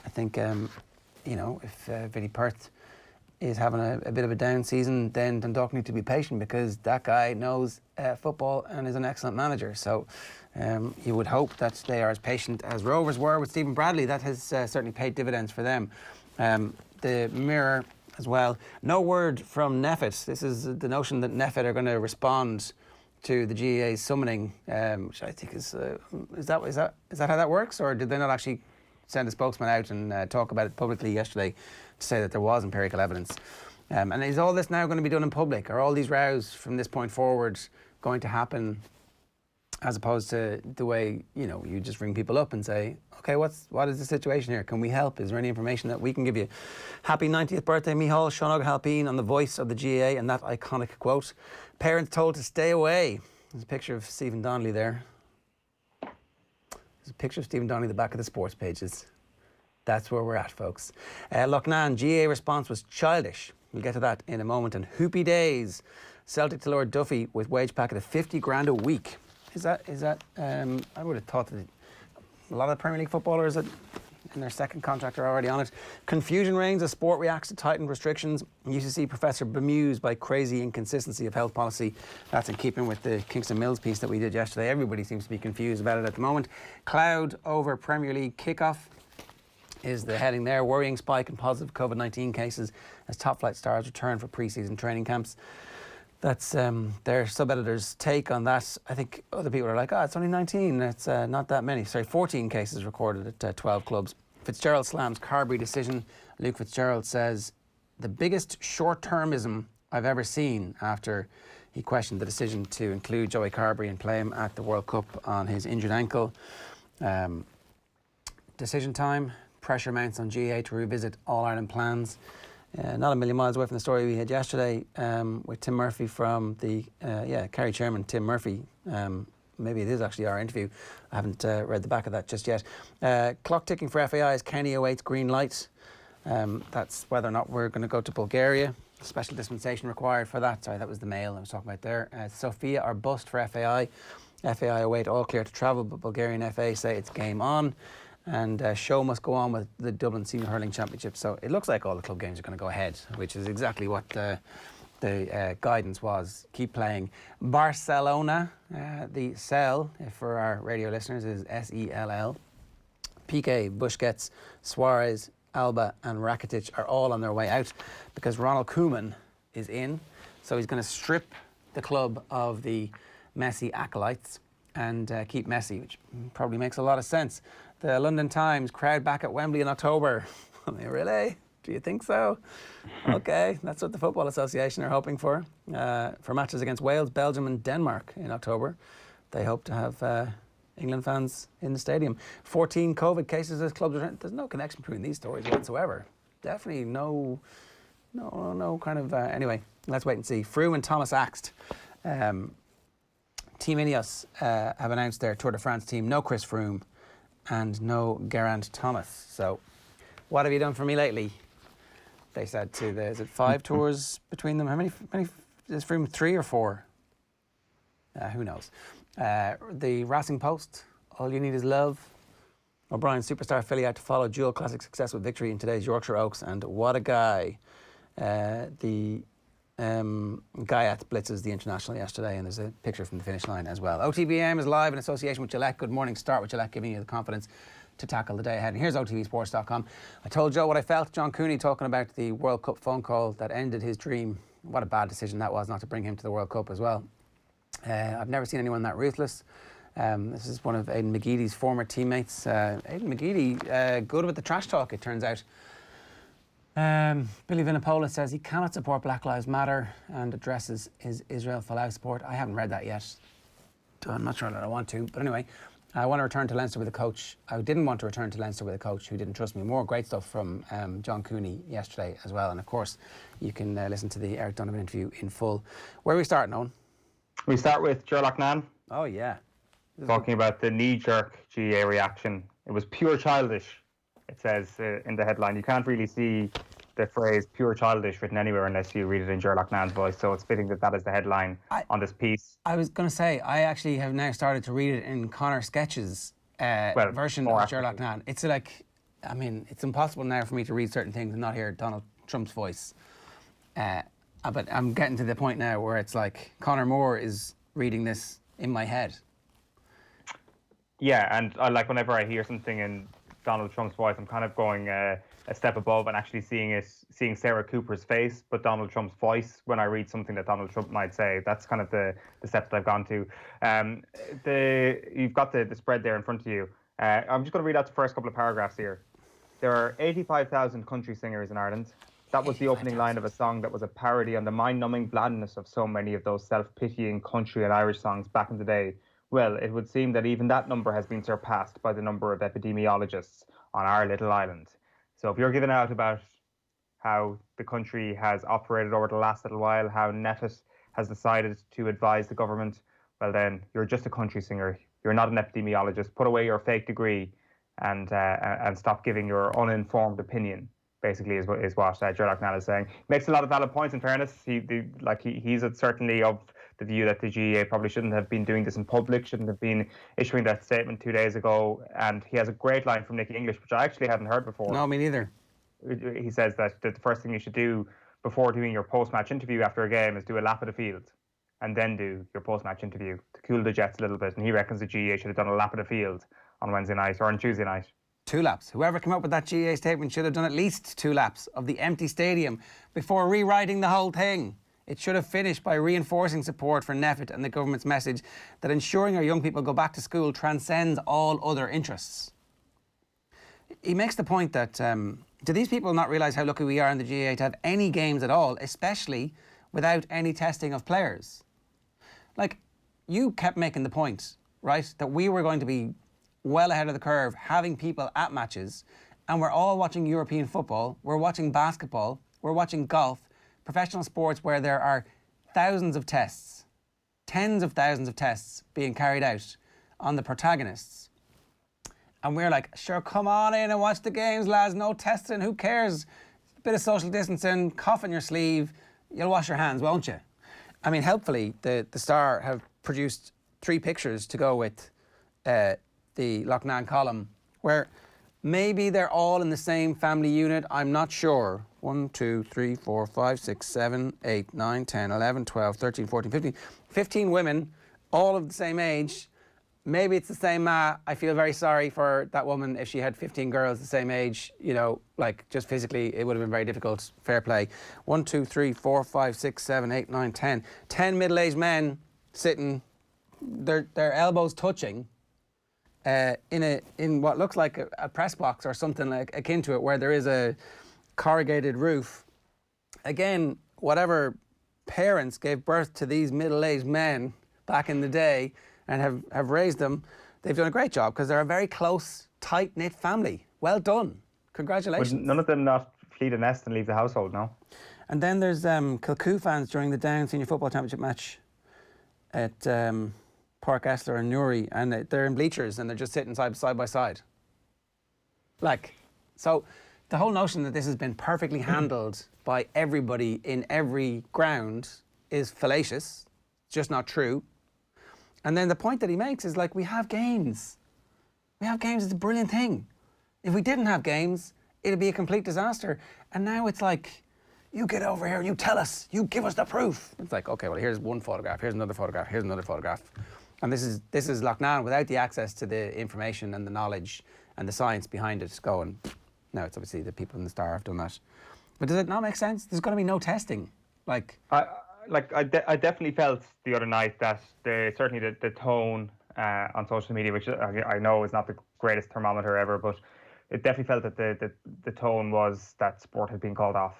I think, if Vinnie Perth is having a bit of a down season, then Dundalk need to be patient, because that guy knows football and is an excellent manager. So you would hope that they are as patient as Rovers were with Stephen Bradley. That has certainly paid dividends for them. The Mirror as well. No word from Neffet. This is the notion that Neffet are going to respond to the GAA's summoning, which I think is that how that works, or did they not actually send a spokesman out and talk about it publicly yesterday to say that there was empirical evidence? And is all this now going to be done in public? Are all these rows from this point forward going to happen, as opposed to the way, you just ring people up and say, OK, what is the situation here? Can we help? Is there any information that we can give you? Happy 90th birthday, Micheál Sean Halpine, on the voice of the GAA, and that iconic quote. Parents told to stay away. There's a picture of Stephen Donnelly there. There's a picture of Stephen Donnelly at the back of the sports pages. That's where we're at, folks. Loughnane, GAA response was childish. We'll get to that in a moment. And Hoopy Days, Celtic to Lord Duffy with wage packet of 50 grand a week. Is that? I would have thought that a lot of the Premier League footballers in their second contract are already on it. Confusion reigns as sport reacts to tightened restrictions. UCC professor bemused by crazy inconsistency of health policy. That's in keeping with the Kingston Mills piece that we did yesterday. Everybody seems to be confused about it at the moment. Cloud over Premier League kickoff. is the heading there. Worrying spike in positive COVID-19 cases as top flight stars return for pre-season training camps. That's their sub-editor's take on that. I think other people are like, it's only 19. It's not that many. Sorry, 14 cases recorded at 12 clubs. Fitzgerald slams Carberry decision. Luke Fitzgerald says, the biggest short-termism I've ever seen, after he questioned the decision to include Joey Carberry and play him at the World Cup on his injured ankle. Decision time. Pressure mounts on GA to revisit All-Ireland plans. Not a million miles away from the story we had yesterday with Tim Murphy from the Kerry chairman, Tim Murphy. Maybe it is actually our interview. I haven't read the back of that just yet. Clock ticking for FAI as Kenny awaits green light. That's whether or not we're going to go to Bulgaria. Special dispensation required for that. Sorry, that was the Mail I was talking about there. Sofia or bust for FAI. FAI await all clear to travel, but Bulgarian FA say it's game on. And show must go on with the Dublin Senior Hurling Championship. So it looks like all the club games are going to go ahead, which is exactly what the guidance was. Keep playing. Barcelona, the Cell, for our radio listeners, is S-E-L-L. Piqué, Busquets, Suarez, Alba and Rakitic are all on their way out because Ronald Koeman is in. So he's going to strip the club of the Messi acolytes and keep Messi, which probably makes a lot of sense. The London Times, crowd back at Wembley in October. I mean, really? Do you think so? Okay, that's what the Football Association are hoping for matches against Wales, Belgium and Denmark in October. They hope to have England fans in the stadium. 14 COVID cases as clubs return. There's no connection between these stories whatsoever. Definitely no kind of... anyway, let's wait and see. Froome and Thomas axed. Team Ineos have announced their Tour de France team. No Chris Froome and no Geraint Thomas. So, what have you done for me lately? They said to the... Is it 5 tours between them? How many is Froome, 3 or 4? Who knows? The Racing Post, all you need is love. O'Brien superstar filly out to follow dual classic success with victory in today's Yorkshire Oaks, and what a guy. The Guyat blitzes the International yesterday, and there's a picture from the finish line as well. OTB AM is live in association with Gillette. Good morning, start with Gillette, giving you the confidence to tackle the day ahead. And here's OTBsports.com. I told Joe what I felt. John Cooney talking about the World Cup phone call that ended his dream. What a bad decision that was, not to bring him to the World Cup as well. I've never seen anyone that ruthless. This is one of Aidan McGeady's former teammates. Aidan McGeady, good with the trash talk, it turns out. Billy Vinapola says he cannot support Black Lives Matter and addresses his Israel Folau support. I haven't read that yet. I'm not sure that I want to. But anyway, I want to return to Leinster with a coach. I didn't want to return to Leinster with a coach who didn't trust me. More great stuff from John Cooney yesterday as well. And of course, you can listen to the Eric Donovan interview in full. Where are we starting, Owen? We start with Gerlach Nan. Oh, yeah. Talking about the knee-jerk GA reaction. It was pure childish, it says in the headline. You can't really see the phrase pure childish written anywhere unless you read it in Gerlach Nan's voice. So it's fitting that that is the headline on this piece. I was going to say, I actually have now started to read it in Connor Sketch's version of Gerlach Nan. It's like, I mean, it's impossible now for me to read certain things and not hear Donald Trump's voice. But I'm getting to the point now where it's like Conor Moore is reading this in my head. Yeah, and I like whenever I hear something in Donald Trump's voice, I'm kind of going a step above and actually seeing Sarah Cooper's face, but Donald Trump's voice when I read something that Donald Trump might say. That's kind of the step that I've gone to. You've got the spread there in front of you. I'm just going to read out the first couple of paragraphs here. There are 85,000 country singers in Ireland. That was the opening line of a song that was a parody on the mind-numbing blandness of so many of those self-pitying country and Irish songs back in the day. Well, it would seem that even that number has been surpassed by the number of epidemiologists on our little island. So if you're giving out about how the country has operated over the last little while, how NEFIT has decided to advise the government, well then, you're just a country singer. You're not an epidemiologist. Put away your fake degree and stop giving your uninformed opinion. Basically, is what Gerlach Nan is saying. Makes a lot of valid points. In fairness, he's certainly of the view that the GEA probably shouldn't have been doing this in public, shouldn't have been issuing that statement 2 days ago. And he has a great line from Nicky English, which I actually hadn't heard before. No, me neither. He says that the first thing you should do before doing your post-match interview after a game is do a lap of the field, and then do your post-match interview to cool the jets a little bit. And he reckons the GEA should have done a lap of the field on Wednesday night or on Tuesday night. 2 laps. Whoever came up with that GAA statement should have done at least 2 laps of the empty stadium before rewriting the whole thing. It should have finished by reinforcing support for NEFIT and the government's message that ensuring our young people go back to school transcends all other interests. He makes the point that do these people not realise how lucky we are in the GAA to have any games at all, especially without any testing of players? Like, you kept making the point, right, that we were going to be well ahead of the curve, having people at matches, and we're all watching European football, we're watching basketball, we're watching golf, professional sports where there are thousands of tests, tens of thousands of tests being carried out on the protagonists. And we're like, sure, come on in and watch the games, lads, no testing, who cares? A bit of social distancing, cough in your sleeve, you'll wash your hands, won't you? I mean, helpfully, the Star have produced 3 pictures to go with the Loughnane column, where maybe they're all in the same family unit, I'm not sure. 1, 2, 3, 4, 5, 6, 7, 8, 9, 10, 11, 12, 13, 14, 15. 15 women, all of the same age. Maybe it's the same ma. I feel very sorry for that woman if she had 15 girls the same age, you know, like just physically it would have been very difficult. Fair play. 1, 2, 3, 4, 5, 6, 7, 8, 9, 10. 10 middle-aged men sitting, their elbows touching, in what looks like a press box or something like akin to it, where there is a corrugated roof. Again, whatever parents gave birth to these middle-aged men back in the day and have raised them, they've done a great job because they're a very close, tight-knit family. Well done. Congratulations. Would none of them not flee the nest and leave the household, no? And then there's Kilkenny fans during the Down Senior Football Championship match at Park Esler and Newry, and they're in bleachers and they're just sitting side by side. Like, so the whole notion that this has been perfectly handled by everybody in every ground is fallacious. It's just not true. And then the point that he makes is like, we have games. We have games, it's a brilliant thing. If we didn't have games, it'd be a complete disaster. And now it's like, you get over here, you tell us, you give us the proof. It's like, okay, well, here's one photograph, here's another photograph, here's another photograph. And this is Loughnane without the access to the information and the knowledge and the science behind it going, no, it's obviously the people in the Star have done that. But does it not make sense? There's going to be no testing. Like, I definitely felt the other night that certainly the tone on social media, which I know is not the greatest thermometer ever, but it definitely felt that the tone was that sport had been called off.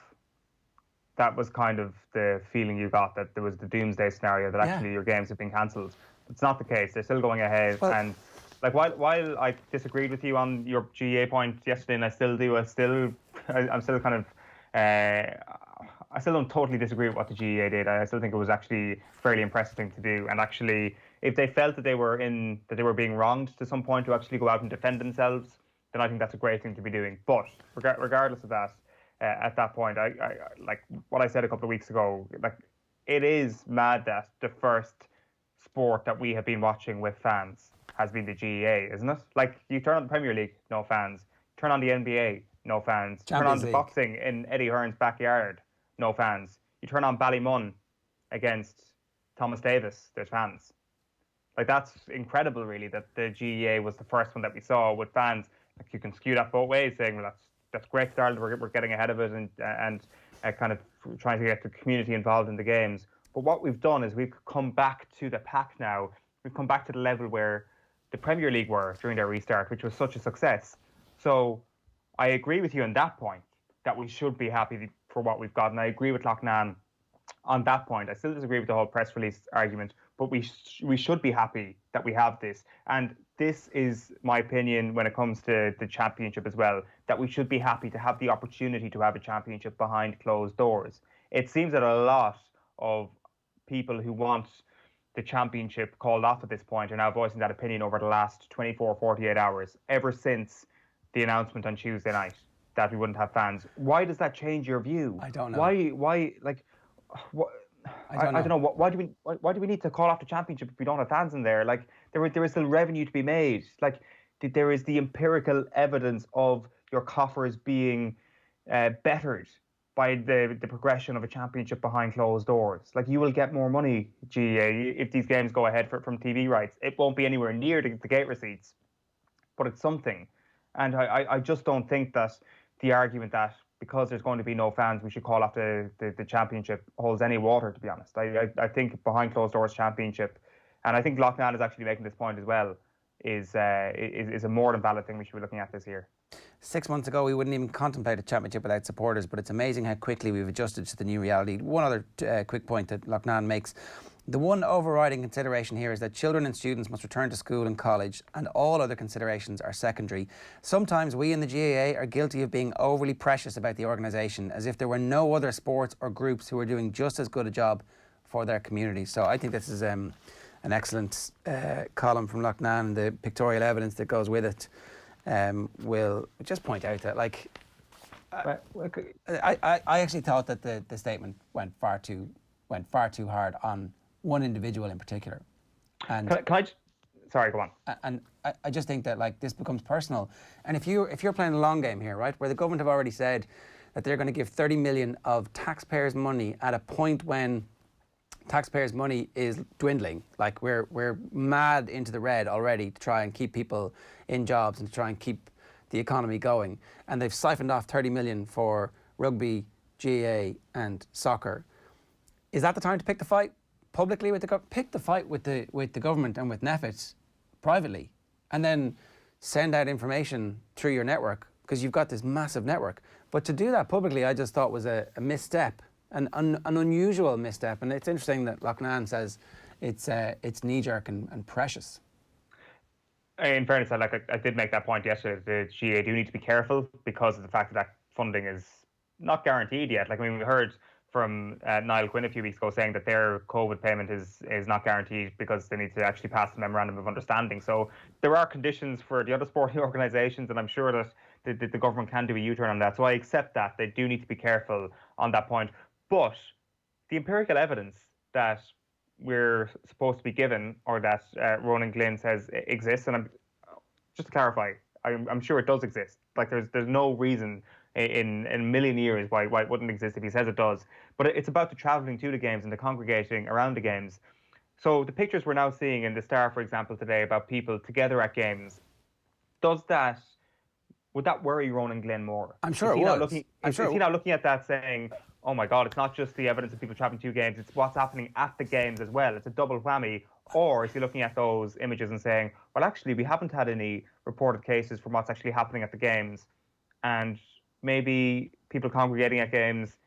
That was kind of the feeling you got, that there was the doomsday scenario, that actually your games have been cancelled. It's not the case. They're still going ahead. Well, and like while I disagreed with you on your GA point yesterday, and I still do, I'm still kind of I still don't totally disagree with what the GEA did. I still think it was actually a fairly impressive thing to do. And actually, if they felt that they were being wronged to some point to actually go out and defend themselves, then I think that's a great thing to be doing. But regardless of that, at that point, I like what I said a couple of weeks ago. Like, it is mad that the first sport that we have been watching with fans has been the GEA, isn't it? Like, you turn on the Premier League, no fans. Turn on the NBA, no fans. Turn on the boxing in Eddie Hearn's backyard, no fans. You turn on Ballymun against Thomas Davis, there's fans. Like, that's incredible, really, that the GEA was the first one that we saw with fans. Like, you can skew that both ways, saying, well, that's great start, we're getting ahead of it and kind of trying to get the community involved in the games. But what we've done is we've come back to the pack now. We've come back to the level where the Premier League were during their restart, which was such a success. So I agree with you on that point, that we should be happy for what we've got. And I agree with Loughnane on that point. I still disagree with the whole press release argument, but we should be happy that we have this. And this is my opinion when it comes to the championship as well, that we should be happy to have the opportunity to have a championship behind closed doors. It seems that a lot of people who want the championship called off at this point are now voicing that opinion over the last 24, 48 hours, ever since the announcement on Tuesday night that we wouldn't have fans. Why does that change your view? I don't know. Why, like, what? I don't know. Why do we need to call off the championship if we don't have fans in there? Like, there is still revenue to be made. Like, there is the empirical evidence of your coffers being bettered by the progression of a championship behind closed doors. Like, you will get more money, GEA, if these games go ahead from TV rights. It won't be anywhere near the gate receipts, but it's something. And I just don't think that the argument that because there's going to be no fans, we should call off the championship holds any water, to be honest. I think behind closed doors championship, and I think Loughnane is actually making this point as well, is a more than valid thing we should be looking at this year. 6 months ago, we wouldn't even contemplate a championship without supporters, but it's amazing how quickly we've adjusted to the new reality. One other quick point that Loughnane makes. The one overriding consideration here is that children and students must return to school and college, and all other considerations are secondary. Sometimes we in the GAA are guilty of being overly precious about the organisation, as if there were no other sports or groups who are doing just as good a job for their community. So I think this is an excellent column from Loughnane, and the pictorial evidence that goes with it will just point out that, like, I actually thought that the statement went far too hard on one individual in particular. And sorry, go on. And I just think that, like, this becomes personal. And if you're playing a long game here, right, where the government have already said that they're going to give 30 million of taxpayers' money at a point when taxpayers' money is dwindling, like we're mad into the red already to try and keep people in jobs and to try and keep the economy going, and they've siphoned off 30 million for rugby, GAA and soccer. Is that the time to pick the fight publicly with the government? Pick the fight with the government and with NEFIT privately, and then send out information through your network, because you've got this massive network. But to do that publicly, I just thought was a misstep, an unusual misstep. And it's interesting that Loughnane says it's knee-jerk and precious. In fairness, I did make that point yesterday. The GAA do need to be careful because of the fact that funding is not guaranteed yet. Like, I mean, we heard from Niall Quinn a few weeks ago saying that their COVID payment is not guaranteed because they need to actually pass the memorandum of understanding. So there are conditions for the other sporting organisations, and I'm sure that the government can do a U-turn on that. So I accept that. They do need to be careful on that point. But the empirical evidence that we're supposed to be given, or that Ronan Glynn says exists, and just to clarify, I'm sure it does exist. Like, there's no reason in a million years why it wouldn't exist if he says it does. But it's about the travelling to the games and the congregating around the games. So the pictures we're now seeing in the Star, for example, today about people together at games, would that worry Ronan Glynn more? I'm sure it would. Is he now looking at that saying, oh my God, it's not just the evidence of people travelling to games, it's what's happening at the games as well. It's a double whammy. Or is he looking at those images and saying, well, actually, we haven't had any reported cases from what's actually happening at the games, and maybe people congregating at games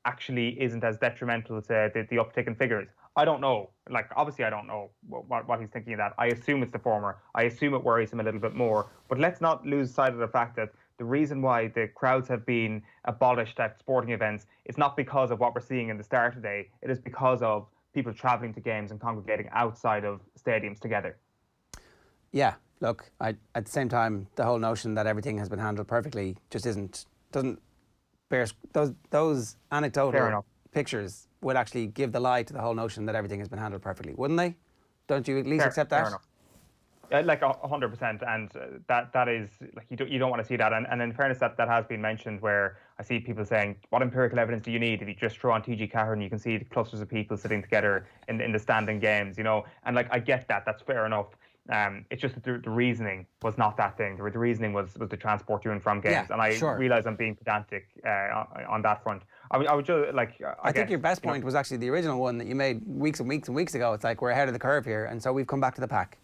actually isn't as detrimental to the uptick in figures? I don't know. Like, obviously, I don't know what he's thinking of that. I assume it's the former. I assume it worries him a little bit more. But let's not lose sight of the fact that the reason why the crowds have been abolished at sporting events is not because of what we're seeing in the Star today. It is because of people travelling to games and congregating outside of stadiums together. Yeah, look, at the same time, the whole notion that everything has been handled perfectly just doesn't bear. Those anecdotal pictures would actually give the lie to the whole notion that everything has been handled perfectly, wouldn't they? Don't you at least accept that? Fair enough. Like 100%, and that is, like, you don't want to see that. And in fairness, that has been mentioned, where I see people saying, what empirical evidence do you need? If you just throw on TG Cahern, you can see the clusters of people sitting together in the standing games, you know. And, like, I get that, that's fair enough. It's just that the reasoning was not that thing. The reasoning was the transport to and from games. Yeah, and I sure. realise I'm being pedantic on that front. I would just, like, I think your best point was actually the original one that you made weeks and weeks and weeks ago. It's like, we're ahead of the curve here, and so we've come back to the pack.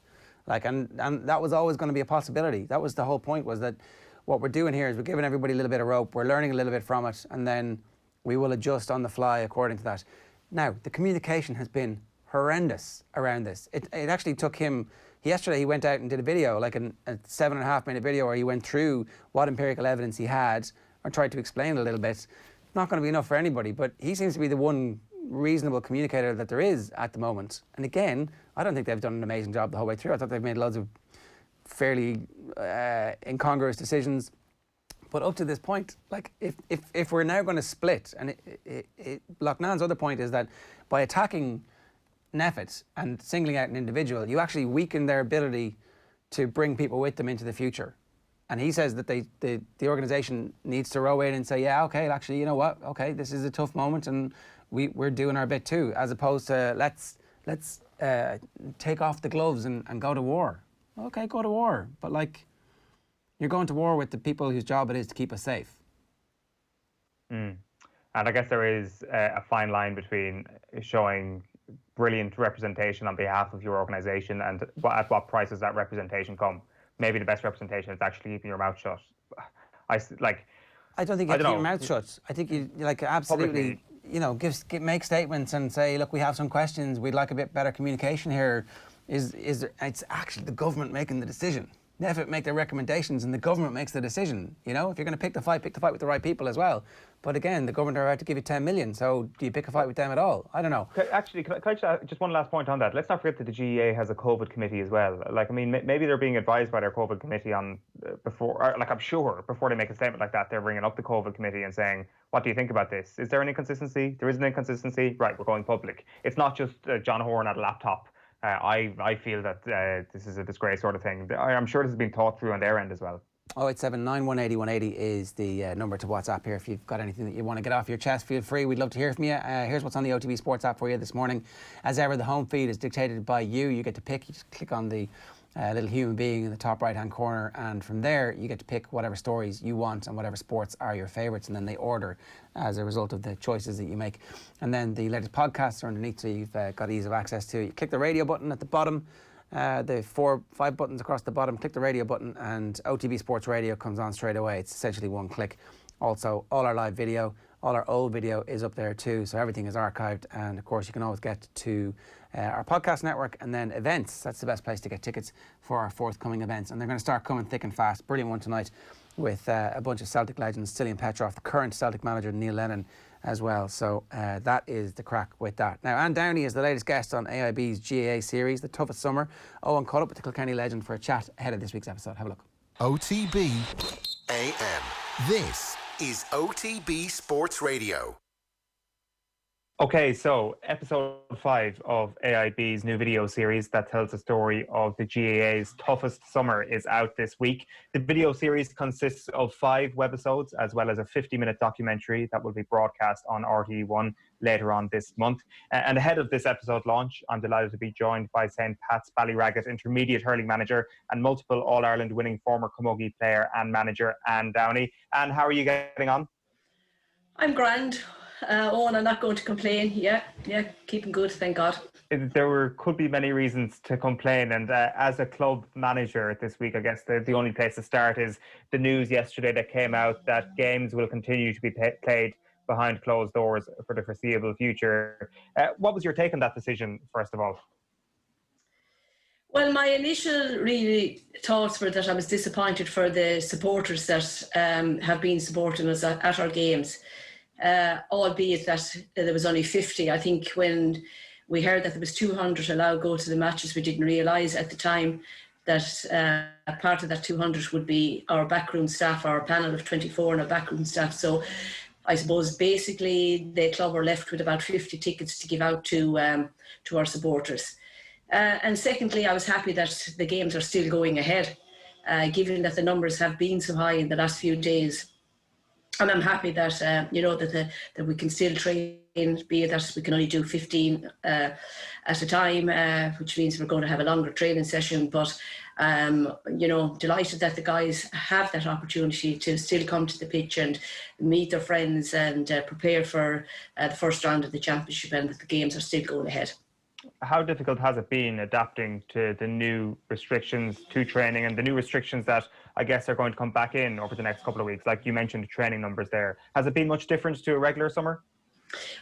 Like, and that was always going to be a possibility. That was the whole point, was that what we're doing here is we're giving everybody a little bit of rope, we're learning a little bit from it, and then we will adjust on the fly according to that. Now, the communication has been horrendous around this. It actually took him, yesterday he went out and did a video, like a 7.5 minute video, where he went through what empirical evidence he had, or tried to explain a little bit. Not going to be enough for anybody, but he seems to be the one reasonable communicator that there is at the moment. And again, I don't think they've done an amazing job the whole way through. I thought they've made loads of fairly incongruous decisions. But up to this point, like, if we're now going to split, and Loughnane's other point is that by attacking NEFIT and singling out an individual, you actually weaken their ability to bring people with them into the future. And he says that the organisation needs to row in and say, yeah, okay, actually, you know what? Okay, this is a tough moment, and we're doing our bit too, as opposed to let's take off the gloves and go to war. Okay, go to war, but, like, You're going to war with the people whose job it is to keep us safe. And I guess there is a fine line between showing brilliant representation on behalf of your organisation and at what price does that representation come. Maybe the best representation is actually keeping your mouth shut. I don't think you have to keep your mouth shut. I think you absolutely, make statements and say, look, we have some questions. We'd like a bit better communication here. It's actually the government making the decision. NEFIT make their recommendations and the government makes the decision. If you're going to pick the fight with the right people as well. But again, the government are about to give you 10 million, so do you pick a fight with them at all? I don't know. Actually, can I just one last point on that? Let's not forget that the GEA has a COVID committee as well. Maybe they're being advised by their COVID committee on I'm sure before they make a statement like that, they're bringing up the COVID committee and saying, what do you think about this? Is there an inconsistency? There is an inconsistency? Right, we're going public. It's not just John Horan at a laptop. I feel that this is a disgrace sort of thing. I'm sure this has been thought through on their end as well. 087 918 180 is the number to WhatsApp here. If you've got anything that you want to get off your chest, feel free. We'd love to hear from you. Here's what's on the OTB Sports app for you this morning. As ever, the home feed is dictated by you. You get to pick. You just click on the little human being in the top right-hand corner, and from there you get to pick whatever stories you want and whatever sports are your favourites, and then they order as a result of the choices that you make. And then the latest podcasts are underneath, so you've got ease of access to. You click the radio button at the bottom. The 4-5 buttons across the bottom, click the radio button and OTB Sports Radio comes on straight away. It's essentially one click. Also, all our live video, all our old video is up there too, so everything is archived. And of course, you can always get to our podcast network and then events. That's the best place to get tickets for our forthcoming events. And they're going to start coming thick and fast. Brilliant one tonight with a bunch of Celtic legends, Cillian Petrov, the current Celtic manager, Neil Lennon, as well. So that is the crack with that. Now, Ann Downey is the latest guest on AIB's GAA series, The Toughest Summer. Owen caught up with the Kilkenny legend for a chat ahead of this week's episode. Have a look. OTB AM. This is OTB Sports Radio. Okay, so episode 5 of AIB's new video series that tells the story of the GAA's toughest summer is out this week. The video series consists of 5 webisodes as well as a 50-minute documentary that will be broadcast on RTE1 later on this month. And ahead of this episode launch, I'm delighted to be joined by St. Pat's Ballyraggett intermediate hurling manager and multiple All-Ireland winning former Camogie player and manager Ann Downey. Ann, how are you getting on? I'm grand. Owen, I'm not going to complain. Yeah, keeping good, thank God. There could be many reasons to complain, and as a club manager this week, I guess the only place to start is the news yesterday that came out that games will continue to be played behind closed doors for the foreseeable future. What was your take on that decision, first of all? Well, my initial really thoughts were that I was disappointed for the supporters that have been supporting us at our games. Albeit that there was only 50. I think when we heard that there was 200 allowed go to the matches, we didn't realise at the time that part of that 200 would be our backroom staff, our panel of 24 and our backroom staff. So I suppose basically the club were left with about 50 tickets to give out to our supporters. And secondly, I was happy that the games are still going ahead, given that the numbers have been so high in the last few days. And I'm happy that that we can still train, be it that we can only do 15 at a time, which means we're going to have a longer training session. But delighted that the guys have that opportunity to still come to the pitch and meet their friends and prepare for the first round of the championship, and that the games are still going ahead. How difficult has it been adapting to the new restrictions to training and the new restrictions that I guess are going to come back in over the next couple of weeks? Like you mentioned, training numbers there. Has it been much different to a regular summer?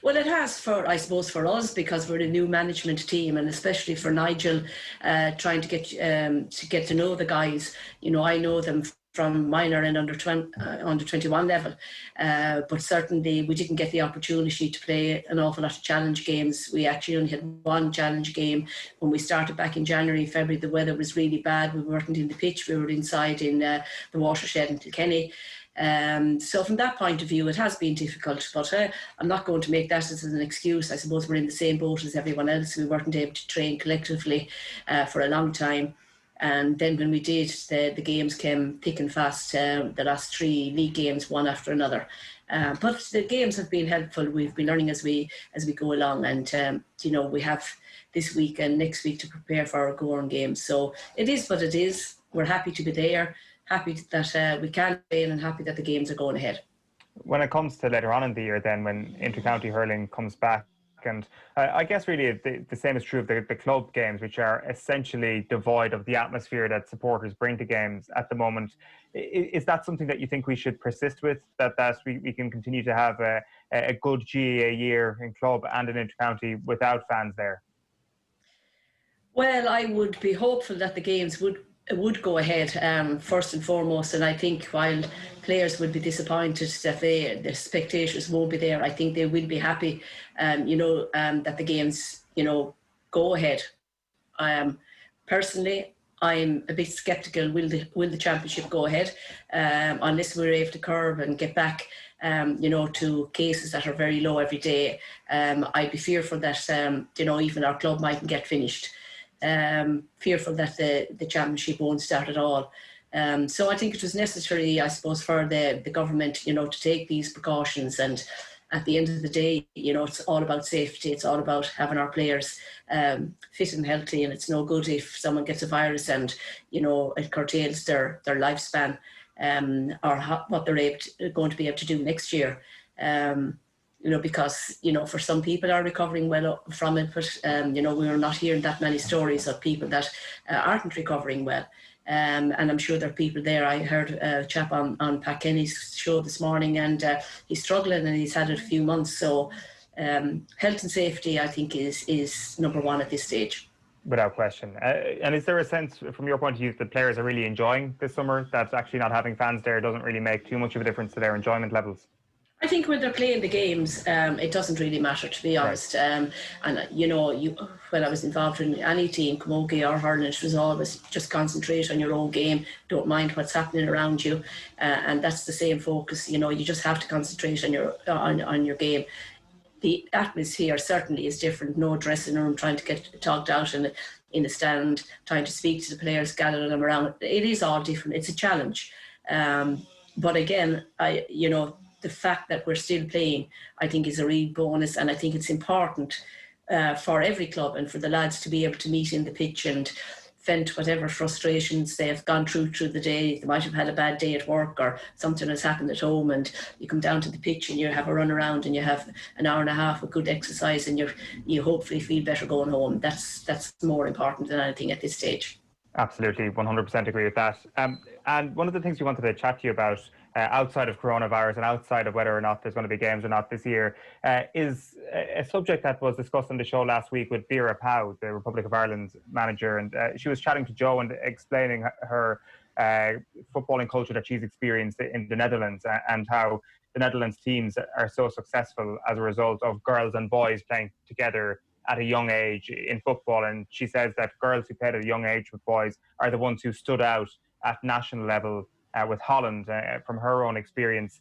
Well, it has, I suppose, for us, because we're a new management team, and especially for Nigel, trying to get to know the guys. I know them from minor and under 21 level, but certainly we didn't get the opportunity to play an awful lot of challenge games. We actually only had one challenge game when we started back in January, February. The weather was really bad. We weren't in the pitch. We were inside in the watershed in Kilkenny. So from that point of view, it has been difficult, but I'm not going to make that as an excuse. I suppose we're in the same boat as everyone else. We weren't able to train collectively for a long time. And then when we did, the games came thick and fast, the last 3 league games, one after another. But the games have been helpful. We've been learning as we go along, and we have this week and next week to prepare for our Gorn games. So it is what it is. We're happy to be there, happy that we can play and happy that the games are going ahead. When it comes to later on in the year, then when inter-county hurling comes back, and I guess really the same is true of the club games, which are essentially devoid of the atmosphere that supporters bring to games at the moment. Is that something that you think we should persist with, that we can continue to have a good GAA year in club and in inter-county without fans there? Well, I would be hopeful that the games would go ahead first and foremost, and I think while players would be disappointed that the spectators won't be there, I think they will be happy that the games go ahead. Personally, I'm a bit sceptical, will the championship go ahead unless we're able to curb and get back to cases that are very low every day. I'd be fearful that even our club mightn't get finished. Fearful that the championship won't start at all. So I think it was necessary, I suppose, for the government, to take these precautions. And at the end of the day, it's all about safety. It's all about having our players fit and healthy. And it's no good if someone gets a virus and, it curtails their lifespan or what they're going to be able to do next year. Because, for some people are recovering well from it, but, we are not hearing that many stories of people that aren't recovering well. And I'm sure there are people there. I heard a chap on Pat Kenny's show this morning, and he's struggling and he's had it a few months. So health and safety, I think, is number one at this stage. Without question. And is there a sense, from your point of view, that players are really enjoying this summer, that actually not having fans there doesn't really make too much of a difference to their enjoyment levels? I think when they're playing the games, it doesn't really matter, to be honest. Right. When I was involved in any team, camogie or hurling, it was always just concentrate on your own game. Don't mind what's happening around you, and that's the same focus. You just have to concentrate on your game. The atmosphere certainly is different. No dressing room trying to get talked out in a stand, trying to speak to the players, gathering them around. It is all different. It's a challenge, but again, the fact that we're still playing, I think, is a real bonus, and I think it's important for every club and for the lads to be able to meet in the pitch and vent whatever frustrations they have gone through the day. They might have had a bad day at work or something has happened at home, and you come down to the pitch and you have a run around and you have an hour and a half of good exercise and you hopefully feel better going home. That's more important than anything at this stage. Absolutely, 100% agree with that. And one of the things we wanted to chat to you about outside of coronavirus and outside of whether or not there's going to be games or not this year is a subject that was discussed on the show last week with Vera Pauw, the Republic of Ireland's manager. And she was chatting to Joe and explaining her footballing culture that she's experienced in the Netherlands and how the Netherlands teams are so successful as a result of girls and boys playing together at a young age in football. And she says that girls who played at a young age with boys are the ones who stood out at national level with Holland from her own experience.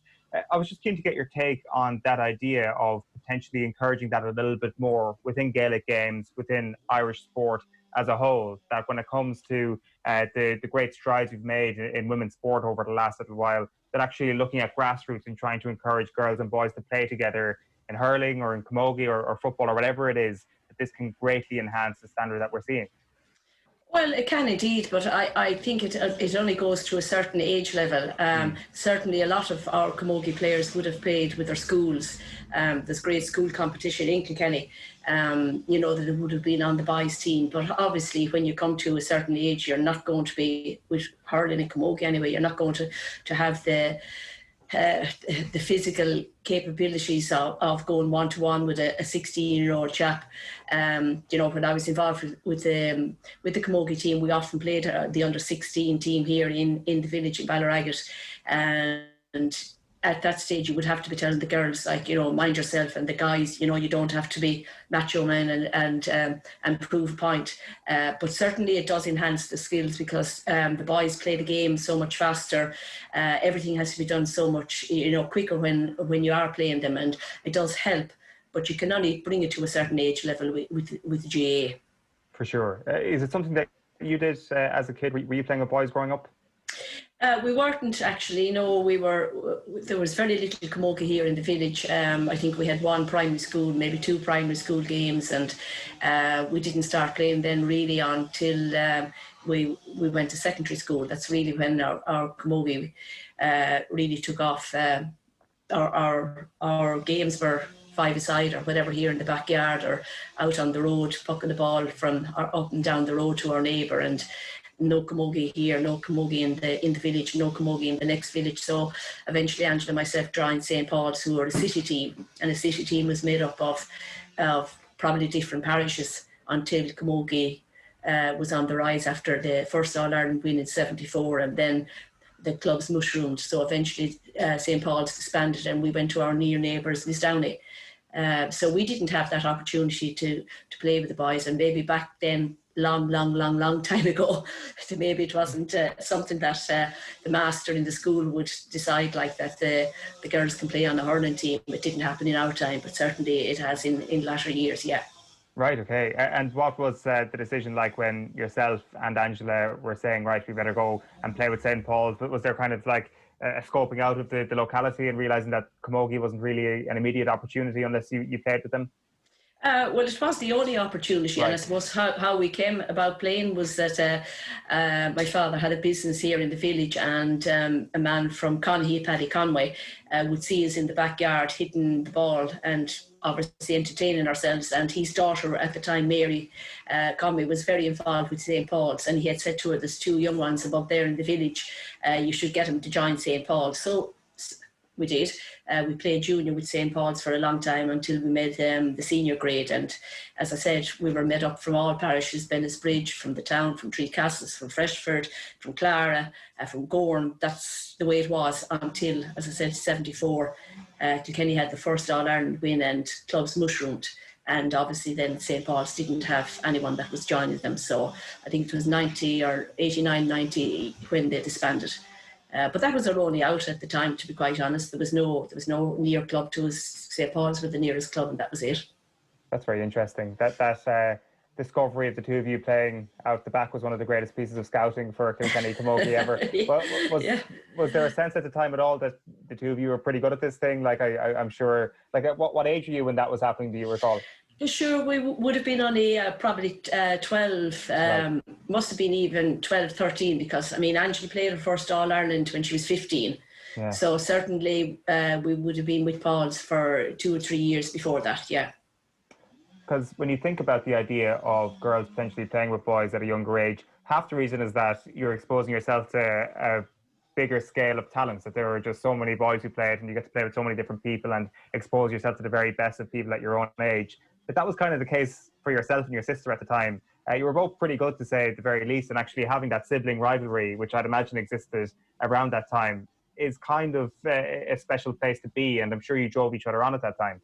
I was just keen to get your take on that idea of potentially encouraging that a little bit more within Gaelic games, within Irish sport as a whole, that when it comes to the great strides we've made in women's sport over the last little while, that actually looking at grassroots and trying to encourage girls and boys to play together in hurling or in camogie or football or whatever it is, that this can greatly enhance the standard that we're seeing. Well, it can indeed, but I think it only goes to a certain age level. Certainly a lot of our camogie players would have played with their schools. There's great school competition in Kilkenny, that it would have been on the boys' team. But obviously when you come to a certain age, you're not going to be, with hurling and camogie anyway, you're not going to have the physical capabilities of going one-to-one with a 16-year-old chap. When I was involved with the camogie team, we often played the under-16 team here in the village in Ballaragat, and at that stage you would have to be telling the girls, like, mind yourself, and the guys, you don't have to be macho men and prove a point. But certainly it does enhance the skills because the boys play the game so much faster. Everything has to be done so much quicker when you are playing them, and it does help. But you can only bring it to a certain age level with GAA. For sure. Is it something that you did as a kid? Were you playing with boys growing up? We weren't actually. No, there was very little camogie here in the village. I think we had one primary school, maybe two primary school games, and we didn't start playing then really until we went to secondary school. That's really when our camogie really took off. Our games were five-a-side or whatever here in the backyard or out on the road, pucking the ball from up and down the road to our neighbour, and no camogie here, no camogie in the village, no camogie in the next village. So eventually Angela and myself joined St. Paul's, who were a city team, and a city team was made up of probably different parishes until camogie was on the rise after the first All-Ireland win in '74, and then the clubs mushroomed. So eventually St. Paul's disbanded and we went to our near neighbours, Miss Downey. So we didn't have that opportunity to play with the boys, and maybe back then, long time ago, maybe it wasn't something that the master in the school would decide like that the girls can play on a hurling team. It didn't happen in our time, but certainly it has in latter years, yeah. Right, okay. And what was the decision like when yourself and Angela were saying, right, we better go and play with St. Paul's? But was there kind of like a scoping out of the locality and realising that camogie wasn't really an immediate opportunity unless you played with them? Well, it was the only opportunity, right. And I suppose how we came about playing was that my father had a business here in the village, and a man from Conahee, Paddy Conway, would see us in the backyard hitting the ball and obviously entertaining ourselves. And his daughter at the time, Mary Conway, was very involved with St. Paul's, and he had said to her, there's two young ones above there in the village, you should get them to join St. Paul's. So we did. We played junior with St. Paul's for a long time until we made the senior grade. And as I said, we were made up from all parishes, Bennettsbridge, from the town, from Three Castles, from Freshford, from Clara, from Gorn. That's the way it was until, as I said, '74. Kilkenny had the first All-Ireland win and clubs mushroomed. And obviously then St. Paul's didn't have anyone that was joining them. So I think it was 90 or 89, 90 when they disbanded. But that was our only out at the time, to be quite honest. There was no near club to us. St. Paul's were the nearest club, and that was it. That's very interesting. That discovery of the two of you playing out the back was one of the greatest pieces of scouting for Kilkenny camogie ever. Was there a sense at the time at all that the two of you were pretty good at this thing? Like I'm sure. Like at what age were you when that was happening? Do you recall? Sure, we would have been only probably 12, must have been even 12, 13, because, I mean, Angela played her first All-Ireland when she was 15. Yeah. So certainly we would have been with Paul's for 2 or 3 years before that, yeah. Because when you think about the idea of girls potentially playing with boys at a younger age, half the reason is that you're exposing yourself to a bigger scale of talents, that there are just so many boys who played and you get to play with so many different people and expose yourself to the very best of people at your own age. But that was kind of the case for yourself and your sister at the time. You were both pretty good, to say at the very least, and actually having that sibling rivalry, which I'd imagine existed around that time, is kind of a special place to be, and I'm sure you drove each other on at that time.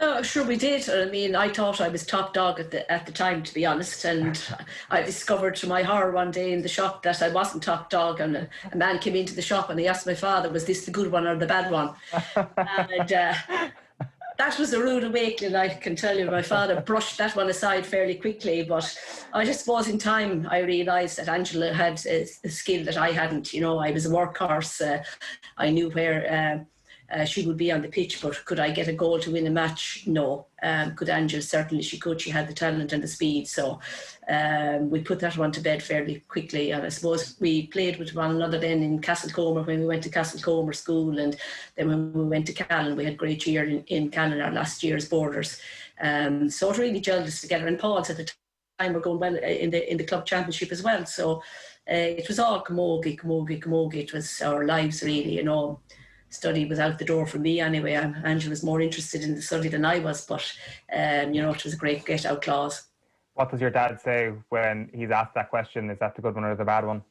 Oh, sure we did. I mean, I thought I was top dog at the time, to be honest, and I discovered to my horror one day in the shop that I wasn't top dog, and a man came into the shop and he asked my father, was this the good one or the bad one? And that was a rude awakening, I can tell you. My father brushed that one aside fairly quickly, but I just suppose in time I realised that Angela had a skill that I hadn't. You know, I was a workhorse. I knew where she would be on the pitch, but could I get a goal to win a match? No. Could Angela? Certainly she could. She had the talent and the speed. So we put that one to bed fairly quickly. And I suppose we played with one another then in Castlecomer when we went to Castlecomer School. And then when we went to Callan, we had a great year in Callan, our last year's borders. So it really gelled us together. And Paul's at the time were going well in the club championship as well. So it was all camogie. It was our lives really, you know. Study was out the door for me anyway. Angela was more interested in the study than I was, but you know, it was a great get out clause. What does your dad say when he's asked that question? Is that the good one or the bad one?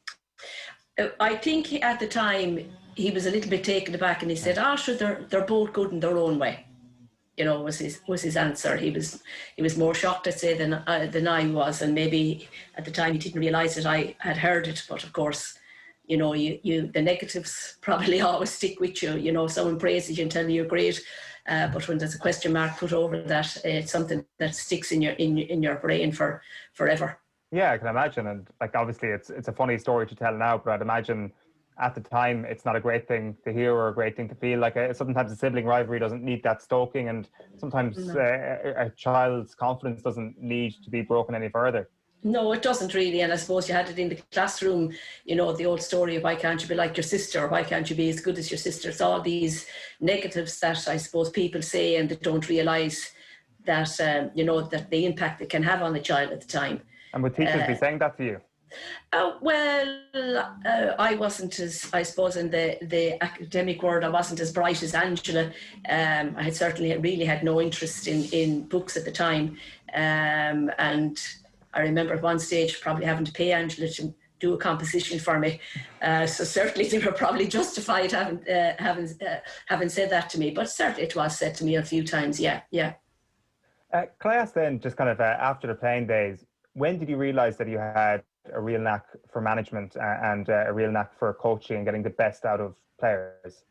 I think at the time he was a little bit taken aback, and he said, sure, they're both good in their own way. You know, was his answer. He was more shocked, I'd say, than I was, and maybe at the time he didn't realise that I had heard it. But of course, you know, you the negatives probably always stick with you. You know, someone praises you and tells you you're great, but when there's a question mark put over that, it's something that sticks in your brain for forever. Yeah, I can imagine, and like obviously it's a funny story to tell now, but I'd imagine at the time it's not a great thing to hear or a great thing to feel. Like sometimes a sibling rivalry doesn't need that stoking, and sometimes a child's confidence doesn't need to be broken any further. No, it doesn't really. And I suppose you had it in the classroom, you know, the old story of why can't you be like your sister, or why can't you be as good as your sister? It's all these negatives that I suppose people say and they don't realise that, you know, that the impact it can have on the child at the time. And would teachers be saying that to you? I wasn't as, I suppose, in the academic world, I wasn't as bright as Angela. I had certainly really had no interest in books at the time. And I remember at one stage probably having to pay Angela to do a composition for me. So certainly they were probably justified having said that to me. But certainly it was said to me a few times, yeah. Can I ask then, just kind of after the playing days, when did you realise that you had a real knack for management and a real knack for coaching and getting the best out of players?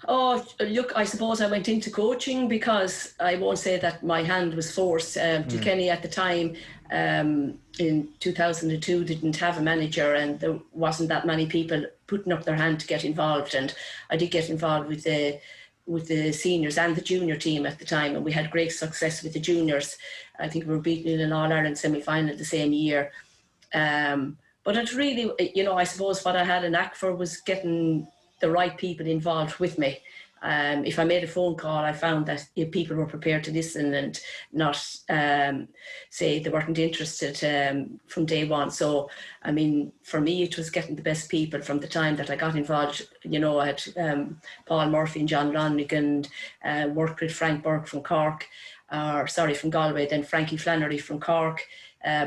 Oh, look, I suppose I went into coaching because I won't say that my hand was forced. Kilkenny at the time, in 2002, didn't have a manager, and there wasn't that many people putting up their hand to get involved. And I did get involved with the seniors and the junior team at the time, and we had great success with the juniors. I think we were beaten in an All-Ireland semi-final the same year. But it really, you know, I suppose what I had a knack for was getting the right people involved with me. If I made a phone call, I found that people were prepared to listen and not say they weren't interested from day one. So, I mean, for me, it was getting the best people from the time that I got involved. You know, I had Paul Murphy and John Lonnick, and worked with Frank Burke from Cork, from Galway, then Frankie Flannery from Cork,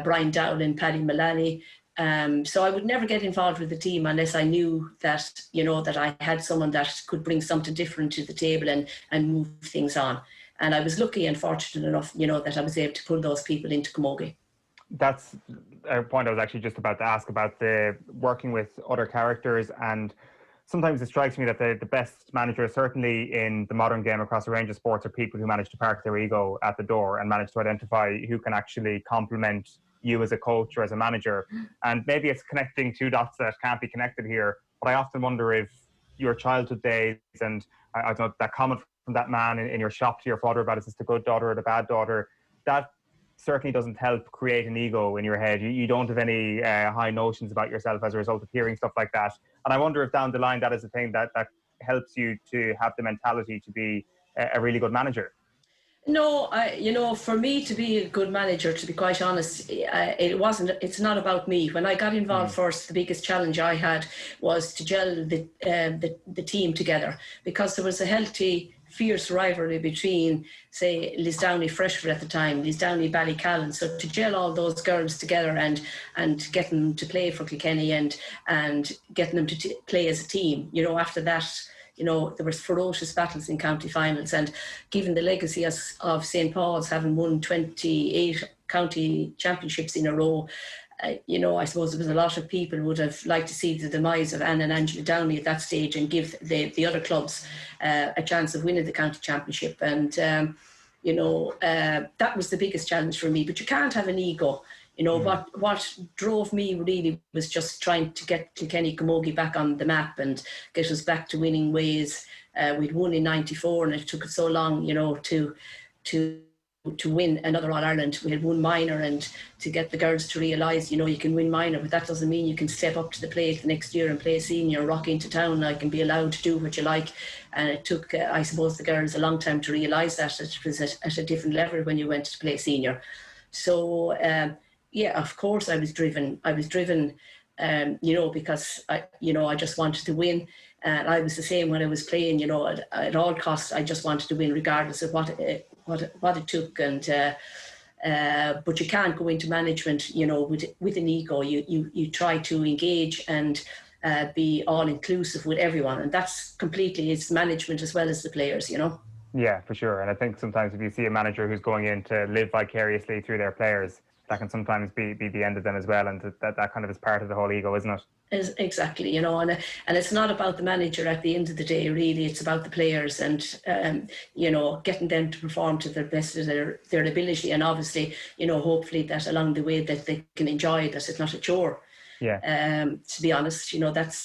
Brian Dowling, Paddy Mullaney. So I would never get involved with the team unless I knew that, you know, that I had someone that could bring something different to the table and move things on. And I was lucky and fortunate enough, you know, that I was able to pull those people into Camogie. That's a point I was actually just about to ask about, the working with other characters. And sometimes it strikes me that the best managers, certainly in the modern game across a range of sports, are people who manage to park their ego at the door and manage to identify who can actually complement you as a coach or as a manager. And maybe it's connecting two dots that can't be connected here, but I often wonder if your childhood days, and I don't know, that comment from that man in your shop to your father about is this the good daughter or the bad daughter, that certainly doesn't help create an ego in your head. You don't have any high notions about yourself as a result of hearing stuff like that. And I wonder if down the line that is a thing that helps you to have the mentality to be a really good manager. No, you know, for me to be a good manager, to be quite honest, it's not about me. When I got involved first, the biggest challenge I had was to gel the team together, because there was a healthy, fierce rivalry between, say, Lisdowney Freshford at the time, Lisdowney Ballycallan. So to gel all those girls together and get them to play for Kilkenny and getting them to play as a team, you know, after that, you know, there was ferocious battles in county finals, and given the legacy of St. Paul's having won 28 county championships in a row, you know, I suppose there was a lot of people who would have liked to see the demise of Ann and Angela Downey at that stage and give the other clubs a chance of winning the county championship. And, you know, that was the biggest challenge for me. But you can't have an ego. You know, what drove me really was just trying to get Kilkenny Camogie back on the map and get us back to winning ways. We'd won in '94, and it took us so long, you know, to win another All-Ireland. We had won minor, and to get the girls to realise, you know, you can win minor, but that doesn't mean you can step up to the plate the next year and play senior, rock into town, like, and be allowed to do what you like. And it took, I suppose, the girls a long time to realise that it was at a different level when you went to play senior. So, yeah, of course I was driven, you know, because I just wanted to win. And I was the same when I was playing, you know, at all costs, I just wanted to win regardless of what it took. And but you can't go into management, you know, with an ego. You try to engage and be all inclusive with everyone, and that's completely, it's management as well as the players, you know. Yeah, for sure. And I think sometimes if you see a manager who's going in to live vicariously through their players, that can sometimes be the end of them as well, and that kind of is part of the whole ego, isn't it? Exactly, and it's not about the manager at the end of the day, really. It's about the players and, getting them to perform to their best of their ability. And obviously, hopefully that along the way that they can enjoy it, that it's not a chore. Yeah. To be honest,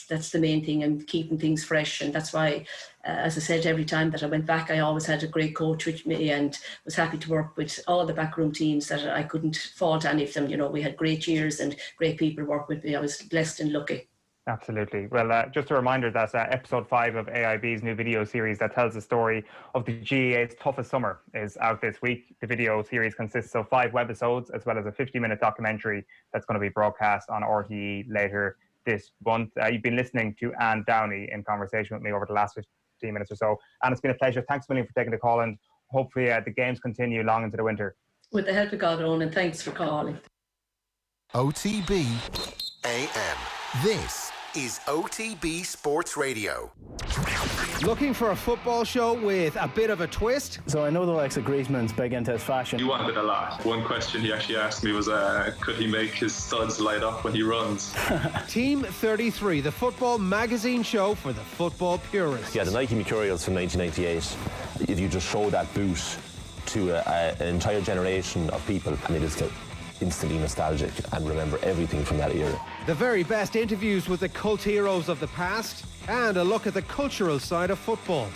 that's the main thing, and keeping things fresh. And that's why, as I said, every time that I went back, I always had a great coach with me and was happy to work with all the backroom teams. That I couldn't fault any of them. We had great years and great people to work with me. I was blessed and lucky. Absolutely. Well, just a reminder that episode 5 of AIB's new video series that tells the story of the GAA's toughest summer is out this week. The video series consists of 5 webisodes as well as a 50-minute documentary that's going to be broadcast on RTE later this month. You've been listening to Ann Downey in conversation with me over the last 15 minutes or so. And it's been a pleasure. Thanks a million for taking the call, and hopefully the games continue long into the winter. With the help of God, Owen, and thanks for calling. OTB AM. This is OTB Sports Radio. Looking for a football show with a bit of a twist? So I know the likes of Griezmann's big into his fashion. You wanted a lot. One question he actually asked me was, could he make his studs light up when he runs? Team 33, the football magazine show for the football purists. Yeah, the Nike Mercurials from 1998. If you just show that boot to an entire generation of people, and they just get instantly nostalgic and remember everything from that era. The very best interviews with the cult heroes of the past, and a look at the cultural side of football.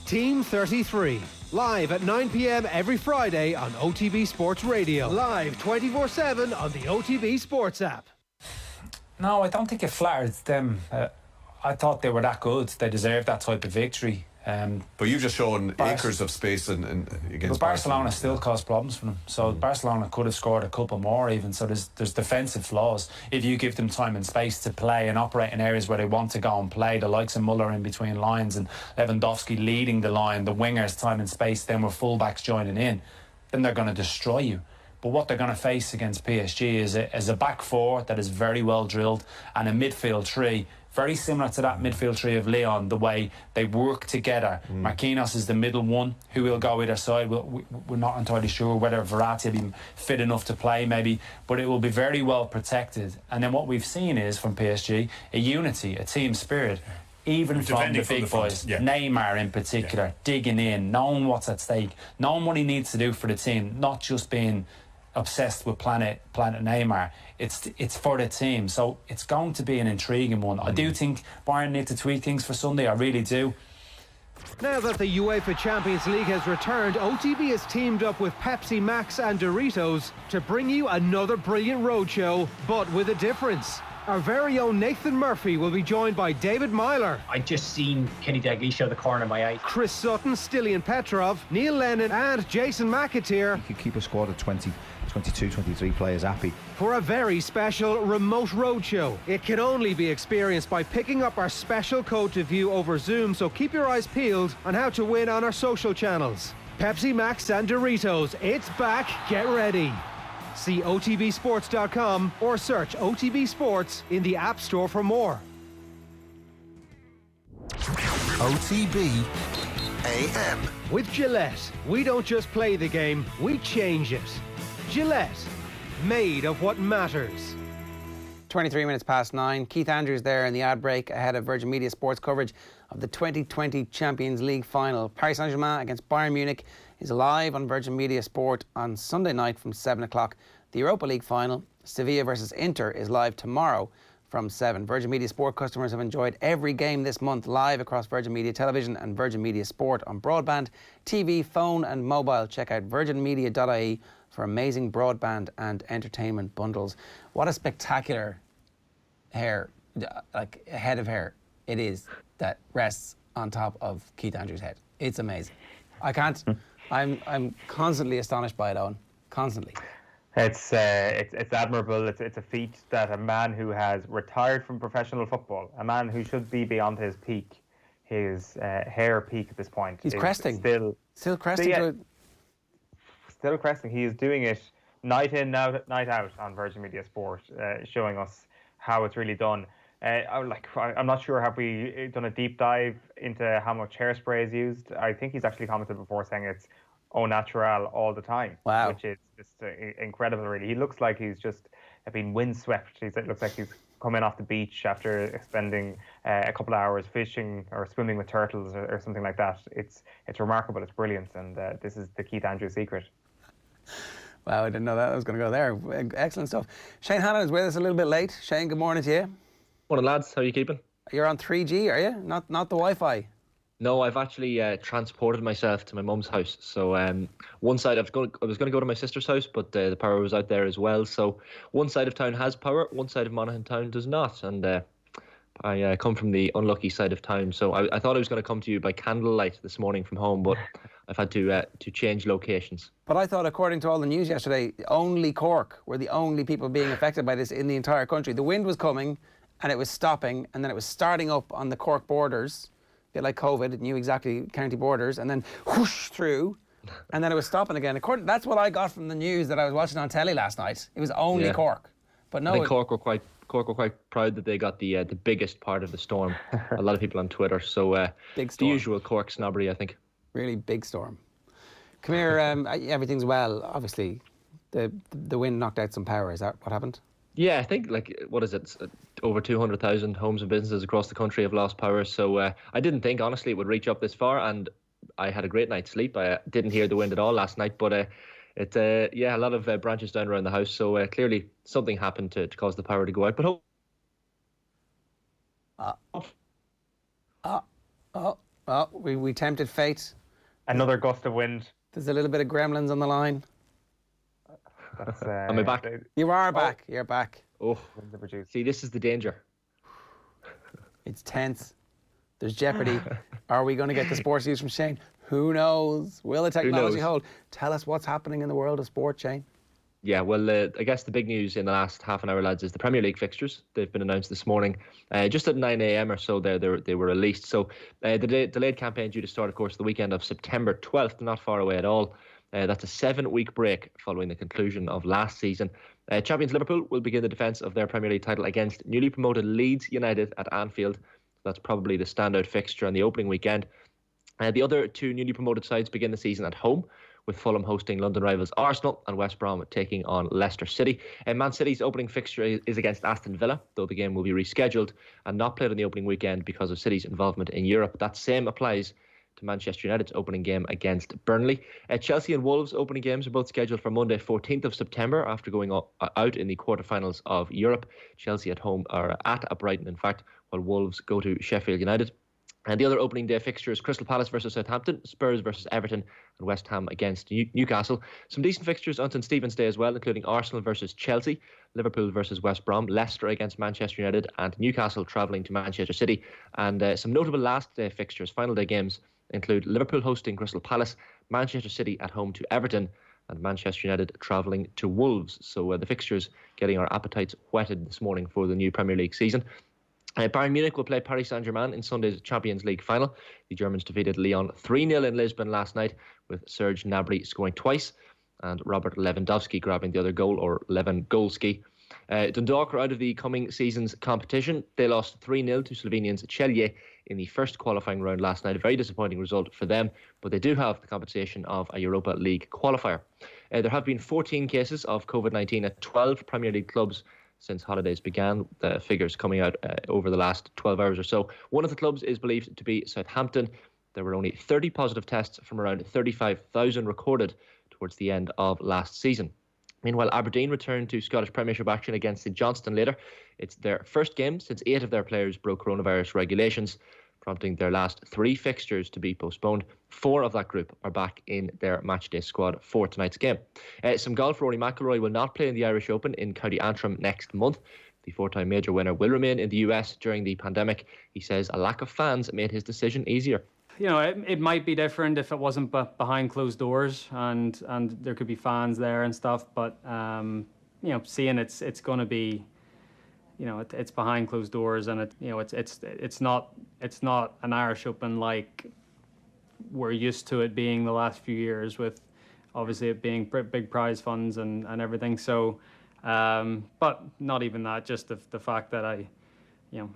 Team 33, live at 9 p.m. every Friday on OTB Sports Radio. Live 24/7 on the OTB Sports app. No, I don't think it flattered them. I thought they were that good. They deserved that type of victory. But you've just shown acres of space against Barcelona still caused problems for them. So Barcelona could have scored a couple more even. So there's defensive flaws. If you give them time and space to play and operate in areas where they want to go and play, the likes of Muller in between lines and Lewandowski leading the line, the wingers time and space, then with fullbacks joining in, then they're going to destroy you. But what they're going to face against PSG is a back four that is very well drilled and a midfield three very similar to that midfield three of Lyon, the way they work together. Marquinhos is the middle one, who will go either side. We're not entirely sure whether Verratti will be fit enough to play, maybe, but it will be very well protected. And then what we've seen is, from PSG, a unity, a team spirit, even from the big boys. Neymar in particular, digging in, knowing what's at stake, knowing what he needs to do for the team, not just being obsessed with Planet Neymar. It's for the team, so it's going to be an intriguing one. I do think Bayern need to tweak things for Sunday, I really do. Now that the UEFA Champions League has returned, OTB has teamed up with Pepsi Max and Doritos to bring you another brilliant roadshow, but with a difference. Our very own Nathan Murphy will be joined by David Myler. I just seen Kenny Dalglish out of the corner of my eye. Chris Sutton, Stilian Petrov, Neil Lennon and Jason McAteer. You could keep a squad of 20, 22, 23 players happy. For a very special remote roadshow. It can only be experienced by picking up our special code to view over Zoom, so keep your eyes peeled on how to win on our social channels. Pepsi Max and Doritos, it's back, get ready. See OTBsports.com or search OTB Sports in the App Store for more. OTB AM. With Gillette, we don't just play the game, we change it. Gillette, made of what matters. 23 minutes past 9. Keith Andrews there in the ad break ahead of Virgin Media Sports coverage of the 2020 Champions League final. Paris Saint-Germain against Bayern Munich is live on Virgin Media Sport on Sunday night from 7 o'clock. The Europa League final, Sevilla versus Inter, is live tomorrow from 7. Virgin Media Sport customers have enjoyed every game this month live across Virgin Media Television and Virgin Media Sport on broadband, TV, phone and mobile. Check out virginmedia.ie for amazing broadband and entertainment bundles. What a spectacular head of hair it is that rests on top of Keith Andrews' head. It's amazing. I can't. I'm constantly astonished by it, Owen. Constantly. It's admirable. It's a feat that a man who has retired from professional football, a man who should be beyond his peak, his hair peak at this point. He's cresting. Still cresting. Still cresting. He is doing it night in, night out on Virgin Media Sport, showing us how it's really done. I'm not sure, have we done a deep dive into how much hairspray is used? I think he's actually commented before saying it's au naturel all the time. Wow. Which is just incredible, really. He looks like he's just been windswept. It looks like he's come in off the beach after spending a couple of hours fishing or swimming with turtles or something like that. It's remarkable, it's brilliant, and this is the Keith Andrews secret. Wow, I didn't know that I was going to go there. Excellent stuff. Shane Hannon is with us a little bit late. Shane, good morning to you. Morning, lads. How are you keeping? You're on 3G, are you? Not the Wi-Fi? No, I've actually transported myself to my mum's house. So one side, I was going to go to my sister's house, but the power was out there as well. So one side of town has power, one side of Monaghan town does not. And I come from the unlucky side of town. So I thought I was going to come to you by candlelight this morning from home, but I've had to change locations. But I thought, according to all the news yesterday, only Cork were the only people being affected by this in the entire country. The wind was coming and it was stopping, and then it was starting up on the Cork borders, a bit like COVID, it knew exactly county borders, and then whoosh through, and then it was stopping again. That's what I got from the news that I was watching on telly last night. It was only Cork. But no, I think Cork were quite proud that they got the biggest part of the storm. A lot of people on Twitter. So big storm. The usual Cork snobbery, I think. Really big storm. Come here, everything's well. Obviously, the wind knocked out some power. Is that what happened? Yeah, I think, what is it? Over 200,000 homes and businesses across the country have lost power. So I didn't think, honestly, it would reach up this far. And I had a great night's sleep. I didn't hear the wind at all last night. But a lot of branches down around the house. So clearly something happened to cause the power to go out. But we tempted fate. Another gust of wind. There's a little bit of gremlins on the line. Am I back? You are back. You're back. Oh, see, this is the danger. It's tense. There's jeopardy. Are we going to get the sports news from Shane? Who knows? Will the technology hold? Tell us what's happening in the world of sport, Shane. Yeah, well, I guess the big news in the last half an hour, lads, is the Premier League fixtures. They've been announced this morning. Just at 9 a.m. or so, they were released. So the delayed campaign due to start, of course, the weekend of September 12th, not far away at all. That's a 7-week break following the conclusion of last season. Champions Liverpool will begin the defence of their Premier League title against newly promoted Leeds United at Anfield. That's probably the standout fixture on the opening weekend. The other two newly promoted sides begin the season at home, with Fulham hosting London rivals Arsenal and West Brom taking on Leicester City. Man City's opening fixture is against Aston Villa, though the game will be rescheduled and not played on the opening weekend because of City's involvement in Europe. That same applies to Manchester United's opening game against Burnley. Chelsea and Wolves' opening games are both scheduled for Monday, 14th of September, after going out in the quarterfinals of Europe. Chelsea at home, or at Brighton, in fact, while Wolves go to Sheffield United. And the other opening day fixture is Crystal Palace versus Southampton, Spurs versus Everton, and West Ham against Newcastle. Some decent fixtures on St Stephen's Day as well, including Arsenal versus Chelsea, Liverpool versus West Brom, Leicester against Manchester United, and Newcastle travelling to Manchester City. And some notable last day fixtures, final day games, include Liverpool hosting Crystal Palace, Manchester City at home to Everton, and Manchester United travelling to Wolves. So the fixtures getting our appetites whetted this morning for the new Premier League season. Bayern Munich will play Paris Saint-Germain in Sunday's Champions League final. The Germans defeated Lyon 3-0 in Lisbon last night, with Serge Gnabry scoring twice and Robert Lewandowski grabbing the other goal, or Lewandowski. Dundalk are out of the coming season's competition. They lost 3-0 to Slovenians Celje in the first qualifying round last night. A very disappointing result for them, but they do have the compensation of a Europa League qualifier. There have been 14 cases of COVID-19 at 12 Premier League clubs since holidays began, the figures coming out over the last 12 hours or so. One of the clubs is believed to be Southampton. There were only 30 positive tests from around 35,000 recorded towards the end of last season. Meanwhile, Aberdeen returned to Scottish Premiership action against St Johnstone later. It's their first game since 8 of their players broke coronavirus regulations, prompting their last 3 fixtures to be postponed. 4 of that group are back in their matchday squad for tonight's game. Some golf. Rory McIlroy will not play in the Irish Open in County Antrim next month. The 4-time major winner will remain in the US during the pandemic. He says a lack of fans made his decision easier. You know, it might be different if it wasn't behind closed doors and there could be fans there and stuff. But you know, seeing it's going to be, you know, it's behind closed doors, and it's not an Irish Open like we're used to it being the last few years, with obviously it being big prize funds and everything. So, but not even that, just the fact that I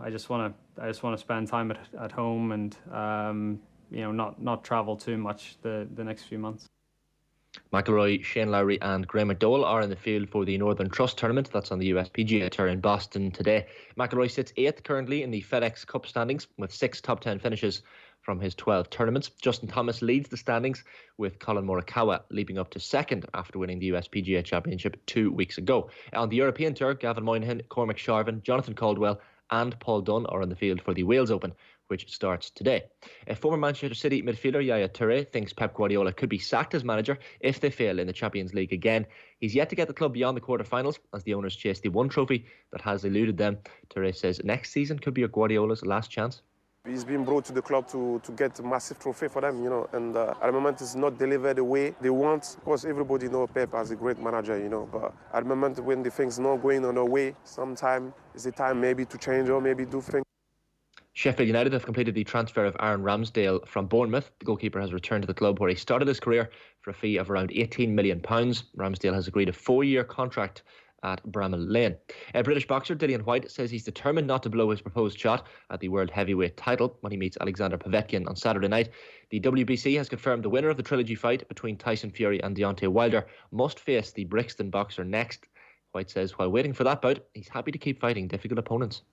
just want to spend time at home and not travel too much the next few months. McIlroy, Shane Lowry and Graham McDowell are in the field for the Northern Trust Tournament. That's on the USPGA Tour in Boston today. McIlroy sits 8th currently in the FedEx Cup standings with 6 top 10 finishes from his 12 tournaments. Justin Thomas leads the standings with Colin Morikawa leaping up to 2nd after winning the USPGA Championship 2 weeks ago. On the European Tour, Gavin Moynihan, Cormac Sharvin, Jonathan Caldwell and Paul Dunn are in the field for the Wales Open, which starts today. Former Manchester City midfielder Yaya Touré thinks Pep Guardiola could be sacked as manager if they fail in the Champions League again. He's yet to get the club beyond the quarter-finals as the owners chase the one trophy that has eluded them. Touré says next season could be Guardiola's last chance. He's been brought to the club to get a massive trophy for them, and at the moment it's not delivered the way they want. Of course, everybody knows Pep as a great manager, but at the moment when the things not going on our way, sometime is the time maybe to change or maybe do things. Sheffield United have completed the transfer of Aaron Ramsdale from Bournemouth. The goalkeeper has returned to the club where he started his career for a fee of around £18 million. Ramsdale has agreed a 4-year contract at Bramall Lane. British boxer Dillian White says he's determined not to blow his proposed shot at the world heavyweight title when he meets Alexander Povetkin on Saturday night. The WBC has confirmed the winner of the trilogy fight between Tyson Fury and Deontay Wilder must face the Brixton boxer next. White says while waiting for that bout, he's happy to keep fighting difficult opponents.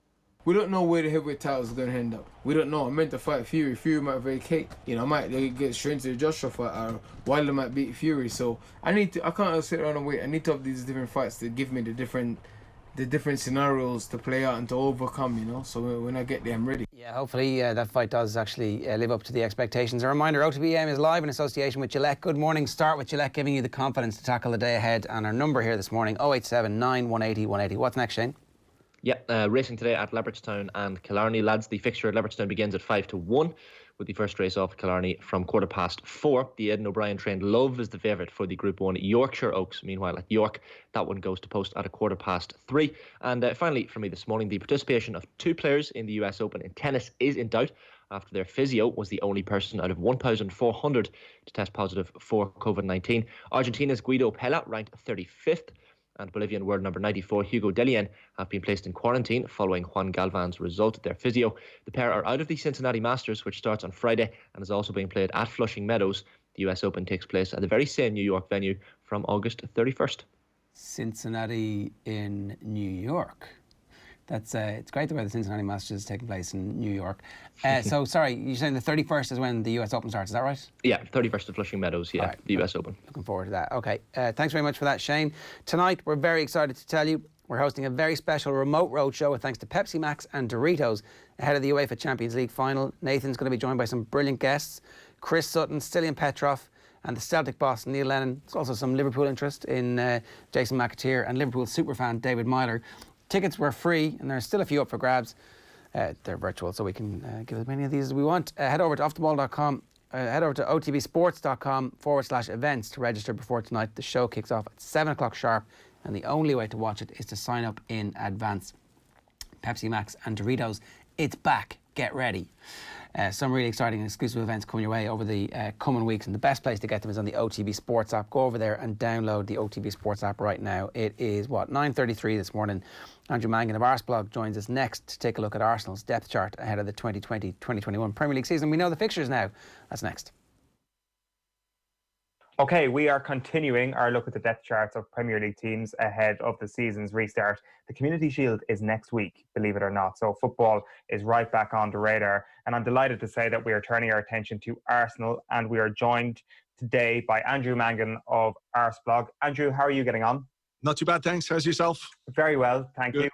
We don't know where the heavyweight title is going to end up. We don't know. I'm meant to fight Fury. Fury might vacate. I might get straight into the Joshua fight, or Wilder might beat Fury. So I can't sit around and wait. I need to have these different fights to give me the different scenarios to play out and to overcome. So when I get there, I'm ready. Yeah, hopefully that fight does actually live up to the expectations. A reminder, OTB AM is live in association with Gillette. Good morning. Start with Gillette, giving you the confidence to tackle the day ahead. And our number here this morning, 087 180 180. What's next, Shane? Yeah, racing today at Leopardstown and Killarney. Lads, the fixture at Leopardstown begins at 5 to 1, with the first race off at Killarney from 4:15. The Aidan O'Brien trained Love is the favourite for the Group 1 Yorkshire Oaks. Meanwhile, at York, that one goes to post at 3:15. And finally, for me this morning, the participation of 2 players in the US Open in tennis is in doubt after their physio was the only person out of 1,400 to test positive for COVID-19. Argentina's Guido Pella ranked 35th. And Bolivian world number 94 Hugo Delien have been placed in quarantine following Juan Galvan's result. Their physio. The pair are out of the Cincinnati Masters, which starts on Friday and is also being played at Flushing Meadows. The US Open takes place at the very same New York venue from August 31st. Cincinnati in New York. That's it's great the way the Cincinnati Masters is taking place in New York. So, sorry, you're saying the 31st is when the US Open starts, is that right? Yeah, 31st of Flushing Meadows, yeah, right. The US Open. Looking forward to that. OK, thanks very much for that, Shane. Tonight, we're very excited to tell you we're hosting a very special remote road show with thanks to Pepsi Max and Doritos ahead of the UEFA Champions League final. Nathan's going to be joined by some brilliant guests, Chris Sutton, Stilian Petrov, and the Celtic boss, Neil Lennon. There's also some Liverpool interest in Jason McAteer and Liverpool superfan David Myler. Tickets were free, and there's still a few up for grabs. They're virtual, so we can give as many of these as we want. Head over to offtheball.com, head over to otbsports.com/events to register before tonight. The show kicks off at 7 o'clock sharp, and the only way to watch it is to sign up in advance. Pepsi Max and Doritos, it's back. Get ready. Some really exciting and exclusive events coming your way over the coming weeks, and the best place to get them is on the OTB Sports app. Go over there and download the OTB Sports app right now. It is 9:33 this morning. Andrew Mangan of Arseblog joins us next to take a look at Arsenal's depth chart ahead of the 2020-2021 Premier League season. We know the fixtures now. That's next. Okay, we are continuing our look at the depth charts of Premier League teams ahead of the season's restart. The Community Shield is next week, believe it or not. So football is right back on the radar. And I'm delighted to say that we are turning our attention to Arsenal, and we are joined today by Andrew Mangan of Arseblog. Andrew, how are you getting on? Not too bad, thanks. How's yourself? Very well, thank you.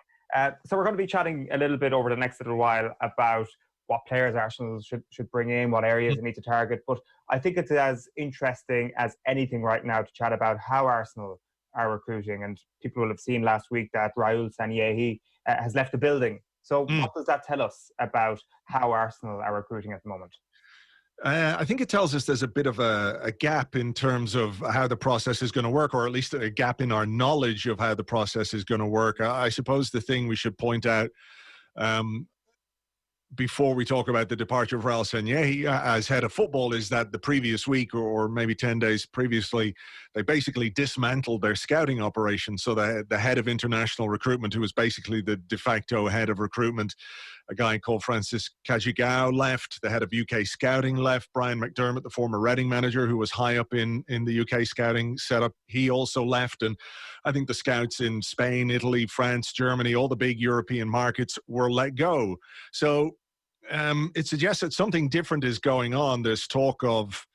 So we're going to be chatting a little bit over the next little while about what players Arsenal should bring in, what areas they need to target. But I think it's as interesting as anything right now to chat about how Arsenal are recruiting. And people will have seen last week that Raul Sanllehi has left the building. So what does that tell us about how Arsenal are recruiting at the moment? I think it tells us there's a bit of a gap in terms of how the process is going to work, or at least a gap in our knowledge of how the process is going to work. I suppose the thing we should point out, before we talk about the departure of Raul Sanllehi as head of football is that the previous week or maybe 10 days previously, they basically dismantled their scouting operation. So the head of international recruitment, who was basically the de facto head of recruitment, a guy called Francis Kajigao, left. The head of UK scouting left. Brian McDermott, the former Reading manager, who was high up in the UK scouting setup, he also left. And I think the scouts in Spain, Italy, France, Germany, all the big European markets were let go. So it suggests that something different is going on. There's talk of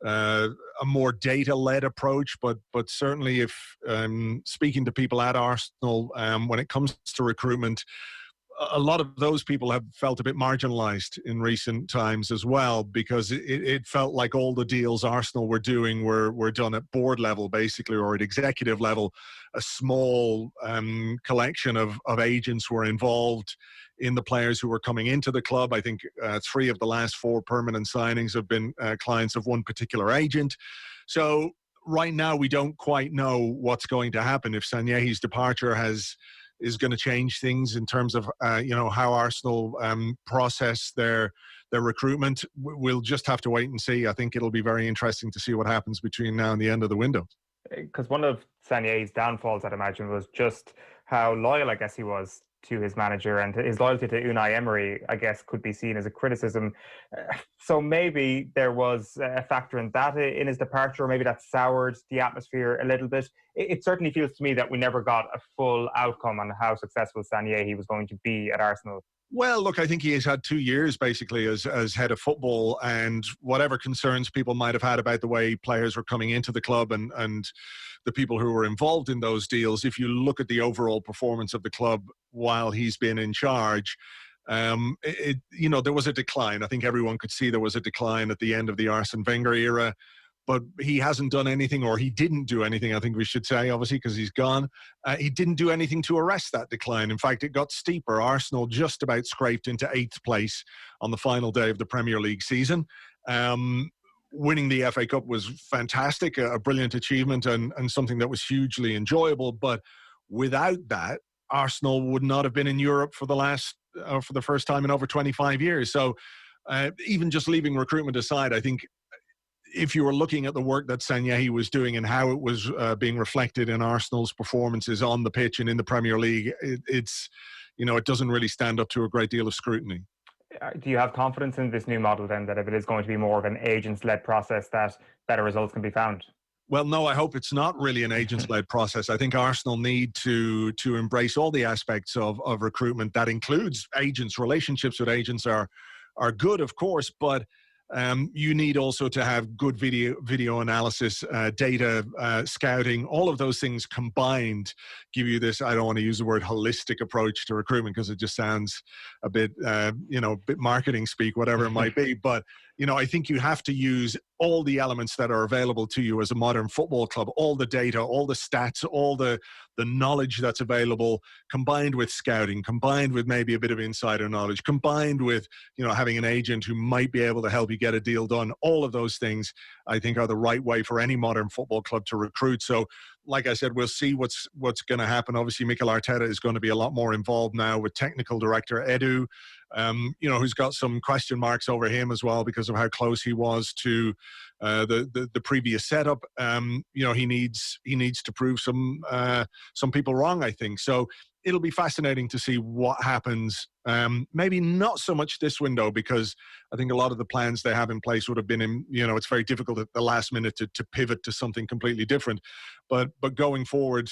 a more data-led approach, but certainly if speaking to people at Arsenal, when it comes to recruitment, a lot of those people have felt a bit marginalized in recent times as well, because it felt like all the deals Arsenal were doing were done at board level, basically, or at executive level. A small collection of agents were involved in the players who were coming into the club. I think 3 of the last 4 permanent signings have been clients of one particular agent. So right now we don't quite know what's going to happen. If Sanllehi's departure is going to change things in terms of how Arsenal process their recruitment. We'll just have to wait and see. I think it'll be very interesting to see what happens between now and the end of the window. Because one of Sanllehi's downfalls, I'd imagine, was just how loyal, I guess, he was to his manager, and his loyalty to Unai Emery, I guess, could be seen as a criticism. So maybe there was a factor in that in his departure, or maybe that soured the atmosphere a little bit. It certainly feels to me that we never got a full outcome on how successful Sanllehi was going to be at Arsenal. Well, look, I think he has had 2 years basically as head of football, and whatever concerns people might have had about the way players were coming into the club and the people who were involved in those deals, if you look at the overall performance of the club while he's been in charge, there was a decline. I think everyone could see there was a decline at the end of the Arsene Wenger era. But he hasn't done anything, or he didn't do anything, I think we should say, obviously, because he's gone. He didn't do anything to arrest that decline. In fact, it got steeper. Arsenal just about scraped into 8th place on the final day of the Premier League season. Winning the FA Cup was fantastic, a brilliant achievement, and something that was hugely enjoyable. But without that, Arsenal would not have been in Europe for the first time in over 25 years. So even just leaving recruitment aside, I think if you were looking at the work that Sanllehi was doing and how it was being reflected in Arsenal's performances on the pitch and in the Premier League, it doesn't really stand up to a great deal of scrutiny. Do you have confidence in this new model then, that if it is going to be more of an agents-led process, that better results can be found? Well, no, I hope it's not really an agents-led process. I think Arsenal need to embrace all the aspects of recruitment. That includes agents. Relationships with agents are good, of course, but you need also to have good video analysis, data, scouting. All of those things combined give you this, I don't want to use the word holistic approach to recruitment because it just sounds a bit, bit marketing speak, whatever it might be. But, I think you have to use all the elements that are available to you as a modern football club, all the data, all the stats, all the knowledge that's available, combined with scouting, combined with maybe a bit of insider knowledge, combined with, having an agent who might be able to help you get a deal done. All of those things, I think, are the right way for any modern football club to recruit. So, like I said, we'll see what's going to happen. Obviously, Mikel Arteta is going to be a lot more involved now with technical director Edu, who's got some question marks over him as well because of how close he was to the previous setup. He needs to prove some people wrong, I think. So it'll be fascinating to see what happens. Maybe not so much this window, because I think a lot of the plans they have in place would have been it's very difficult at the last minute to pivot to something completely different. But going forward,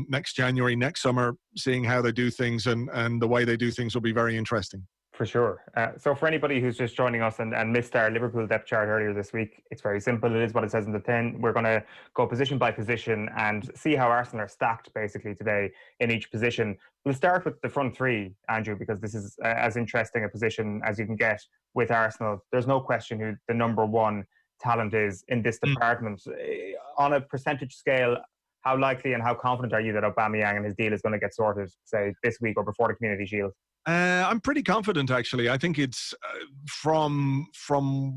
next January, next summer, seeing how they do things and the way they do things will be very interesting. For sure. So for anybody who's just joining us and missed our Liverpool depth chart earlier this week, it's very simple. It is what it says in the 10. We're going to go position by position and see how Arsenal are stacked basically today in each position. We'll start with the front three, Andrew, because this is as interesting a position as you can get with Arsenal. There's no question who the number one talent is in this department. On a percentage scale, how likely and how confident are you that Aubameyang and his deal is going to get sorted, say, this week or before the Community Shield? I'm pretty confident, actually. I think it's from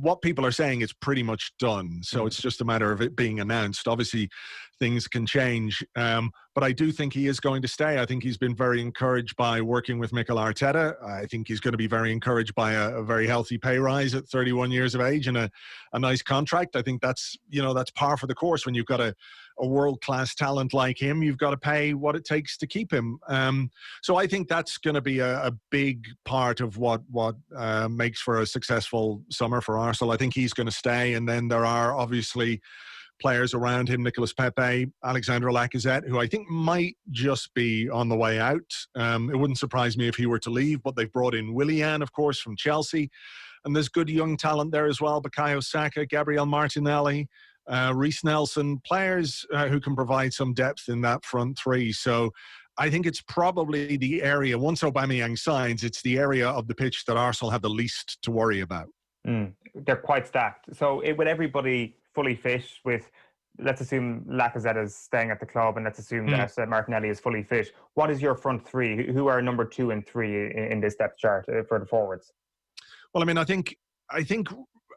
what people are saying, it's pretty much done. So it's just a matter of it being announced. Obviously, things can change, but I do think he is going to stay. I think he's been very encouraged by working with Mikel Arteta. I think he's going to be very encouraged by a very healthy pay rise at 31 years of age and a nice contract. I think that's par for the course. When you've got a world-class talent like him, you've got to pay what it takes to keep him. So I think that's going to be a big part of what makes for a successful summer for Arsenal. I think he's going to stay, and then there are obviously players around him, Nicolas Pepe, Alexandre Lacazette, who I think might just be on the way out. It wouldn't surprise me if he were to leave, but they've brought in Willian, of course, from Chelsea, and there's good young talent there as well. Bukayo Saka, Gabriel Martinelli, Reece Nelson, players who can provide some depth in that front three. So I think it's probably the area, once Aubameyang signs, it's the area of the pitch that Arsenal have the least to worry about. They're quite stacked. So with everybody fully fit, with, let's assume Lacazette is staying at the club, and let's assume that Martinelli is fully fit, what is your front three? Who are number 2 and 3 in this depth chart for the forwards? Well, I mean, I think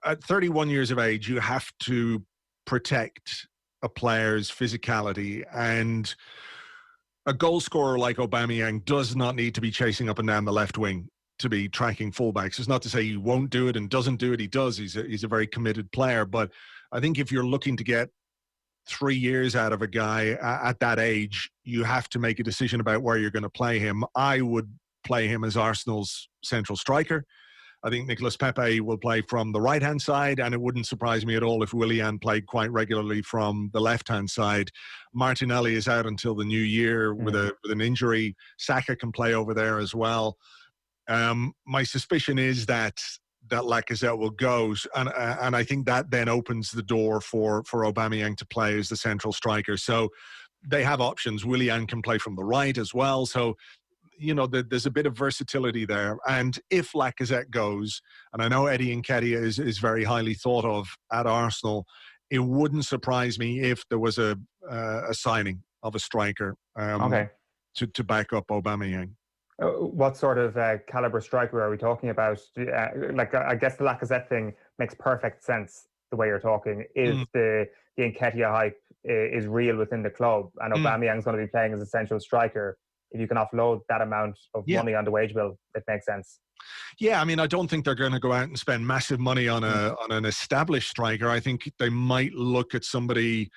at 31 years of age, you have to protect a player's physicality, and a goal scorer like Aubameyang does not need to be chasing up and down the left wing to be tracking fullbacks. It's not to say he won't do it and doesn't do it. He does. He's a very committed player. But I think if you're looking to get 3 years out of a guy at that age, you have to make a decision about where you're going to play him. I would play him as Arsenal's central striker. I think Nicolas Pepe will play from the right-hand side, and it wouldn't surprise me at all if Willian played quite regularly from the left-hand side. Martinelli is out until the new year with an injury. Saka can play over there as well. My suspicion is that Lacazette will go, and I think that then opens the door for Aubameyang to play as the central striker. So they have options. Willian can play from the right as well. So there's a bit of versatility there. And if Lacazette goes, and I know Eddie Nketiah is very highly thought of at Arsenal, it wouldn't surprise me if there was a signing of a striker to back up Aubameyang. What sort of caliber striker are we talking about? I guess the Lacazette thing makes perfect sense the way you're talking. Is the Nketiah hype is real within the club, and Aubameyang's going to be playing as a central striker. If you can offload that amount of money on the wage bill, it makes sense. Yeah, I mean, I don't think they're going to go out and spend massive money on an established striker. I think they might look at somebody,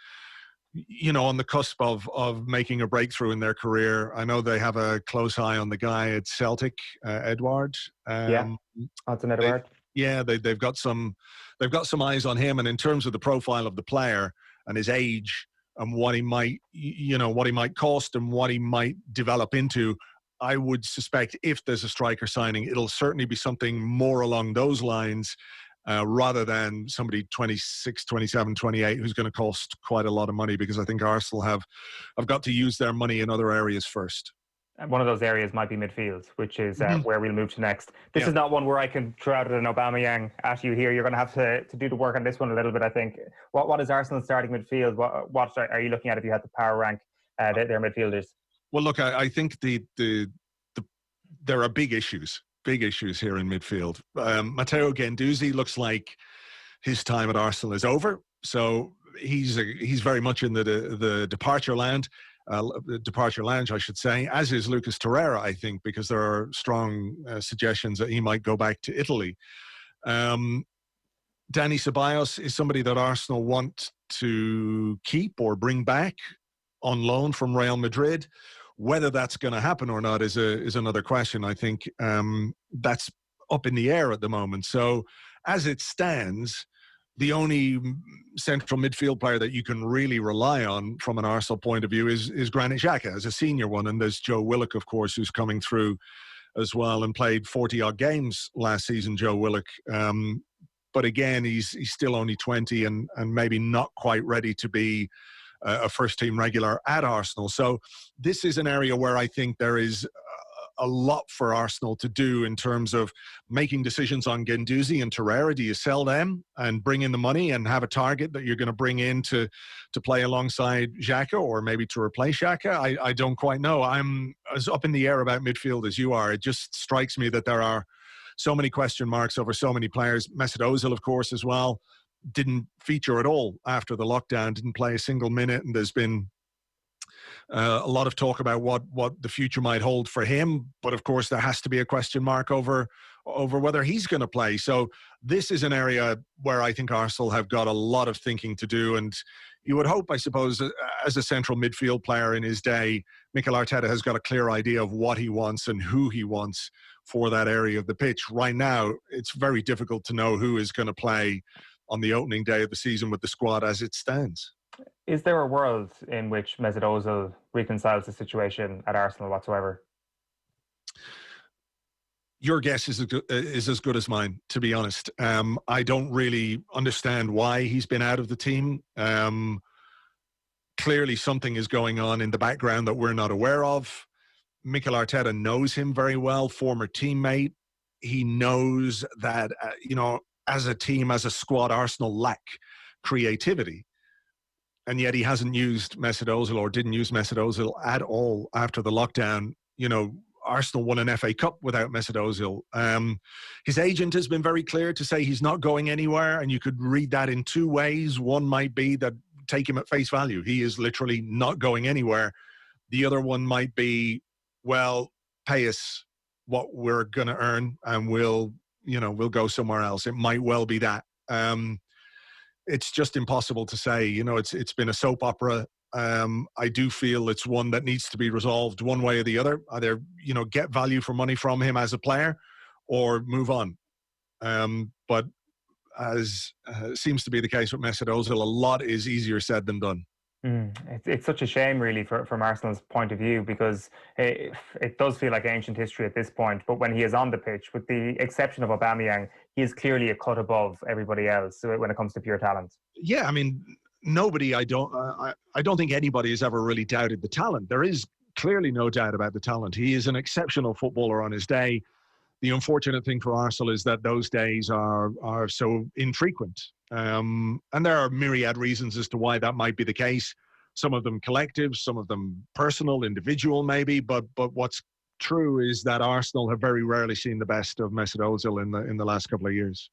on the cusp of making a breakthrough in their career. I know they have a close eye on the guy at Celtic, Edouard. Anton Edouard. They've got some eyes on him, and in terms of the profile of the player and his age, and what he might cost and what he might develop into, I would suspect if there's a striker signing, it'll certainly be something more along those lines, rather than somebody 26, 27, 28 who's going to cost quite a lot of money, because I think Arsenal have got to use their money in other areas first. One of those areas might be midfield, which is where we'll move to next. This is not one where I can throw out an Aubameyang at you here. You're going to have to do the work on this one a little bit, I think. What is Arsenal's starting midfield? What are you looking at if you had to power rank their midfielders? Well, look, I think there are big issues here in midfield. Matteo Guendouzi looks like his time at Arsenal is over. So he's very much in the departure lounge, I should say, as is Lucas Torreira, I think, because there are strong suggestions that he might go back to Italy. Dani Ceballos is somebody that Arsenal want to keep or bring back on loan from Real Madrid. Whether that's going to happen or not is another question. I think that's up in the air at the moment. So as it stands, the only central midfield player that you can really rely on from an Arsenal point of view is Granit Xhaka as a senior one. And there's Joe Willock, of course, who's coming through as well and played 40-odd games last season, Joe Willock. But again, he's still only 20 and maybe not quite ready to be a first-team regular at Arsenal. So this is an area where I think there is a lot for Arsenal to do in terms of making decisions on Guendouzi and Torreira. Do you sell them and bring in the money and have a target that you're going to bring in to play alongside Xhaka or maybe to replace Xhaka? I don't quite know. I'm as up in the air about midfield as you are. It just strikes me that there are so many question marks over so many players. Mesut Ozil, of course, as well, didn't feature at all after the lockdown, didn't play a single minute, and there's been a lot of talk about what the future might hold for him. But of course, there has to be a question mark over whether he's going to play. So this is an area where I think Arsenal have got a lot of thinking to do. And you would hope, I suppose, as a central midfield player in his day, Mikel Arteta has got a clear idea of what he wants and who he wants for that area of the pitch. Right now, it's very difficult to know who is going to play on the opening day of the season with the squad as it stands. Is there a world in which Mesut Ozil reconciles the situation at Arsenal whatsoever? Your guess is as good as mine, to be honest. I don't really understand why he's been out of the team. Clearly something is going on in the background that we're not aware of. Mikel Arteta knows him very well, former teammate. He knows that, as a team, as a squad, Arsenal lack creativity. And yet he hasn't used Mesut Ozil, or didn't use Mesut Ozil at all after the lockdown. Arsenal won an FA Cup without Mesut Ozil. His agent has been very clear to say he's not going anywhere, and you could read that in two ways. One might be that take him at face value. He is literally not going anywhere. The other one might be, well, pay us what we're going to earn and we'll go somewhere else. It might well be that. It's just impossible to say. It's been a soap opera. I do feel it's one that needs to be resolved one way or the other. Either, get value for money from him as a player or move on. But as seems to be the case with Mesut Ozil, a lot is easier said than done. It's such a shame, really, from Arsenal's point of view, because it does feel like ancient history at this point. But when he is on the pitch, with the exception of Aubameyang, he is clearly a cut above everybody else when it comes to pure talent. Yeah, I mean, nobody, I don't think anybody has ever really doubted the talent. There is clearly no doubt about the talent. He is an exceptional footballer on his day. The unfortunate thing for Arsenal is that those days are so infrequent. And there are myriad reasons as to why that might be the case. Some of them collective, some of them personal, individual maybe. But what's true is that Arsenal have very rarely seen the best of Mesut Ozil in the last couple of years.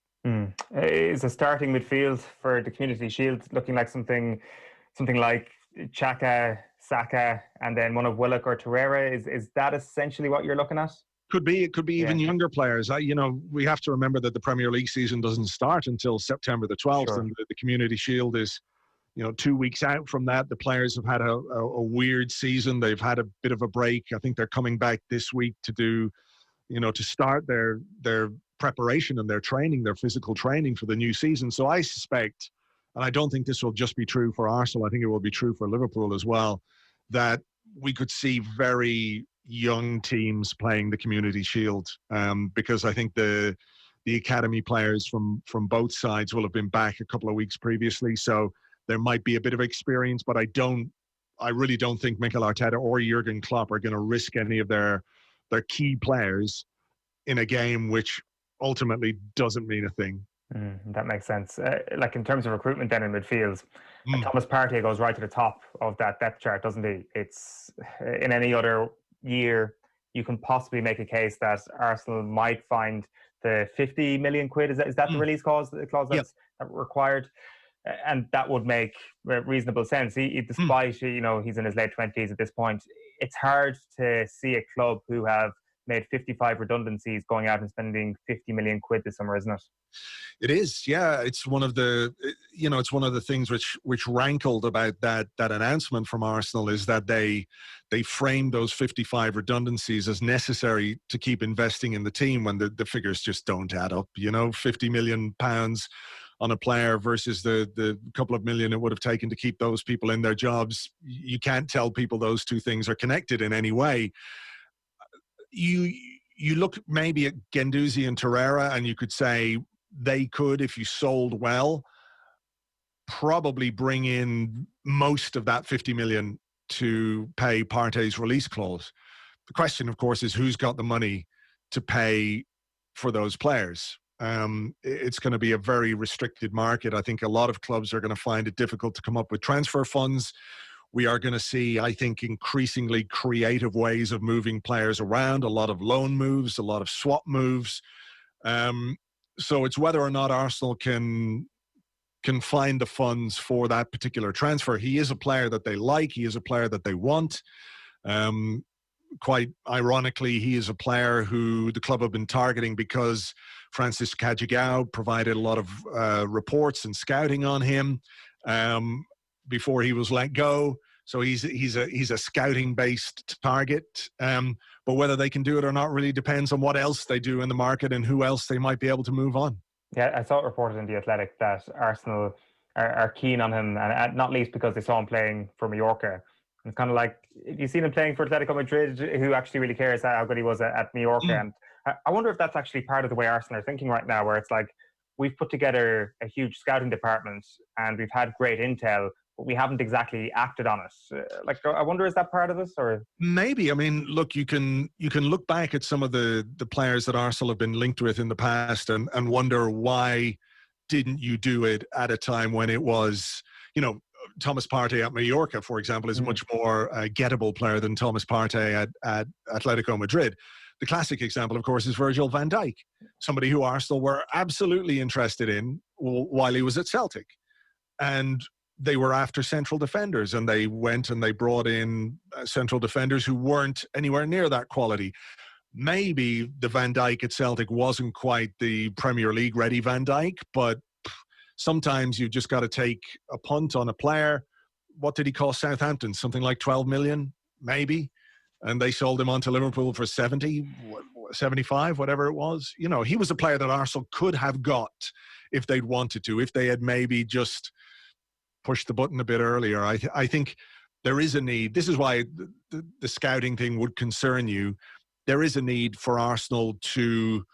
Is a starting midfield for the Community Shield looking like something like Xhaka, Saka, and then one of Willock or Torreira? Is that essentially what you're looking at? Could be. It could be even younger players. We have to remember that the Premier League season doesn't start until September the 12th, sure. And the Community Shield is, 2 weeks out from that. The players have had a weird season. They've had a bit of a break. I think they're coming back this week to do, to start their preparation and their training, their physical training for the new season. So I suspect, and I don't think this will just be true for Arsenal, I think it will be true for Liverpool as well, that we could see very young teams playing the Community Shield, because I think the academy players from both sides will have been back a couple of weeks previously, so there might be a bit of experience, but I really don't think Mikel Arteta or Jurgen Klopp are going to risk any of their key players in a game which ultimately doesn't mean a thing. That makes sense. Like in terms of recruitment then in midfield, Thomas Partey goes right to the top of that depth chart, doesn't he? It's in any other year, you can possibly make a case that Arsenal might find the 50 million quid. Is that the release clause that's required? And that would make reasonable sense. Despite he's in his late 20s at this point, it's hard to see a club who have made 55 redundancies going out and spending 50 million quid this summer, isn't it? It is, yeah. It's one of the, it's one of the things which rankled about that announcement from Arsenal, is that they framed those 55 redundancies as necessary to keep investing in the team when the figures just don't add up. 50 million pounds on a player versus the couple of million it would have taken to keep those people in their jobs. You can't tell people those two things are connected in any way. You look maybe at Guendouzi and Torreira, and you could say they could, if you sold well, probably bring in most of that 50 million to pay Partey's release clause. The question, of course, is who's got the money to pay for those players. It's going to be a very restricted market. I think a lot of clubs are going to find it difficult to come up with transfer funds. We are going to see, I think, increasingly creative ways of moving players around, a lot of loan moves, a lot of swap moves. So it's whether or not Arsenal can find the funds for that particular transfer. He is a player that they like. He is a player that they want. Quite ironically, he is a player who the club have been targeting because Francis Kajigao provided a lot of reports and scouting on him before he was let go. So he's a scouting-based target. But whether they can do it or not really depends on what else they do in the market and who else they might be able to move on. Yeah, I saw it reported in The Athletic that Arsenal are keen on him, and not least because they saw him playing for Mallorca. It's kind of like, if you've seen him playing for Atletico Madrid, who actually really cares how good he was at Mallorca? And I wonder if that's actually part of the way Arsenal are thinking right now, where it's like, we've put together a huge scouting department and we've had great intel, but we haven't exactly acted on it. I wonder, is that part of this? Or maybe. I mean, look, you can look back at some of the players that Arsenal have been linked with in the past and wonder why didn't you do it at a time when it was, Thomas Partey at Mallorca, for example, is a much more gettable player than Thomas Partey at Atletico Madrid. The classic example, of course, is Virgil van Dijk, somebody who Arsenal were absolutely interested in while he was at Celtic. And they were after central defenders, and they went and they brought in central defenders who weren't anywhere near that quality. Maybe the Van Dijk at Celtic wasn't quite the Premier League ready Van Dijk, but sometimes you've just got to take a punt on a player. What did he cost Southampton? Something like 12 million, maybe. And they sold him on to Liverpool for 70, 75, whatever it was. He was a player that Arsenal could have got if they'd wanted to, if they had maybe just pushed the button a bit earlier. I think there is a need. This is why the scouting thing would concern you. There is a need for Arsenal to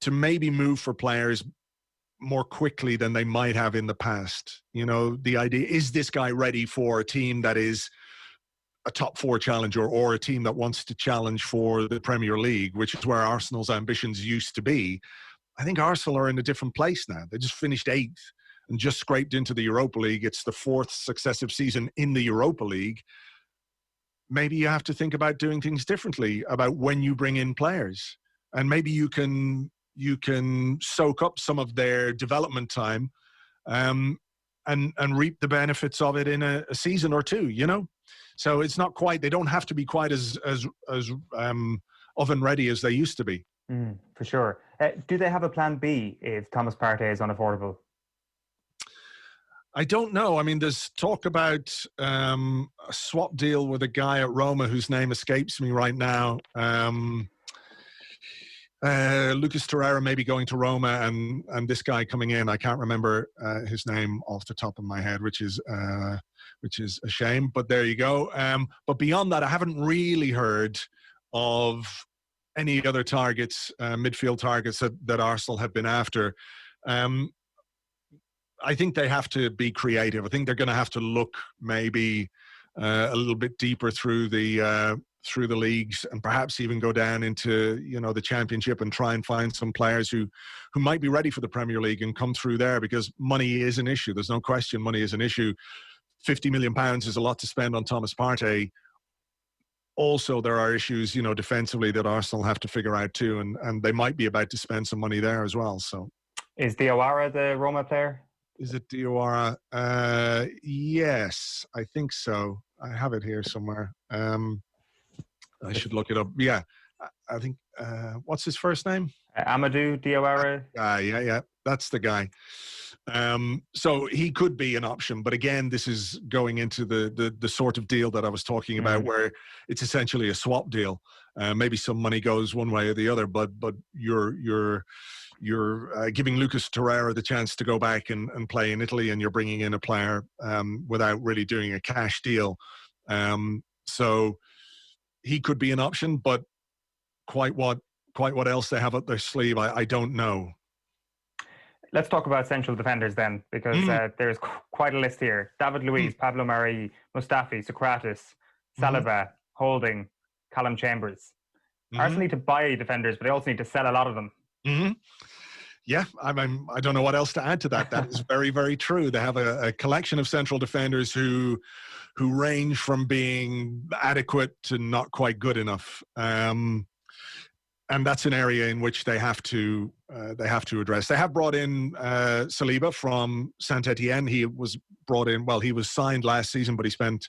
maybe move for players more quickly than they might have in the past. The idea, is this guy ready for a team that is a top four challenger or a team that wants to challenge for the Premier League, which is where Arsenal's ambitions used to be. I think Arsenal are in a different place now. They just finished 8th and just scraped into the Europa League. It's the 4th successive season in the Europa League. Maybe you have to think about doing things differently about when you bring in players. And maybe you can soak up some of their development time and reap the benefits of it in a season or two, So it's not quite, they don't have to be quite as oven ready as they used to be. For sure. Do they have a plan B if Thomas Partey is unaffordable? I don't know. I mean, there's talk about a swap deal with a guy at Roma whose name escapes me right now. Lucas Torreira maybe going to Roma and this guy coming in. I can't remember his name off the top of my head, which is a shame. But there you go. But beyond that, I haven't really heard of any other targets, midfield targets that Arsenal have been after. I think they have to be creative. I think they're going to have to look maybe a little bit deeper through the leagues and perhaps even go down into the Championship and try and find some players who might be ready for the Premier League and come through there, because money is an issue. There's no question money is an issue. £50 million is a lot to spend on Thomas Partey. Also, there are issues, defensively that Arsenal have to figure out too, and they might be about to spend some money there as well. So, is Diawara the Roma player? Is it Diawara? Yes, I think so. I have it here somewhere. I should look it up. Yeah, I think. What's his first name? Amadou Diawara. Yeah, that's the guy. So he could be an option, but again, this is going into the sort of deal that I was talking about, where it's essentially a swap deal. Maybe some money goes one way or the other, but you're giving Lucas Torreira the chance to go back and play in Italy, and you're bringing in a player without really doing a cash deal. So he could be an option, but quite what else they have up their sleeve, I don't know. Let's talk about central defenders then, because there's quite a list here. David Luiz, Pablo Mari, Mustafi, Socrates, Saliba, Holding, Callum Chambers. Arsenal need to buy defenders, but they also need to sell a lot of them. Yeah, I don't know what else to add to that. That is very, very true. They have a collection of central defenders who range from being adequate to not quite good enough. And that's an area in which they have to address. They have brought in Saliba from Saint-Etienne. He was brought in, well, he was signed last season, but he spent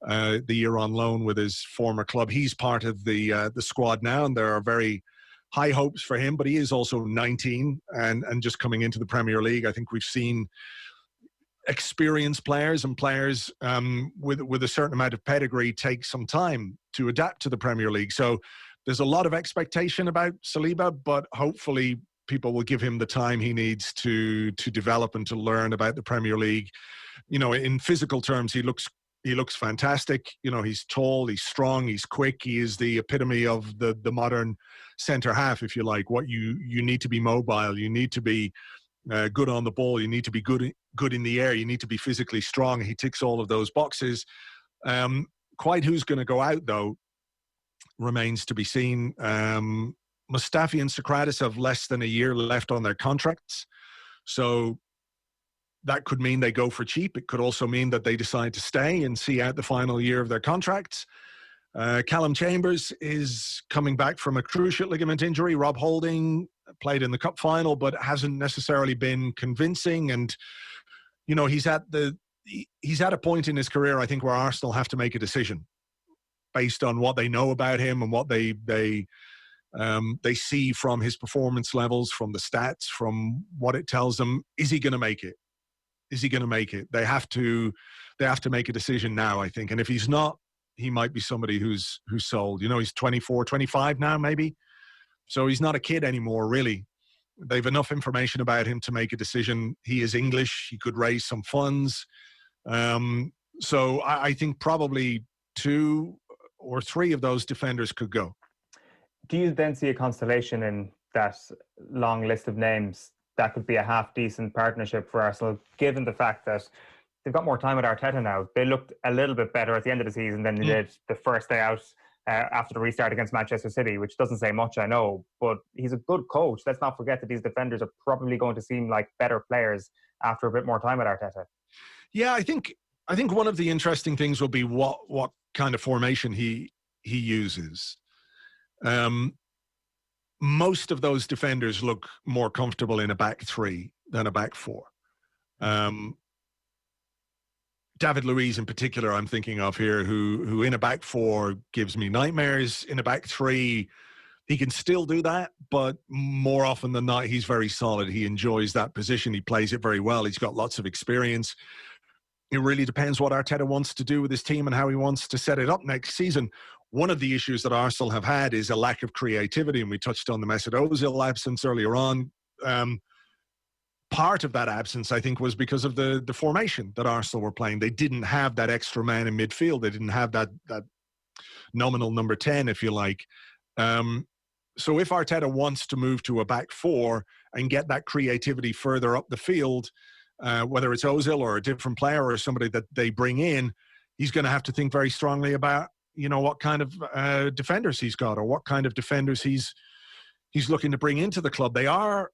the year on loan with his former club. He's part of the squad now, and there are very high hopes for him, but he is also 19 and just coming into the Premier League. I think we've seen experienced players and players with a certain amount of pedigree take some time to adapt to the Premier League. So there's a lot of expectation about Saliba, but hopefully people will give him the time he needs to develop and to learn about the Premier League. You know, in physical terms, he looks fantastic. You know, he's tall, he's strong, he's quick. He is the epitome of the modern centre half, if you like. What you need to be mobile, you need to be good on the ball, you need to be good in the air, you need to be physically strong. He ticks all of those boxes. Quite who's going to go out though remains to be seen. Mustafi and Socrates have less than a year left on their contracts, so that could mean they go for cheap. It could also mean that they decide to stay and see out the final year of their contracts. Callum Chambers is coming back from a cruciate ligament injury. Rob Holding played in the cup final, but hasn't necessarily been convincing. And, you know, he's at a point in his career, I think, where Arsenal have to make a decision based on what they know about him and what they see from his performance levels, from the stats, from what it tells them. Is he going to make it? Is he going to make it? They have to make a decision now, I think. And if he's not, he might be somebody who's sold. You know, he's 24, 25 now, maybe. So he's not a kid anymore, really. They've enough information about him to make a decision. He is English. He could raise some funds. So I think probably 2 or 3 of those defenders could go. Do you then see a constellation in that long list of names that could be a half-decent partnership for Arsenal, given the fact that they've got more time with Arteta now? They looked a little bit better at the end of the season than they did the first day out after the restart against Manchester City, which doesn't say much, I know, but he's a good coach. Let's not forget that these defenders are probably going to seem like better players after a bit more time with Arteta. Yeah, I think one of the interesting things will be what kind of formation he uses. Most of those defenders look more comfortable in a back 3 than a back 4. David Luiz in particular, I'm thinking of here, who in a back 4 gives me nightmares. In a back 3, he can still do that, but more often than not, he's very solid. He enjoys that position. He plays it very well. He's got lots of experience. It really depends what Arteta wants to do with his team and how he wants to set it up next season. One of the issues that Arsenal have had is a lack of creativity, and we touched on the Mesut Ozil absence earlier on. Part of that absence, I think, was because of the formation that Arsenal were playing. They didn't have that extra man in midfield. They didn't have that nominal number 10, if you like. So if Arteta wants to move to a back 4 and get that creativity further up the field, whether it's Ozil or a different player or somebody that they bring in, he's going to have to think very strongly about, you know, what kind of defenders he's got or what kind of defenders he's looking to bring into the club. They are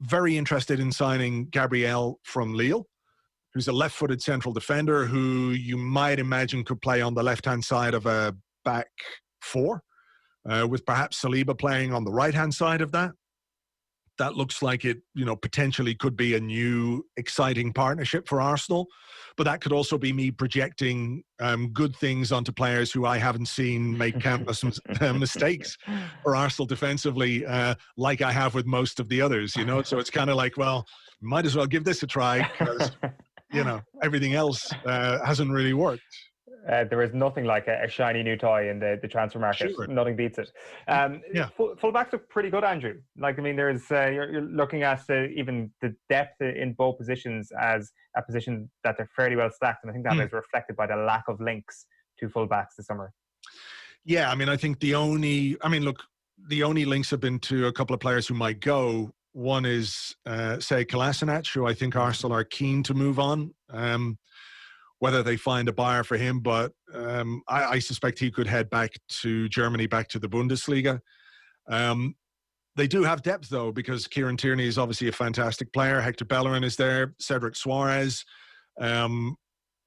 very interested in signing Gabriel from Lille, who's a left-footed central defender who you might imagine could play on the left-hand side of a back 4, with perhaps Saliba playing on the right-hand side of that. That looks like it, you know, potentially could be a new, exciting partnership for Arsenal. But that could also be me projecting good things onto players who I haven't seen make countless mistakes for Arsenal defensively, like I have with most of the others, you know. So it's kind of like, well, might as well give this a try because, you know, everything else hasn't really worked. There is nothing like a shiny new toy in the transfer market. Sure. Nothing beats it. Fullbacks look pretty good, Andrew. Like, I mean, there's you're looking at even the depth in both positions as a position that they're fairly well stacked, and I think that is reflected by the lack of links to fullbacks this summer. Yeah, I mean, I think the only links have been to a couple of players who might go. One is, say, Kolasinac, who I think Arsenal are keen to move on. whether they find a buyer for him. But I suspect he could head back to Germany, back to the Bundesliga. They do have depth, though, because Kieran Tierney is obviously a fantastic player. Hector Bellerin is there. Cedric Suarez.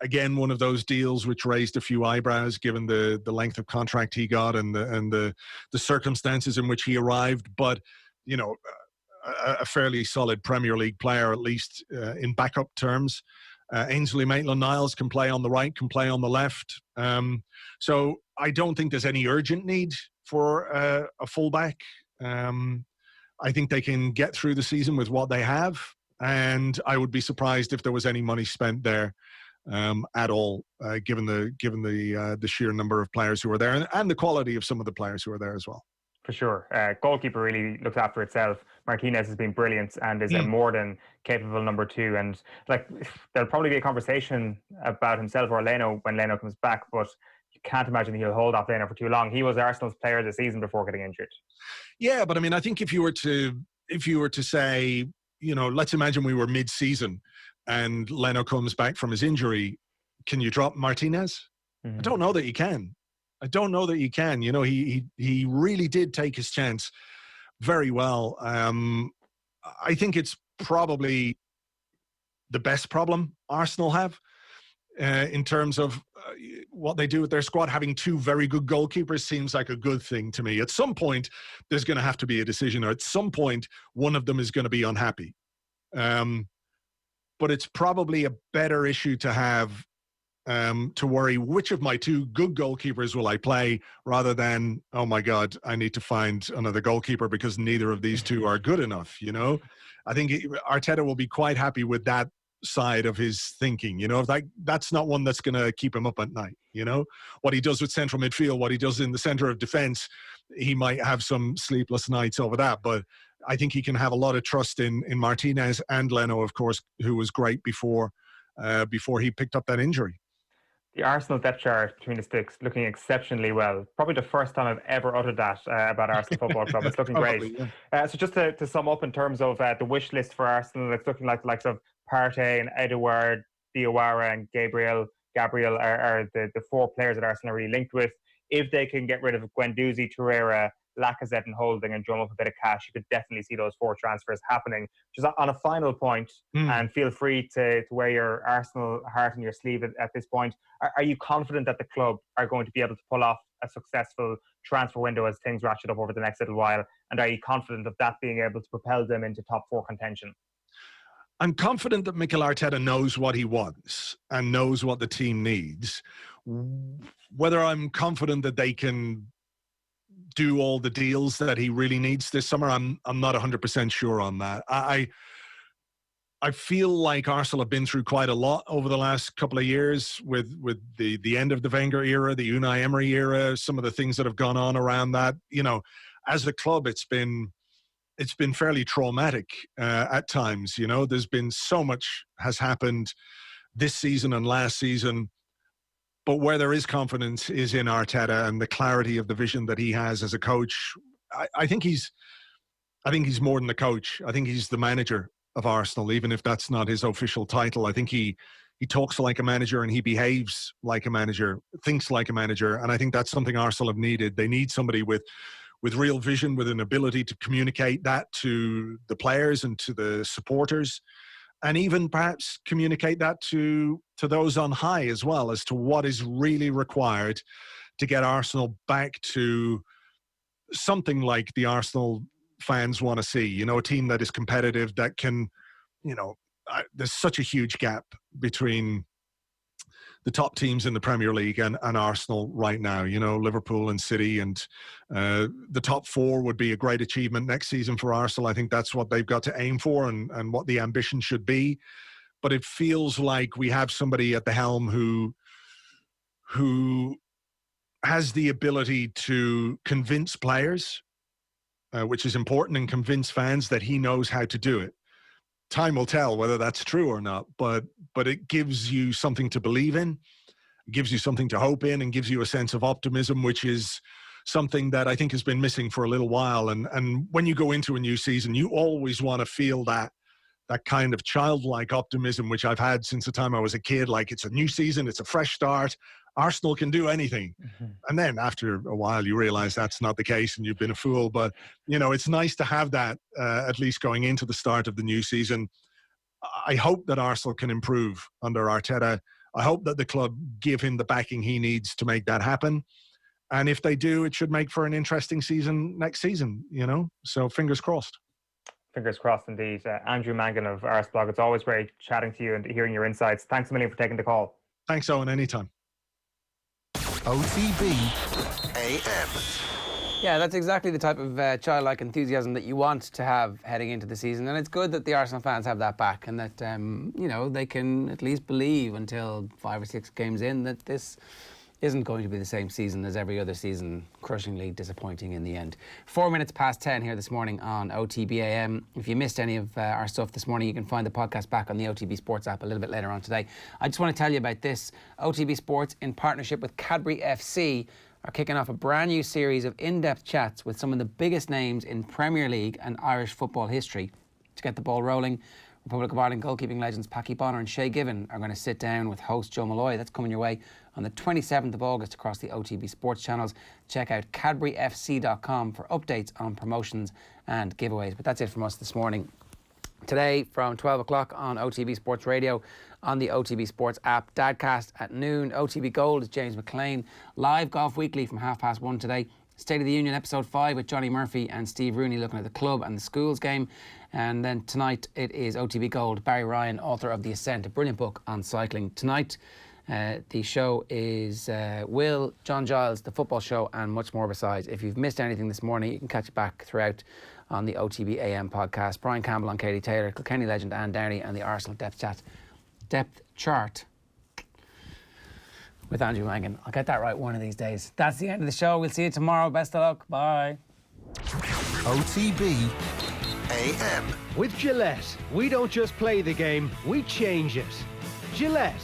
Again, one of those deals which raised a few eyebrows given the length of contract he got and the circumstances in which he arrived. But, you know, a fairly solid Premier League player, at least in backup terms. Ainsley Maitland-Niles can play on the right, can play on the left. So I don't think there's any urgent need for a fullback. I think they can get through the season with what they have, and I would be surprised if there was any money spent there at all, given the sheer number of players who are there and the quality of some of the players who are there as well. For sure. Goalkeeper really looks after itself. Martinez has been brilliant and is a more than capable number 2. And like, there'll probably be a conversation about himself or Leno when Leno comes back, but you can't imagine he'll hold off Leno for too long. He was Arsenal's player of the season before getting injured. Yeah, but I mean, I think if you were to say, you know, let's imagine we were mid-season and Leno comes back from his injury, can you drop Martinez? I don't know that you can. You know, he really did take his chance very well. I think it's probably the best problem Arsenal have in terms of what they do with their squad. Having 2 very good goalkeepers seems like a good thing to me. At some point, there's going to have to be a decision, or at some point, one of them is going to be unhappy. But it's probably a better issue to have to worry which of my 2 good goalkeepers will I play, rather than, oh my God, I need to find another goalkeeper because neither of these 2 are good enough. You know, I think Arteta will be quite happy with that side of his thinking. You know, that's not one that's going to keep him up at night. You know, what he does with central midfield, what he does in the center of defense, he might have some sleepless nights over that. But I think he can have a lot of trust in Martinez and Leno, of course, who was great before he picked up that injury. The Arsenal depth chart between the sticks looking exceptionally well. Probably the first time I've ever uttered that about Arsenal Football Club. It's looking great. Yeah. So just to sum up in terms of the wish list for Arsenal, it's looking like the likes of Partey and Edouard, Diawara and Gabriel are the 4 players that Arsenal are really linked with. If they can get rid of Guendouzi, Torreira, Lacazette and Holding and drum up a bit of cash, you could definitely see those 4 transfers happening. Just on a final point, and feel free to wear your Arsenal heart on your sleeve at this point, are you confident that the club are going to be able to pull off a successful transfer window as things ratchet up over the next little while? And are you confident of that being able to propel them into top 4 contention? I'm confident that Mikel Arteta knows what he wants and knows what the team needs. Whether I'm confident that they can do all the deals that he really needs this summer, I'm not 100% sure on that. I feel like Arsenal have been through quite a lot over the last couple of years with the end of the Wenger era, the Unai Emery era, some of the things that have gone on around that. You know, as a club, it's been fairly traumatic at times. You know, there's been so much has happened this season and last season. But where there is confidence is in Arteta and the clarity of the vision that he has as a coach. I think he's more than the coach. I think he's the manager of Arsenal, even if that's not his official title. I think he talks like a manager and he behaves like a manager, thinks like a manager. And I think that's something Arsenal have needed. They need somebody with real vision, with an ability to communicate that to the players and to the supporters, and even perhaps communicate that to those on high as well, as to what is really required to get Arsenal back to something like the Arsenal fans want to see. You know, a team that is competitive, that can, you know, there's such a huge gap between the top teams in the Premier League and Arsenal right now. You know, Liverpool and City, and the top 4 would be a great achievement next season for Arsenal. I think that's what they've got to aim for and what the ambition should be. But it feels like we have somebody at the helm who has the ability to convince players, which is important, and convince fans that he knows how to do it. Time will tell whether that's true or not, but it gives you something to believe in, it gives you something to hope in, and gives you a sense of optimism, which is something that I think has been missing for a little while. And when you go into a new season, you always want to feel that that kind of childlike optimism which I've had since the time I was a kid. Like, it's a new season, it's a fresh start. Arsenal can do anything. And then after a while, you realize that's not the case and you've been a fool. But, you know, it's nice to have that, at least going into the start of the new season. I hope that Arsenal can improve under Arteta. I hope that the club give him the backing he needs to make that happen. And if they do, it should make for an interesting season next season, you know? So fingers crossed. Fingers crossed indeed. Andrew Mangan of Arseblog, it's always great chatting to you and hearing your insights. Thanks a million for taking the call. Thanks, Owen. Anytime. OTB AM. Yeah, that's exactly the type of childlike enthusiasm that you want to have heading into the season. And it's good that the Arsenal fans have that back and that, you know, they can at least believe until 5 or 6 games in that this isn't going to be the same season as every other season, crushingly disappointing in the end. 4 minutes past 10 here this morning on OTB AM. If you missed any of our stuff this morning, you can find the podcast back on the OTB Sports app a little bit later on today. I just want to tell you about this. OTB Sports, in partnership with Cadbury FC, are kicking off a brand new series of in-depth chats with some of the biggest names in Premier League and Irish football history. To get the ball rolling, Republic of Ireland goalkeeping legends Packy Bonner and Shay Given are going to sit down with host Joe Malloy. That's coming your way on the 27th of August across the OTB Sports channels. Check out cadburyfc.com for updates on promotions and giveaways. But that's it from us this morning. Today from 12 o'clock on OTB Sports Radio, on the OTB Sports app, Dadcast at noon. OTB Gold is James McLean. Live Golf Weekly from 1:30 today. State of the Union episode 5 with Johnny Murphy and Steve Rooney looking at the club and the schools game. And then tonight it is OTB Gold, Barry Ryan, author of The Ascent, a brilliant book on cycling. Tonight the show is Will, John Giles, the football show, and much more besides. If you've missed anything this morning, you can catch it back throughout on the OTB AM podcast. Brian Campbell on Katie Taylor, Kilkenny legend Ann Downey, and the Arsenal depth chart with Andrew Mangan. I'll get that right one of these days. That's the end of the show. We'll see you tomorrow. Best of luck. Bye. OTB AM. With Gillette, we don't just play the game, we change it. Gillette,